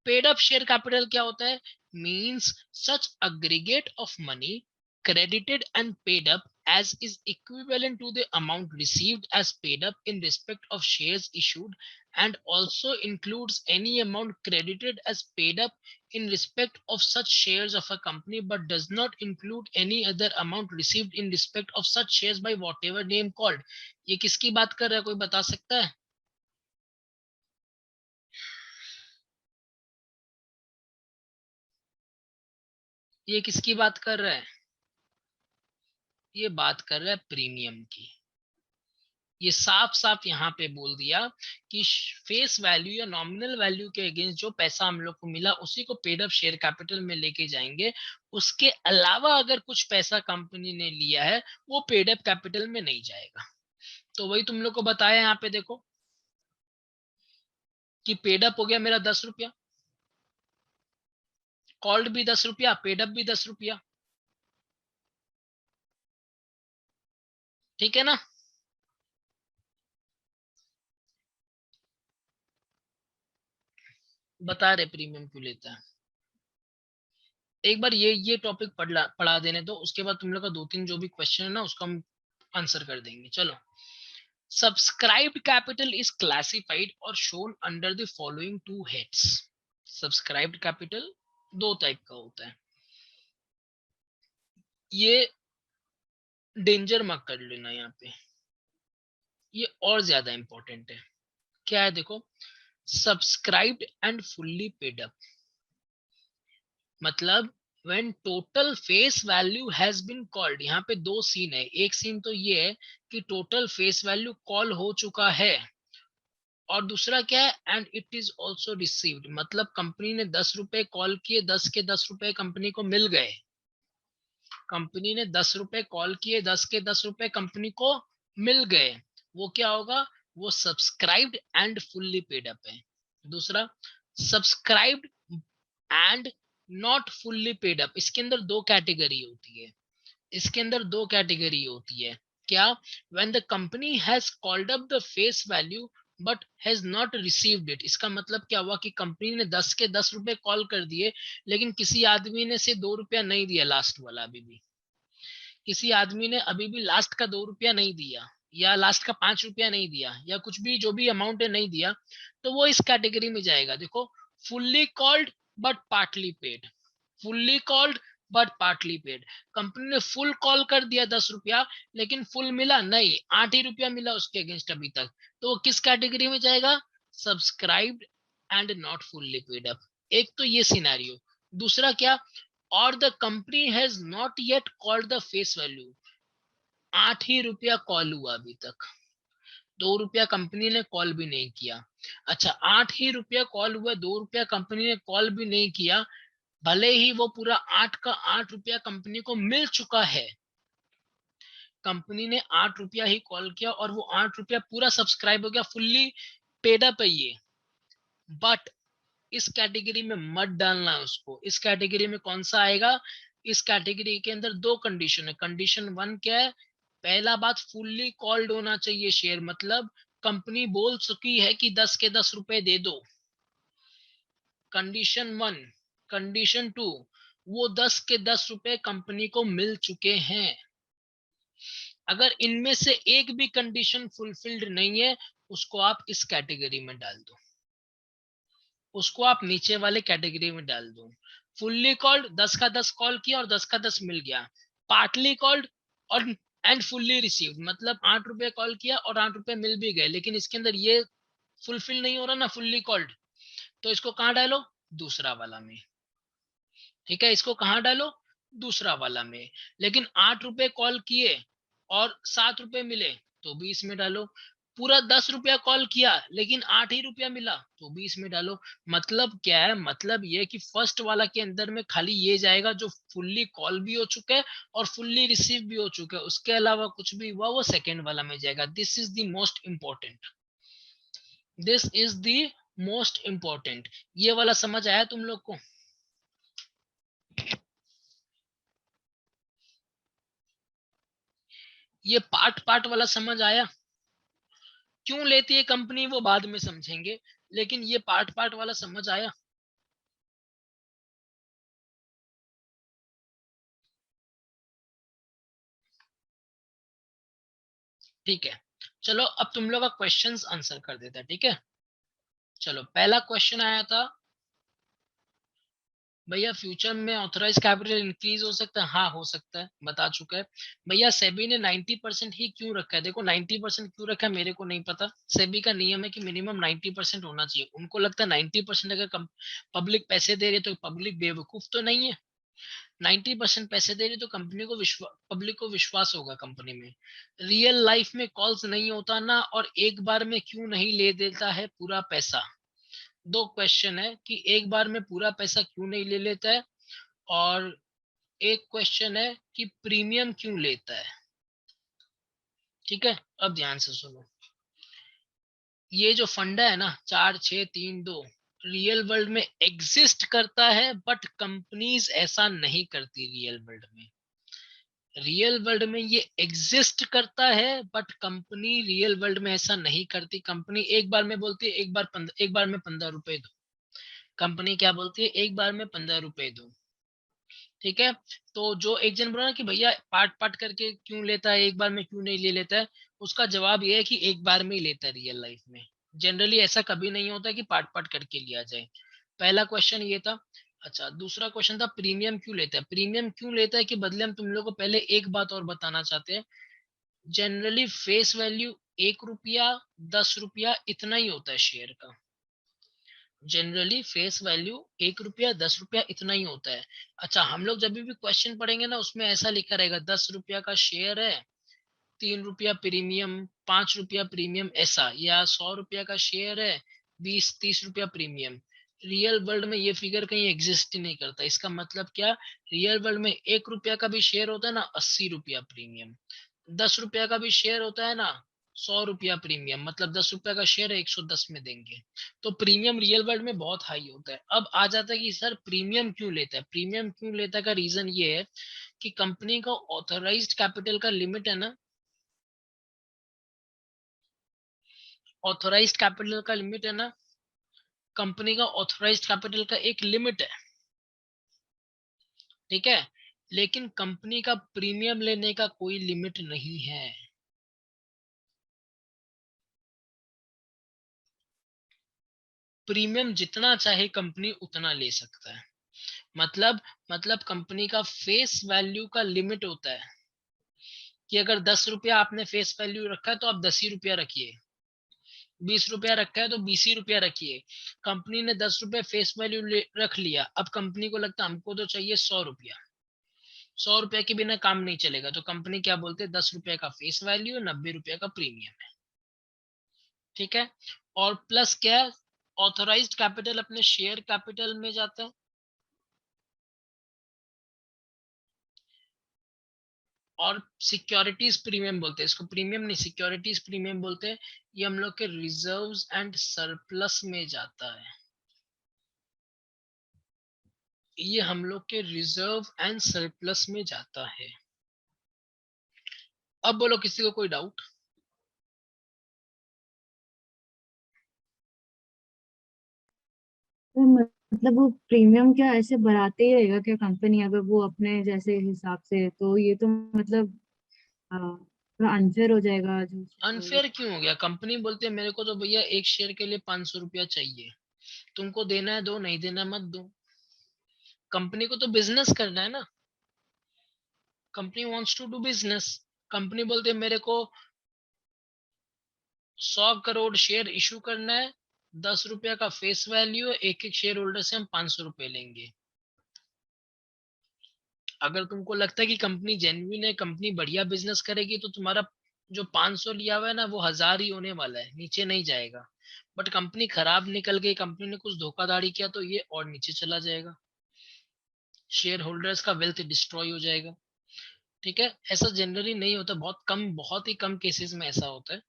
पेड अप शेयर कैपिटल क्या होता है, means such aggregate of money credited and paid up as is equivalent to the amount received as paid up in respect of shares issued and also includes any amount credited as paid up in respect of such shares of a company but does not include any other amount received in respect of such shares by whatever name called। ये किसकी बात कर रहा है, कोई बता सकता है? ये किसकी बात कर रहा है? ये बात कर रहा है प्रीमियम की। ये साफ साफ यहाँ पे बोल दिया कि फेस वैल्यू या नॉमिनल वैल्यू के अगेंस्ट जो पैसा हम लोग को मिला उसी को पेड अप शेयर कैपिटल में लेके जाएंगे। उसके अलावा अगर कुछ पैसा कंपनी ने लिया है वो पेड अप कैपिटल में नहीं जाएगा। तो वही तुम लोग को बताया यहाँ पे देखो कि पेड अप हो गया मेरा 10 रुपया, कॉल्ड भी 10 रुपया, पेड अप भी 10 रुपया, ठीक है ना। बता रहे प्रीमियम क्यों लेता है। एक बार ये टॉपिक पढ़ा देने दो, उसके बाद तुम लोग का 2-3 जो भी क्वेश्चन है ना उसका हम आंसर कर देंगे। चलो, सब्सक्राइब्ड कैपिटल इज क्लासिफाइड और shown under the following 2 heads. Subscribed capital 2 type का होता है, ये डेंजर मत कर लेना यहाँ पे, ये और ज्यादा इंपॉर्टेंट है। क्या है देखो, subscribed and fully paid up, मतलब when total face value has been called। यहाँ पे 2 सीन है, एक सीन तो ये है कि टोटल फेस वैल्यू कॉल हो चुका है, और दूसरा क्या है, and it is also received, मतलब कंपनी ने 10 रुपए कॉल किए, 10 के 10 रुपए कंपनी को मिल गए। कंपनी ने 10 रुपए कॉल किए, 10 के 10 रुपए कंपनी को मिल गए, वो क्या होगा, वो subscribed and fully paid up है। दूसरा, subscribed and not fully paid up, इसके अंदर 2 कैटेगरी होती है, इसके अंदर 2 कैटेगरी होती है। क्या, when the company has called up the face value but has not received it, इसका मतलब क्या हुआ कि कंपनी ने 10 के 10 रुपए कॉल कर दिए, लेकिन किसी आदमी ने से 2 रुपया नहीं दिया, लास्ट वाला अभी भी, किसी आदमी ने अभी भी लास्ट का 2 रुपया नहीं दिया, या लास्ट का 5 रुपया नहीं दिया, या कुछ भी जो भी अमाउंट है नहीं दिया, तो वो इस कैटेगरी में जाएगा। देखो, fully called but partly paid, fully called but partly paid, company ने फुल कॉल कर दिया 10 रुपया, लेकिन फुल मिला नहीं, 8 ही रुपया मिला उसके अगेंस्ट अभी तक, तो वो किस कैटेगरी में जाएगा, subscribed and not fully paid up. एक तो ये सिनेरियो। दूसरा क्या, और the company has not yet called the face value, 8 ही रुपया कॉल हुआ अभी तक, 2 रुपया कंपनी ने कॉल भी नहीं किया। अच्छा, 8 ही रुपया कॉल हुआ, 2 रुपया कंपनी ने कॉल भी नहीं किया, भले ही वो पूरा 8 का 8 रुपया कंपनी को मिल चुका है, कंपनी ने 8 रुपया ही कॉल किया और वो 8 रुपया पूरा सब्सक्राइब हो गया, फुल्ली पेड अप है ये, बट इस कैटेगरी में मत डालना उसको। इस कैटेगरी में कौन सा आएगा, इस कैटेगरी के अंदर 2 कंडीशन है। कंडीशन 1 क्या है, पहला बात, फुल्ली कॉल्ड होना चाहिए शेयर, मतलब कंपनी बोल चुकी है कि 10 के 10 रुपए दे दो, कंडीशन 1। कंडीशन 2, वो 10 के 10 रुपए कंपनी को मिल चुके हैं। अगर इनमें से एक भी कंडीशन फुलफिल्ड नहीं है, उसको आप इस कैटेगरी में डाल दो, उसको आप नीचे वाले कैटेगरी में डाल दो। फुल्ली कॉल्ड, 10 का 10 कॉल किया और 10 का 10 मिल गया। पार्टली कॉल्ड और एंड फुल्ली रिसीव्ड, मतलब 8 रुपए कॉल किया और 8 रुपए मिल भी गए, लेकिन इसके अंदर ये फुलफिल नहीं हो रहा ना, फुल्ली कॉल्ड, तो इसको कहां डालो, दूसरा वाला में। ठीक है, इसको कहां डालो, दूसरा वाला में। लेकिन 8 रुपए कॉल किए और 7 रुपए मिले, तो भी इसमें डालो। पूरा 10 रुपया कॉल किया लेकिन 8 ही रुपया मिला, तो भी इसमें डालो। मतलब क्या है, मतलब ये कि फर्स्ट वाला के अंदर में खाली ये जाएगा जो फुल्ली कॉल भी हो चुका है और फुल्ली रिसीव भी हो चुका है, उसके अलावा कुछ भी हुआ वो सेकेंड वाला में जाएगा। This is the most important, this is the most important. ये वाला समझ आया तुम लोग को। ये पार्ट पार्ट वाला समझ आया। क्यों लेती है कंपनी वो बाद में समझेंगे, लेकिन ये पार्ट पार्ट वाला समझ आया। ठीक है, चलो अब तुम लोग का क्वेश्चंस आंसर कर देता है। ठीक है, चलो पहला क्वेश्चन आया था, भैया फ्यूचर में ऑथराइज कैपिटल इंक्रीज हो सकता है। हाँ हो सकता है, बता चुका है। भैया सेबी ने 90% ही क्यों रखा है, देखो 90% क्यों रखा है मेरे को नहीं पता। सेबी का नियम है कि मिनिमम 90% होना चाहिए, उनको लगता है 90% अगर पब्लिक पैसे दे रही है तो पब्लिक बेवकूफ तो नहीं है। 90% पैसे दे रही तो कंपनी को पब्लिक को विश्वास होगा कंपनी में। रियल लाइफ में कॉल्स नहीं होता ना, और एक बार में क्यों नहीं ले देता है पूरा पैसा। 2 क्वेश्चन है कि एक बार में पूरा पैसा क्यों नहीं ले लेता है, और एक क्वेश्चन है कि प्रीमियम क्यों लेता है। ठीक है, अब ध्यान से सुनो, ये जो फंडा है ना 4 6 3 2, रियल वर्ल्ड में एग्जिस्ट करता है, बट कंपनीज ऐसा नहीं करती रियल वर्ल्ड में। रियल वर्ल्ड में ये एग्जिस्ट करता है, बट कंपनी रियल वर्ल्ड में ऐसा नहीं करती। कंपनी एक बार में बोलती है एक बार में 15 रुपए दो। कंपनी क्या बोलती है, एक बार में 15 रुपए दो। ठीक है, तो जो एक जन बोला ना कि भैया पार्ट पार्ट करके क्यों लेता है, एक बार में क्यों नहीं ले लेता है, उसका जवाब ये है कि एक बार में ही लेता है रियल लाइफ में। जनरली ऐसा कभी नहीं होता कि पार्ट पार्ट करके लिया जाए। पहला क्वेश्चन ये था। अच्छा, दूसरा क्वेश्चन था प्रीमियम क्यों लेता है। प्रीमियम क्यों लेता है कि बदले हम तुम लोग को पहले एक बात और बताना चाहते हैं। जनरली फेस वैल्यू 1 रुपया 10 रुपया इतना ही होता है शेयर का। जनरली फेस वैल्यू 1 रुपया 10 रुपया इतना ही होता है। अच्छा, हम लोग जब भी क्वेश्चन पढ़ेंगे ना, उसमें ऐसा लिखा रहेगा 10 रुपया का शेयर है, 3 रुपया प्रीमियम, 5 रुपया प्रीमियम, ऐसा, या 100 रुपया का शेयर है, 20-30 रुपया प्रीमियम। रियल वर्ल्ड में ये फिगर कहीं एग्जिस्ट ही नहीं करता। इसका मतलब क्या, रियल वर्ल्ड में 1 रुपया का भी शेयर होता है ना, 80 रुपया प्रीमियम। 10 रुपया का भी शेयर होता है ना, 100 रुपया प्रीमियम। मतलब 10 रुपया का शेयर है, 110 में देंगे। तो प्रीमियम रियल वर्ल्ड में बहुत हाई होता है। अब आ जाता है कि सर प्रीमियम क्यों लेता है। प्रीमियम क्यों लेता है का रीजन ये है कि कंपनी का ऑथराइज्ड कैपिटल का लिमिट है ना, ऑथराइज्ड कैपिटल का लिमिट है ना, कंपनी का ऑथराइज्ड कैपिटल का एक लिमिट है। ठीक है, लेकिन कंपनी का प्रीमियम लेने का कोई लिमिट नहीं है। प्रीमियम जितना चाहे कंपनी उतना ले सकता है। मतलब कंपनी का फेस वैल्यू का लिमिट होता है कि अगर 10 रुपया आपने फेस वैल्यू रखा है तो आप 10 ही रुपया रखिए, 20 रुपया रखा है तो 20 ही रुपया रखिए। कंपनी ने 10 रुपये फेस वैल्यू रख लिया, अब कंपनी को लगता है हमको तो चाहिए 100 रुपया, 100 रुपया के बिना काम नहीं चलेगा। तो कंपनी क्या बोलते हैं, 10 रुपये का फेस वैल्यू, 90 रुपया का प्रीमियम है। ठीक है, और प्लस क्या है, ऑथराइज्ड कैपिटल अपने शेयर कैपिटल में जाता है, और सिक्योरिटीज प्रीमियम बोलते हैं इसको, प्रीमियम नहीं सिक्योरिटीज प्रीमियम बोलते हैं। ये हम लोग के रिजर्व्स एंड सरप्लस में जाता है। ये हम लोग के रिजर्व एंड सरप्लस में जाता है। अब बोलो किसी को कोई डाउट। तो मतलब वो प्रीमियम क्या ऐसे बढ़ाते ही रहेगा क्या कंपनी, अगर वो अपने जैसे हिसाब से, तो ये तो मतलब थोड़ा अनफेयर हो जाएगा जो शेयर होल्डर। अनफेयर क्यों हो गया, कंपनी बोलते हैं मेरे को तो भैया एक शेयर के लिए 500 रुपया चाहिए, तुमको देना है दो, नहीं देना मत दो। कंपनी को तो बिजनेस करना है ना, company wants to do business. Company बोलते है मेरे को 100 करोड़ शेयर इशू करना है, 10 रुपया का फेस वैल्यू है, एक एक शेयर होल्डर से हम 500 रुपए लेंगे। अगर तुमको लगता है कि कंपनी जेन्युइन है, कंपनी बढ़िया बिजनेस करेगी, तो तुम्हारा जो 500 लिया हुआ है ना, वो 1000 ही होने वाला है, नीचे नहीं जाएगा। बट कंपनी खराब निकल गई, कंपनी ने कुछ धोखाधड़ी किया, तो ये और नीचे चला जाएगा, शेयर होल्डर्स का वेल्थ डिस्ट्रॉय हो जाएगा। ठीक है, ऐसा जनरली नहीं होता, बहुत कम, बहुत ही कम केसेस में ऐसा होता है।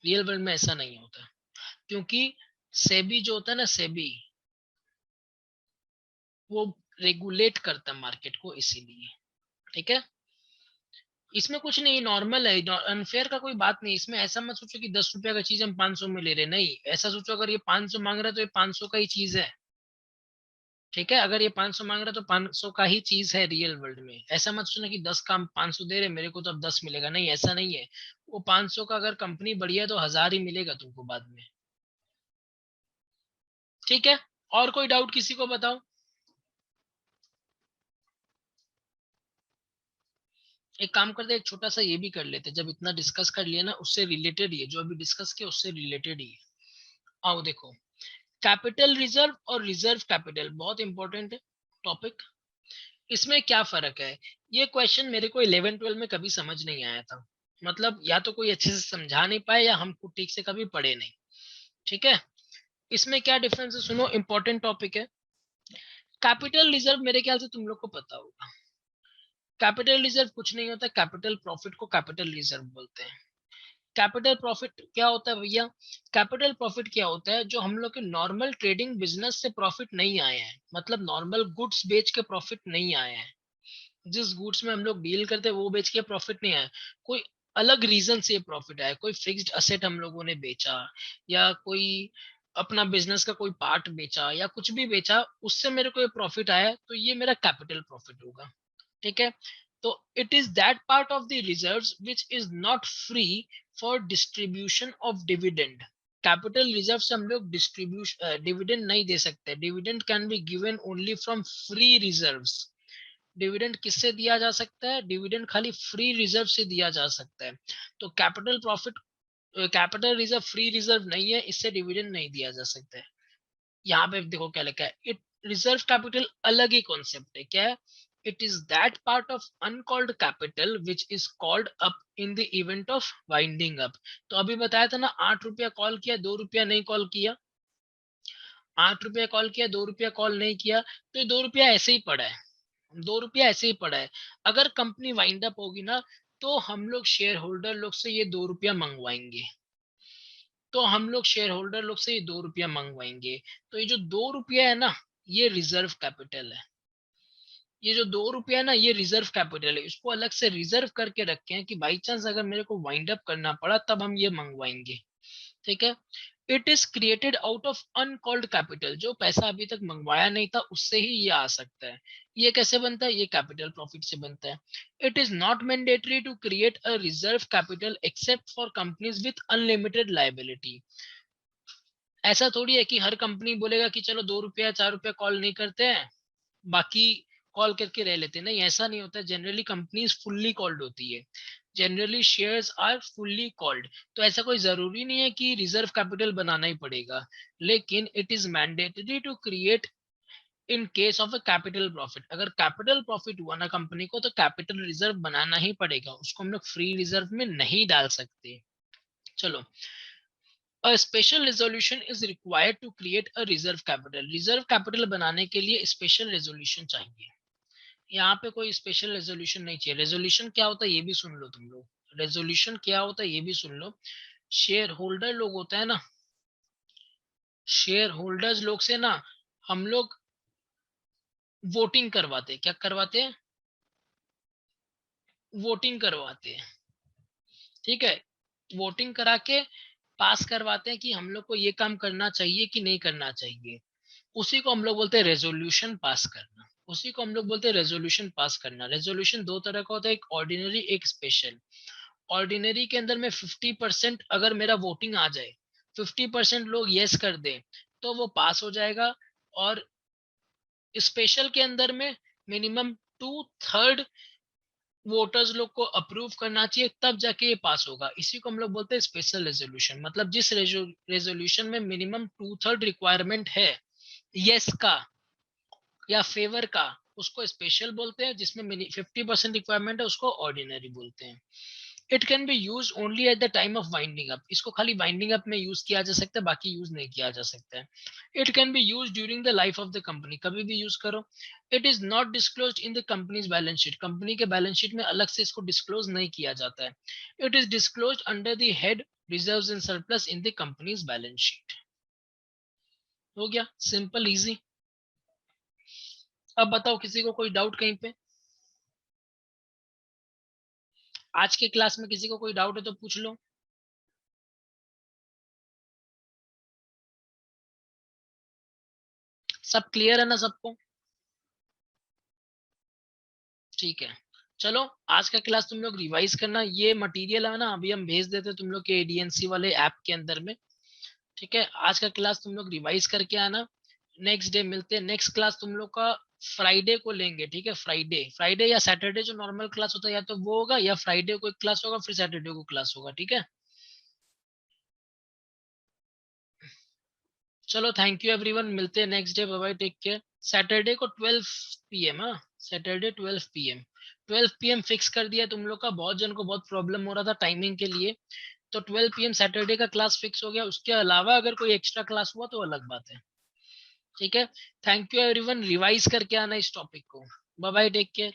रियल वर्ल्ड में ऐसा नहीं होता, क्योंकि सेबी जो होता है ना, सेबी वो रेगुलेट करता है मार्केट को, इसीलिए। ठीक है, इसमें कुछ नहीं, नॉर्मल है, अनफेयर का कोई बात नहीं। इसमें ऐसा मत सोचो कि 10 रुपया का चीज हम 500 में ले रहे, नहीं, ऐसा सोचो अगर ये 500 मांग रहा है तो ये 500 का ही चीज है। ठीक है, अगर ये 500 मांग रहा है तो 500 का ही चीज है रियल वर्ल्ड में। ऐसा मत सोचना कि 10 का हम 500 दे रहे, मेरे को तो अब 10 मिलेगा, नहीं, ऐसा नहीं है। वो 500 का अगर कंपनी बढ़िया है तो 1000 ही मिलेगा तुमको बाद में। ठीक है, और कोई डाउट किसी को बताओ। एक काम करते, एक छोटा सा ये भी कर लेते, जब इतना डिस्कस कर लिया ना, उससे रिलेटेड ही है जो अभी डिस्कस किया, उससे रिलेटेड ही है। आओ देखो, कैपिटल रिजर्व और रिजर्व कैपिटल बहुत इंपॉर्टेंट है टॉपिक। इसमें क्या फर्क है, ये क्वेश्चन मेरे को 11-12 में कभी समझ नहीं आया था। मतलब या तो कोई अच्छे से समझा नहीं पाए, या हमको ठीक से कभी पढ़े नहीं। ठीक है, इसमें क्या डिफरेंस है, सुनो, इंपॉर्टेंट टॉपिक है। कैपिटल रिजर्व मेरे ख्याल से तुम लोग को पता होगा। कैपिटल रिजर्व कुछ नहीं होता, कैपिटल प्रॉफिट को कैपिटल रिजर्व बोलते हैं। कैपिटल प्रॉफिट क्या होता है भैया? कैपिटल प्रॉफिट क्या होता है? जो हम लोग के नॉर्मल ट्रेडिंग बिजनेस से प्रॉफिट नहीं आए हैं, मतलब नॉर्मल गुड्स बेच के प्रॉफिट नहीं आए हैं, जिस गुड्स में हम लोग डील करते हैं वो बेच के प्रॉफिट नहीं आया, कोई अलग रीजन से प्रॉफिट आया, कोई फिक्स्ड असेट हम लोगों ने बेचा, या कोई अपना बिजनेस का कोई पार्ट बेचा, या कुछ भी बेचा, उससे मेरे को ये प्रॉफिट आया, तो ये मेरा कैपिटल प्रॉफिट होगा। ठीक है, तो it is that part of the reserves which is not free for distribution of dividend. Capital reserve से हम लोग डिविडेंड नहीं दे सकते। Dividend can be given only from free reserves. Dividend किससे दिया जा सकता है? डिविडेंड खाली फ्री रिजर्व से दिया जा सकता है। तो capital profit, capital reserve free reserve नहीं है, इससे डिविडेंड नहीं दिया जा सकता है। यहाँ पे देखो क्या लिखा है, इट रिजर्व कैपिटल अलग ही कॉन्सेप्ट है। क्या है? It is that part of uncalled capital which is called up in the event of winding up. तो अभी बताया था ना, 8 रुपया कॉल किया, 2 रुपया नहीं कॉल किया। 8 रुपया कॉल किया, 2 रुपया कॉल नहीं किया, तो ये 2 रुपया ऐसे ही पड़ा है। 2 रुपया ऐसे ही पड़ा है। अगर कंपनी वाइंड अप होगी ना, तो हम लोग शेयर होल्डर लोग से ये 2 रुपया मंगवाएंगे। तो हम लोग शेयर होल्डर लोग से ये 2 रुपया मंगवाएंगे। तो ये जो 2 रुपया है ना, ये रिजर्व कैपिटल है। ये जो 2 रुपया है ना, ये रिजर्व कैपिटल है। इसको अलग से रिजर्व करके रखे हैं कि बाई चांस अगर मेरे को वाइंड अप करना पड़ा तब हम ये मंगवाएंगे। ठीक है, it is created out of uncalled capital. जो पैसा अभी तक मंगवाया नहीं था उससे ही ये आ सकता है। ये कैसे बनता है? ये कैपिटल प्रॉफिट से बनता है। It is not mandatory to create a reserve capital except for companies with unlimited liability. ऐसा थोड़ी है कि हर कंपनी बोलेगा कि चलो 2 रुपया 4 रुपया कॉल नहीं करते हैं, बाकी कॉल करके रह लेते हैं। नहीं, ऐसा नहीं होता। जनरली कंपनीज फुल्ली कॉल्ड होती है। Generally shares are fully called. तो ऐसा कोई जरूरी नहीं है कि रिजर्व कैपिटल बनाना ही पड़ेगा, लेकिन it is mandatory to create in case of a capital profit. अगर कैपिटल प्रॉफिट हुआ ना कंपनी को, तो कैपिटल रिजर्व बनाना ही पड़ेगा। उसको हम लोग फ्री रिजर्व में नहीं डाल सकते। चलो, A special resolution is required to create a reserve capital. Reserve capital बनाने के लिए स्पेशल रेजोल्यूशन चाहिए। यहाँ पे कोई स्पेशल रेजोल्यूशन नहीं चाहिए। रेजोल्यूशन क्या होता है ये भी सुन लो तुम लोग। रेजोल्यूशन क्या होता है ये भी सुन लो। शेयर होल्डर लोग होता है ना, शेयर होल्डर्स लोग से ना हम लोग वोटिंग करवाते हैं। क्या करवाते हैं? वोटिंग करवाते हैं। ठीक है, वोटिंग करा के पास करवाते हैं कि हम लोग को ये काम करना चाहिए कि नहीं करना चाहिए। उसी को हम लोग बोलते हैं रेजोल्यूशन पास करना। उसी को हम लोग बोलते हैं रेजोल्यूशन पास करना। रेजोल्यूशन दो तरह का होता है, एक ऑर्डिनरी, एक स्पेशल। ऑर्डिनरी के अंदर में 50% अगर मेरा वोटिंग आ जाए, 50% लोग यस कर दे, तो वो पास हो जाएगा। और स्पेशल के अंदर में मिनिमम 2/3 वोटर्स लोग को अप्रूव करना चाहिए, तब जाके ये पास होगा। इसी को हम लोग बोलते हैं स्पेशल रेजोल्यूशन। मतलब जिस रेजोल्यूशन में मिनिमम 2/3 रिक्वायरमेंट है यस का या फेवर का, उसको स्पेशल बोलते हैं। जिसमें 50% रिक्वायरमेंट है उसको ऑर्डिनरी बोलते हैं। It can be use only at the time of winding up. इसको खाली वाइंडिंग अप में यूज किया जा सकता है, बाकी यूज नहीं किया जा सकता है। It can be use during the life of the company, कभी भी यूज करो। It is not disclosed in the companies balance sheet. Company के बैलेंस शीट में अलग से इसको डिस्क्लोज नहीं किया जाता है। It is disclosed under the head reserves and surplus in the companies balance sheet. हो गया सिंपल इजी। अब बताओ किसी को कोई डाउट कहीं पे? आज के क्लास में किसी को कोई डाउट है तो पूछ लो। सब क्लियर है ना सबको? ठीक है, चलो आज का क्लास तुम लोग रिवाइज करना। ये मटेरियल है ना, अभी हम भेज देते तुम लोग के एडीएनसी वाले ऐप के अंदर में। ठीक है, आज का क्लास तुम लोग रिवाइज करके आना। नेक्स्ट डे मिलते हैं। नेक्स्ट क्लास तुम लोग का फ्राइडे को लेंगे। ठीक है, फ्राइडे या सैटरडे जो नॉर्मल क्लास होता है, या तो वो होगा, या फ्राइडे को एक क्लास होगा, फिर सैटरडे को क्लास होगा। ठीक है, चलो थैंक यू एवरीवन। मिलते हैं next day. Bye bye, take care. Saturday को 12 PM। हाँ, सैटरडे 12 PM। 12 PM फिक्स कर दिया तुम लोग का। बहुत जन को बहुत प्रॉब्लम हो रहा था टाइमिंग के लिए, तो 12 PM सैटरडे का क्लास फिक्स हो गया। उसके अलावा अगर कोई एक्स्ट्रा क्लास हुआ तो अलग बात है। ठीक है, थैंक यू एवरीवन। रिवाइज करके आना इस टॉपिक को। Bye bye, take care.